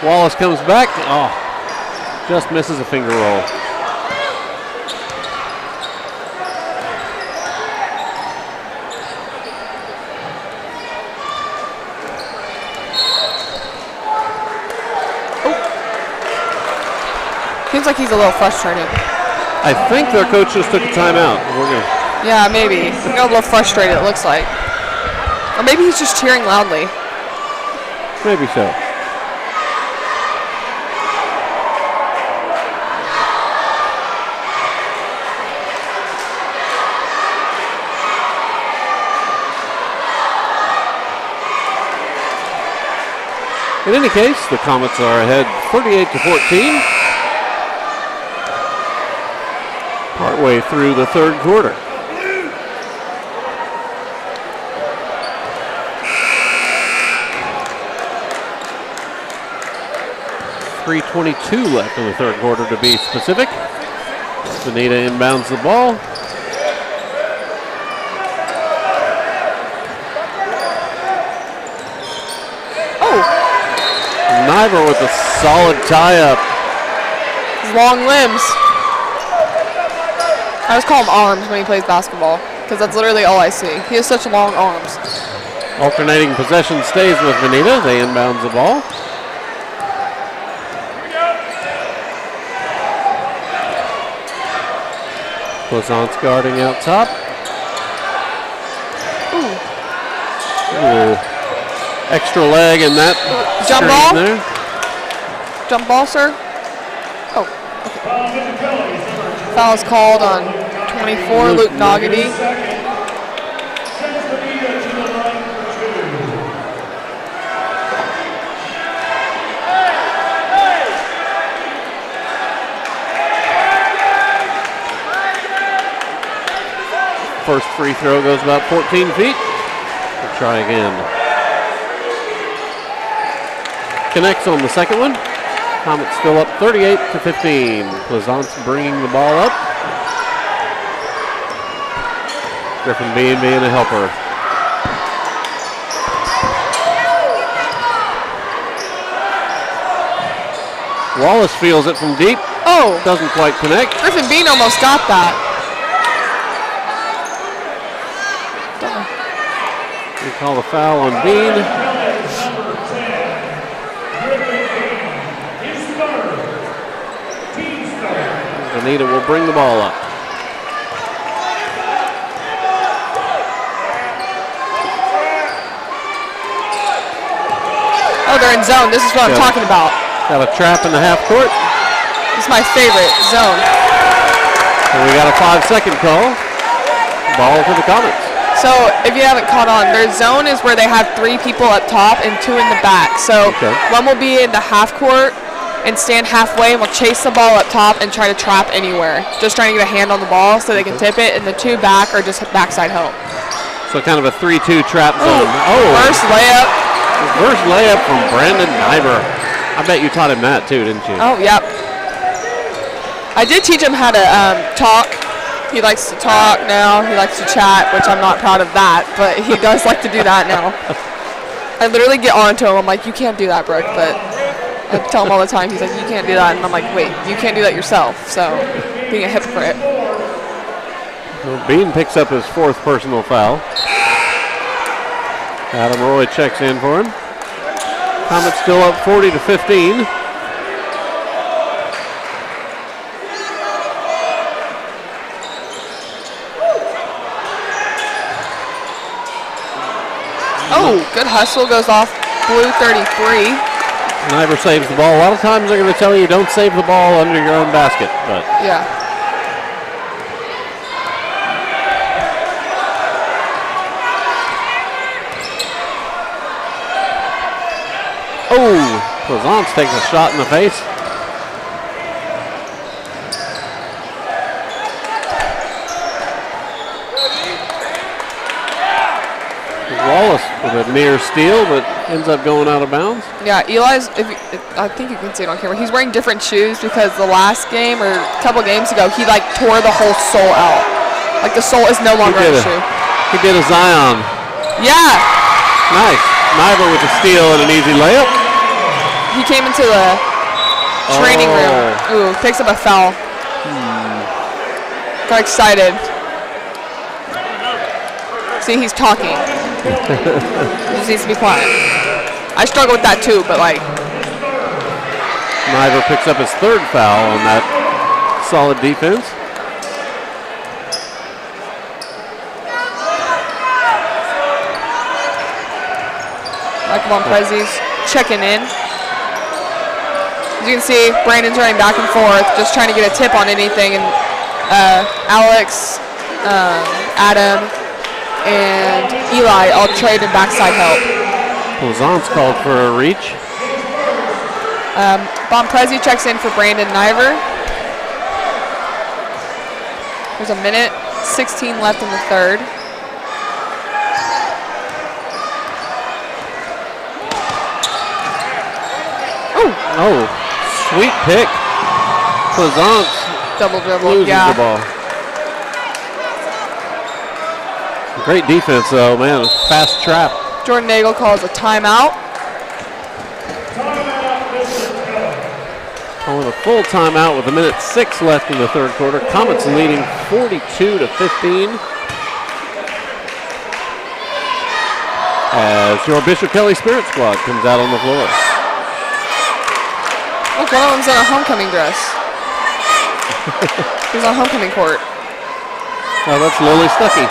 Wallace comes back. Oh, just misses a finger roll. Seems like he's a little frustrated. I think their coach just took a timeout. Yeah, maybe. He got a little frustrated, it looks like. Or maybe he's just cheering loudly. Maybe so. In any case, the Comets are ahead 38-14. Partway through the third quarter. .322 left in the third quarter to be specific. Vinita inbounds the ball. Niver with a solid tie-up. His long limbs. I just call him arms when he plays basketball, because that's literally all I see. He has such long arms. Alternating possession stays with Vinita. They inbounds the ball. Plazance guarding out top. Ooh. Extra leg and that jump ball there. Jump ball, sir. Oh, okay. Foul is called on 24, Luke Nogany. First free throw goes about 14 feet. We'll try again. Connects on the second one. Comets still up 38-15. Plazance bringing the ball up. Griffin being a helper. Wallace feels it from deep. Oh. Doesn't quite connect. Griffin Bean almost got that. We call the foul on Bean. Vinita will bring the ball up. Oh, they're in zone. This is what I'm talking about. Got a trap in the half court. This is my favorite zone. And we got a 5-second call. Ball to the Comets. So if you haven't caught on, their zone is where they have 3 people up top and 2 in the back. So one will be in the half court and stand halfway, and we'll chase the ball up top and try to trap anywhere. Just trying to get a hand on the ball so they can tip it, and the 2 back are just backside help. So kind of a 3-2 trap zone. Reverse layup. Reverse layup from Brandon Niver. I bet you taught him that too, didn't you? Oh, yep. I did teach him how to talk. He likes to talk now. He likes to chat, which I'm not proud of that, but he does like to do that now. I literally get on to him. I'm like, you can't do that, Brooke, but I tell him all the time. He's like, you can't do that, and I'm like, wait, you can't do that yourself, so being a hypocrite. Well, Bean picks up his 4th personal foul. Adam Roy checks in for him. Comets still up 40-15. Oh, good hustle, goes off blue 33. Niver saves the ball. A lot of times they're going to tell you don't save the ball under your own basket, but yeah. oh, Pleasance takes a shot in the face. Wallace with a near steal, but ends up going out of bounds. Yeah, Eli's, I think you can see it on camera, he's wearing different shoes because the last game or a couple games ago, he like tore the whole sole out. Like the sole is no longer in the shoe. He did a Zion. Yeah. Nice. Niver with a steal and an easy layup. He came into the training room. Ooh, picks up a foul. Got excited. See, he's talking. He just needs to be quiet. I struggle with that too, but like. Niver picks up his 3rd foul on that solid defense. Michael Bonprezzi's checking in. As you can see, Brandon's running back and forth, just trying to get a tip on anything, and Alex, Adam, and Eli all trading backside help. Pleasance called for a reach. Bonprezzi checks in for Brandon Niver. There's a minute 16 left in the 3rd. Oh, sweet pick. Pleasance double dribble, loses the ball. Great defense, though, man. Fast trap. Jordan Nagel calls a timeout. Calling a full timeout with a minute 6 left in the 3rd quarter. Comets leading 42-15. As your Bishop Kelley Spirit Squad comes out on the floor. Look, one of them's in a homecoming dress. He's on homecoming court. Oh, that's Lily Stuckey.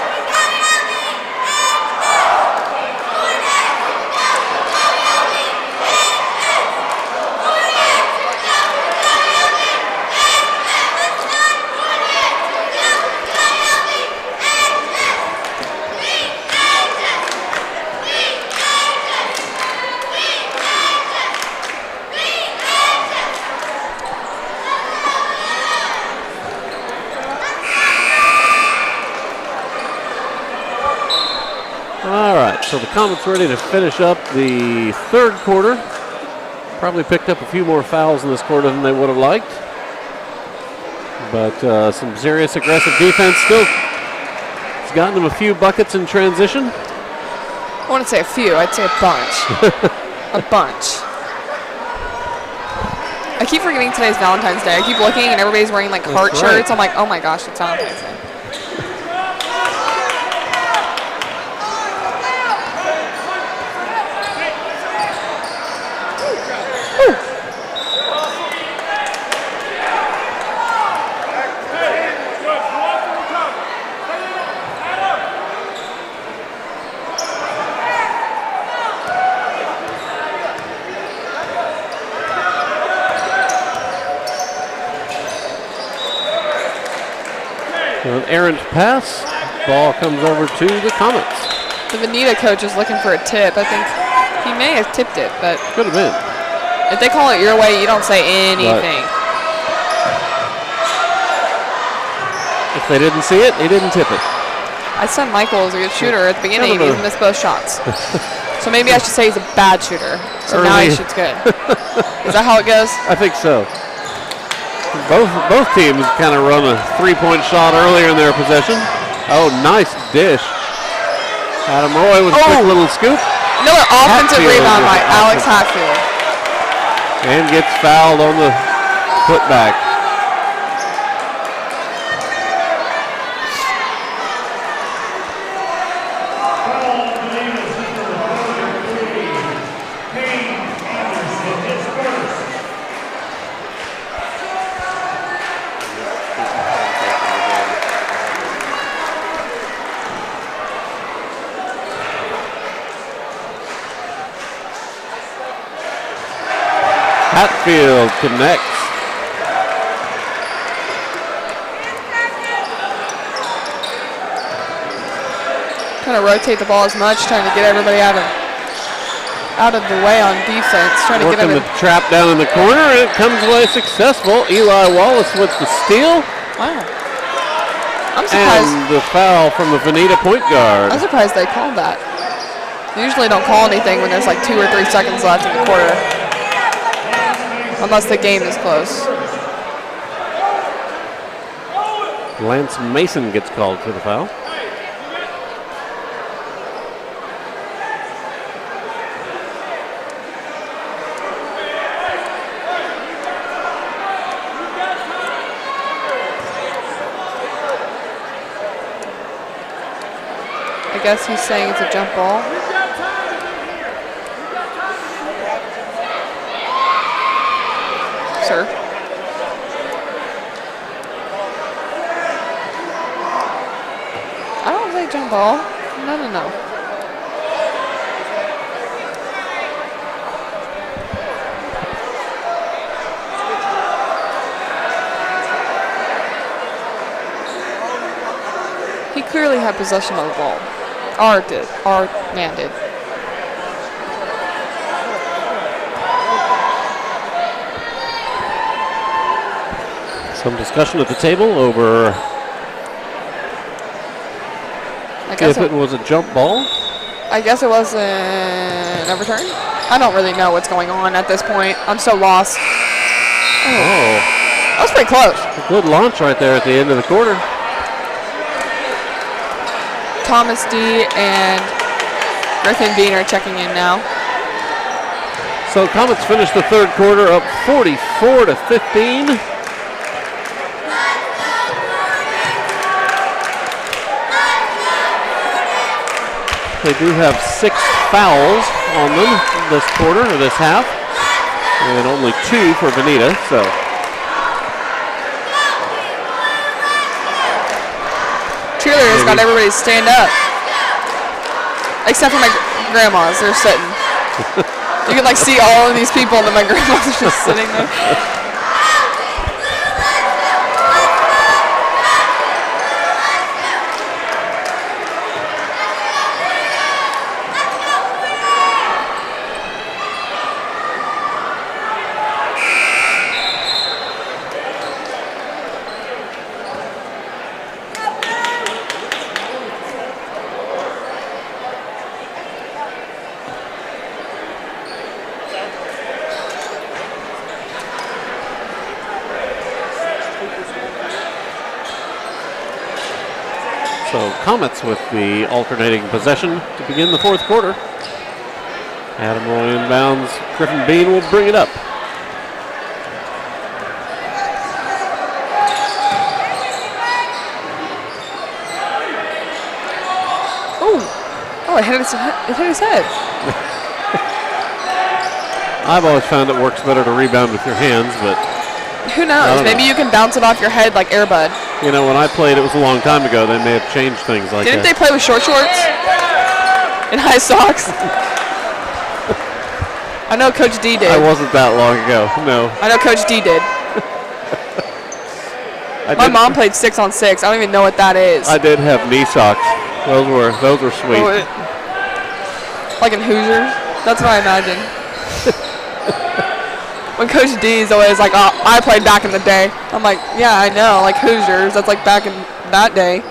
So the Comets ready to finish up the 3rd quarter. Probably picked up a few more fouls in this quarter than they would have liked. But some serious aggressive defense still. It's gotten them a few buckets in transition. I wouldn't say a few, I'd say a bunch. A bunch. I keep forgetting today's Valentine's Day. I keep looking and everybody's wearing like heart shirts. I'm like, oh my gosh, it's Valentine's Day. An errant pass. Ball comes over to the Comets. The Vinita coach is looking for a tip. I think he may have tipped it, but could have been. If they call it your way, you don't say anything. If they didn't see it, he didn't tip it. I said Michael was a good shooter at the beginning. He missed both shots. So maybe I should say he's a bad shooter. So now he shoots good. Is that how it goes? I think so. Both teams kind of run a three-point shot earlier in their possession. Oh, nice dish. Adam Roy with a quick little scoop. Another offensive rebound by Alex Hatfield. And gets fouled on the putback. Hatfield connects. Trying to rotate the ball as much, trying to get everybody out of the way on defense. Trying to get the trap down in the corner, and it comes away successful. Eli Wallace with the steal. Wow. I'm surprised. And the foul from the Vinita point guard. I'm surprised they called that. They usually don't call anything when there's like 2 or 3 seconds left in the quarter. Unless the game is close. Lance Mason gets called for the foul. I guess he's saying it's a jump ball. Sir. I don't say jump ball. No. He clearly had possession of the ball. Our man did. Some discussion at the table over if it was a jump ball. I guess it was a return. I don't really know what's going on at this point. I'm so lost. Oh. That was pretty close. A good launch right there at the end of the quarter. Thomas D. and Griffin Bean are checking in now. So Comets finished the third quarter up 44-15. They do have 6 fouls on them this quarter, or this half, and only 2 for Vinita. So cheerleaders got everybody to stand up, except for my grandmas. They're sitting. You can like see all of these people, and then my grandma's just sitting there. So Comets with the alternating possession to begin the fourth quarter. Adam Roy inbounds. Griffin Bean will bring it up. Oh, it hit his head. I've always found it works better to rebound with your hands, but who knows? Maybe you can bounce it off your head like Air Bud. You know, when I played, it was a long time ago. They may have changed things like Didn't that. they play with short shorts and high socks? I know Coach D did. I wasn't that long ago, no. I know Coach D did. My mom played 6-on-6. I don't even know what that is. I did have knee socks. Those were sweet. Like in Hoosiers? That's what I imagine. When Coach D is always like, oh, I played back in the day. I'm like, yeah, I know, like Hoosiers. That's like back in that day.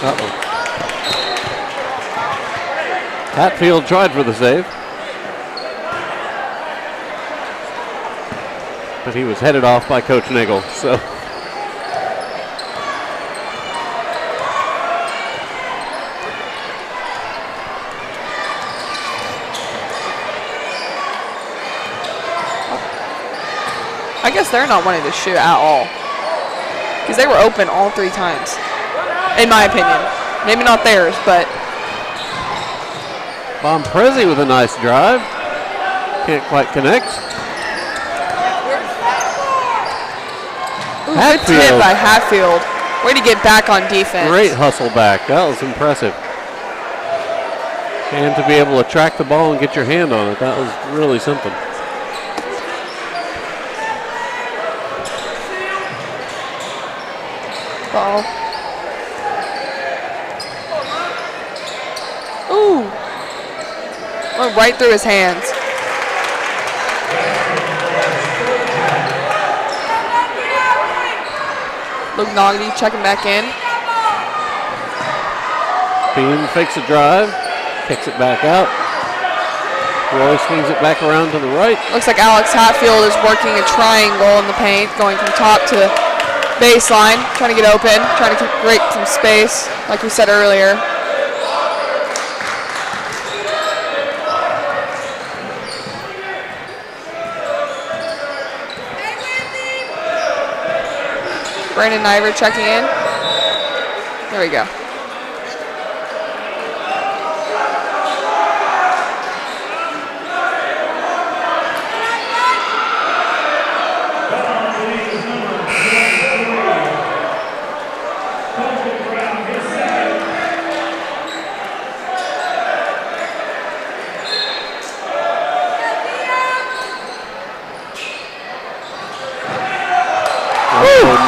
Uh-oh. Hatfield tried for the save, but he was headed off by Coach Nagel. So. I guess they're not wanting to shoot at all because they were open all 3 times, in my opinion. Maybe not theirs, but. Bomprezi with a nice drive. Can't quite connect. Ooh, good tip by Hatfield. Way to get back on defense. Great hustle back. That was impressive. And to be able to track the ball and get your hand on it, that was really something. Ball. Ooh. Went right through his hands. Luke Noggy checking back in. Bean fakes a drive, kicks it back out. Roy swings it back around to the right. Looks like Alex Hatfield is working a triangle in the paint, going from top to baseline, trying to get open, trying to create some space, like we said earlier. Brandon Niver checking in. There we go.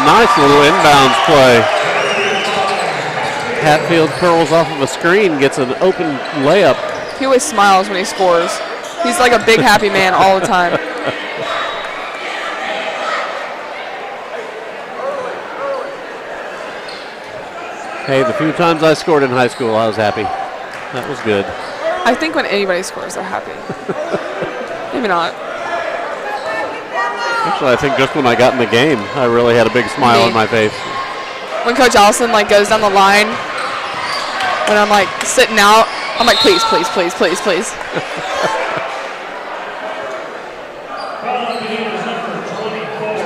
Nice little inbounds play. Hatfield curls off of a screen, gets an open layup. He always smiles when he scores. He's like a big happy man all the time. Hey, the few times I scored in high school, I was happy. That was good. I think when anybody scores, they're happy. Maybe not. Actually, I think just when I got in the game, I really had a big smile on my face. When Coach Allison like goes down the line, when I'm like sitting out, I'm like, please, please, please, please, please.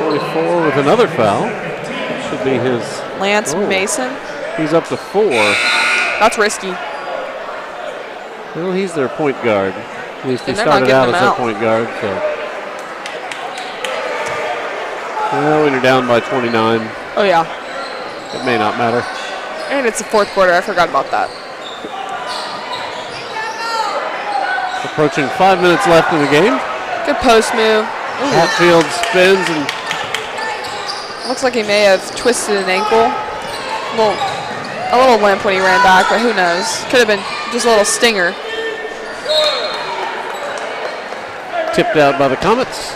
24 with another foul. That should be his. Lance Mason. He's up to 4. That's risky. Well, he's their point guard. At least he And they're not started out getting as him their out. point guard. So. Well, when you're down by 29, Oh yeah. it may not matter. And it's the 4th quarter. I forgot about that. Approaching 5 minutes left in the game. Good post move. Ooh. Hatfield spins and Looks like he may have twisted an ankle. A little limp when he ran back, but who knows? Could have been just a little stinger. tipped out by the Comets.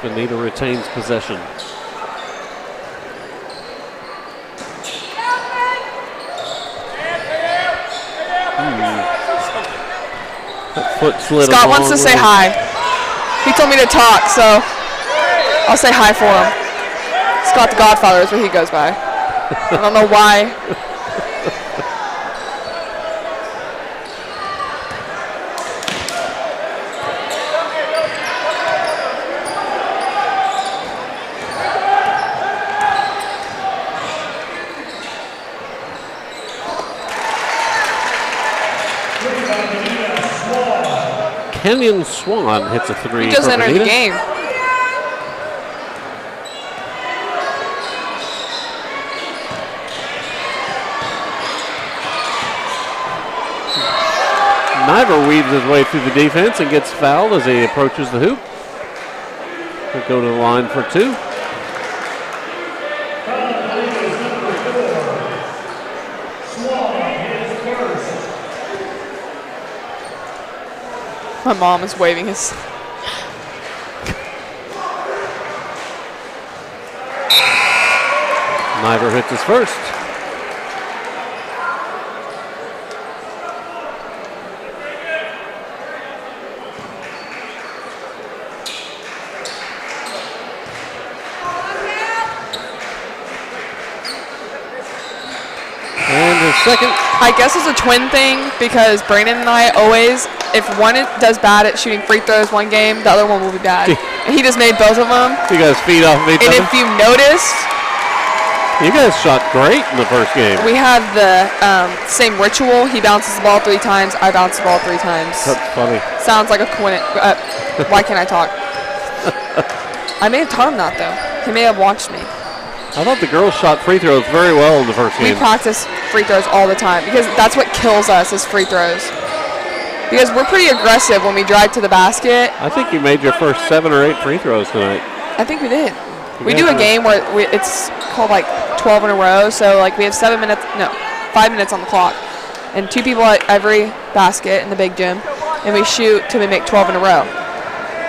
Vinita retains possession. That foot slid Scott wants to say hi. He told me to talk, so I'll say hi for him. Scott the Godfather is what he goes by. I don't know why. Kenyon Swan hits a three. He just for entered Vinita. the game. Niver weaves his way through the defense and gets fouled as he approaches the hoop. He'll go to the line for two. My mom is waving his. Niver hits his first. And his second. I guess it's a twin thing because Brandon and I always, if one does bad at shooting free throws one game, the other one will be bad. And he just made both of them. You guys feed off of each And other? if you noticed, You guys shot great in the first game. we have the same ritual. He bounces the ball 3 times, I bounce the ball 3 times. That's funny. Sounds like a coincidence. Why can't I talk? I may have taught him that, though. He may have watched me. I thought the girls shot free throws very well in the first We game. practice free throws all the time because that's what kills us is free throws. Because we're pretty aggressive when we drive to the basket. I think you made your first 7 or 8 free throws tonight. I think we did. You We guys do a are- game where it's called like 12 in a row. So like we have 5 minutes on the clock. And 2 people at every basket in the big gym. And we shoot till we make 12 in a row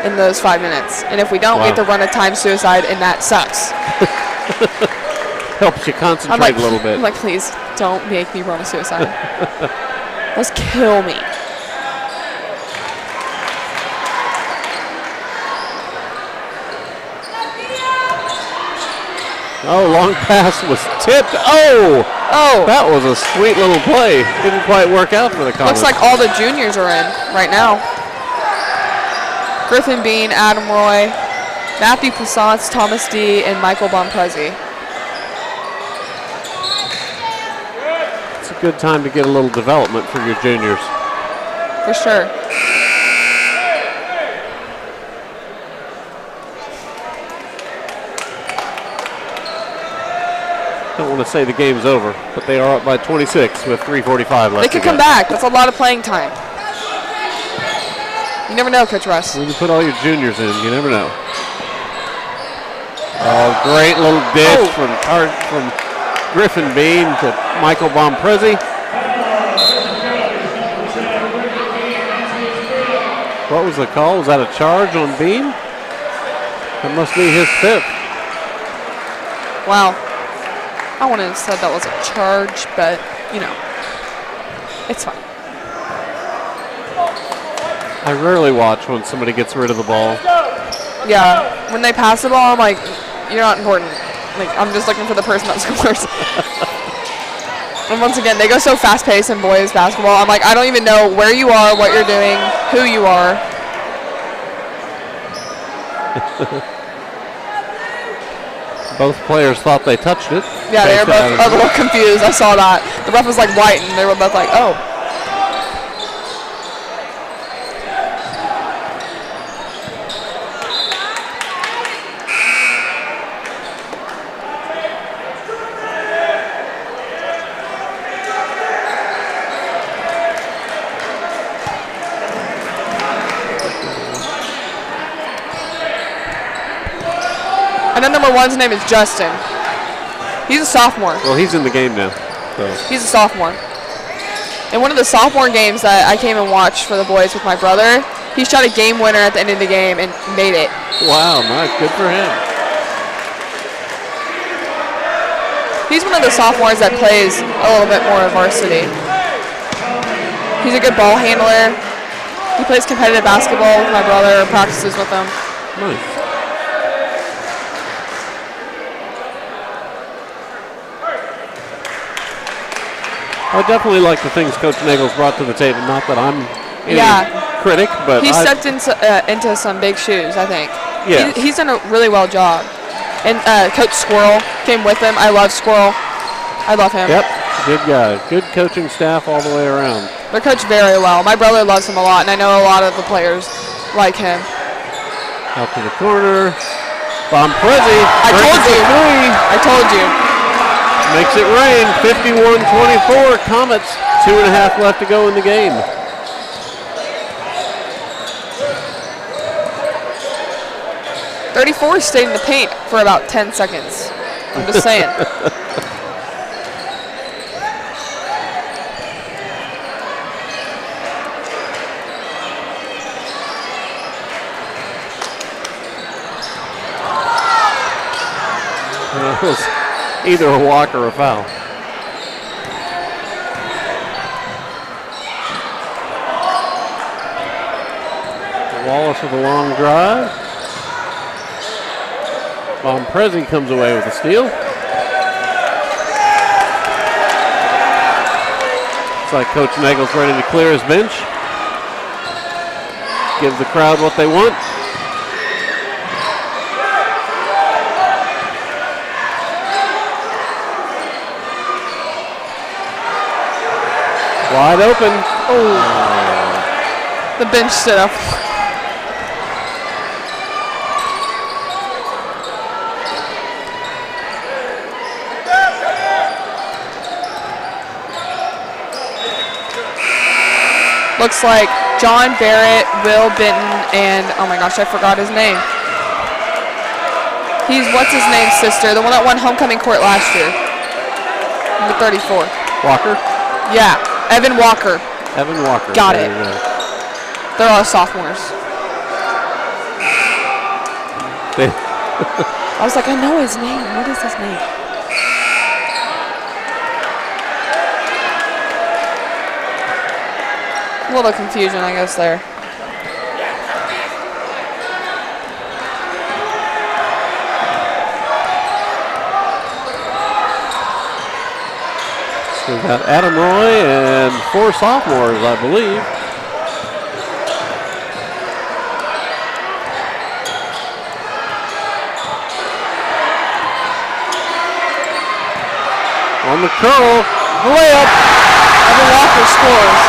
in those 5 minutes. And if we don't, we have to run a time suicide and that sucks. Helps you concentrate I'm like, a little bit. I'm like, please don't make me run a suicide. Let's kill me. Oh, long pass was tipped. Oh! Oh! That was a sweet little play. Didn't quite work out for the Comets. Looks like all the juniors are in right now. Griffin Bean, Adam Roy, Matthew Plassance, Thomas D, and Michael Bonprezi. It's a good time to get a little development for your juniors. For sure. Don't want to say the game's over, but they are up by 26 with 3:45 left. They could come back. That's a lot of playing time. You never know, Coach Russ. When you put all your juniors in, you never know. Oh, great little dish from Griffin Bean to Michael Bonprezi. What was the call? Was that a charge on Bean? That must be his 5th. Wow. I wouldn't have said that was a charge, but, you know, it's fine. I rarely watch when somebody gets rid of the ball. Yeah, when they pass the ball, I'm like, you're not important. Like, I'm just looking for the person that scores. And once again, they go so fast-paced in boys basketball. I'm like, I don't even know where you are, what you're doing, who you are. Both players thought they touched it. Yeah, they were both a little confused. I saw that. The ref was like white, and they were both like, oh. And then number 1's name is Justin. He's a sophomore. Well, he's in the game now. So. He's a sophomore. In one of the sophomore games that I came and watched for the boys with my brother, he shot a game winner at the end of the game and made it. Wow, nice. Good for him. He's one of the sophomores that plays a little bit more of varsity. He's a good ball handler. He plays competitive basketball with my brother, practices with him. Nice. I definitely like the things Coach Nagel's brought to the table. Not that I'm any critic, but he stepped into some big shoes, I think. Yes. He's done a really well job. And Coach Squirrel came with him. I love Squirrel. I love him. Yep, good guy. Good coaching staff all the way around. They're coached very well. My brother loves him a lot, and I know a lot of the players like him. Out to the corner. Bonprezi. I told you. Makes it rain. 51-24. Comets. 2.5 left to go in the game. .34 stayed in the paint for about 10 seconds. I'm just saying. It was either a walk or a foul. Wallace with a long drive. Bomprezi comes away with a steal. Looks like Coach Nagel's ready to clear his bench. Give the crowd what they want. Wide open. Oh. The bench stood up. Looks like John Barrett, Will Benton, and oh my gosh, I forgot his name. He's what's his name's sister, the one that won homecoming court last year. Number 34. Walker? Yeah, Evan Walker. Evan Walker. Got it. They're all sophomores. I was like, I know his name. What is his name? A little confusion, I guess, there. So we've got Adam Roy and 4 sophomores, I believe. On the curl, layup. Evan Walker scores.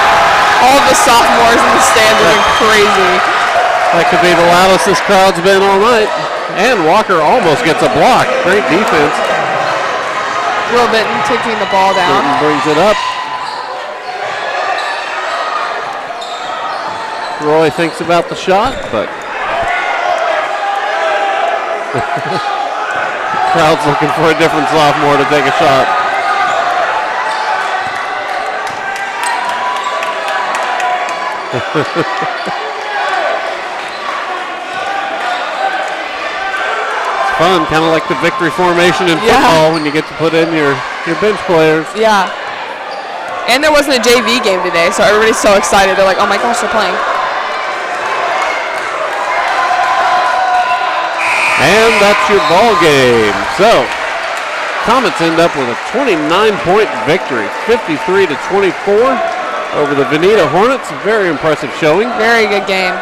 All of the sophomores in the stands are going crazy. That could be the loudest this crowd's been all night. And Walker almost gets a block. Great defense. Will Benton taking the ball down. Benton brings it up. Roy thinks about the shot, but crowd's looking for a different sophomore to take a shot. Fun, kind of like the victory formation in football when you get to put in your bench players. Yeah. And there wasn't a JV game today, so everybody's so excited. They're like, oh my gosh, they're playing. And that's your ball game. So, Comets end up with a 29-point victory, 53-24. Over the Vinita Hornets. Very impressive showing. Very good game.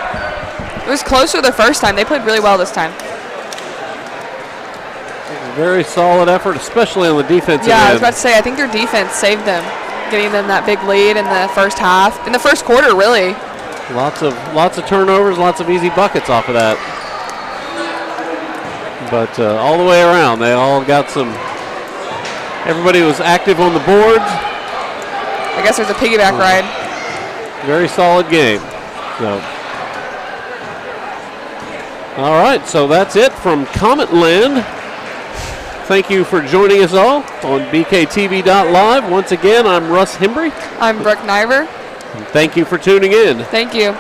It was closer the first time. They played really well this time. Very solid effort, especially on the defensive end. I was about to say, I think their defense saved them, getting them that big lead in the first half. In the first quarter, really. Lots of turnovers, lots of easy buckets off of that. But all the way around, they all got some. Everybody was active on the boards. I guess there's a piggyback ride. Very solid game. So, all right, so that's it from Comet Land. Thank you for joining us all on BKTV.live. Once again, I'm Russ Hembry. I'm Brooke Niver. And thank you for tuning in. Thank you.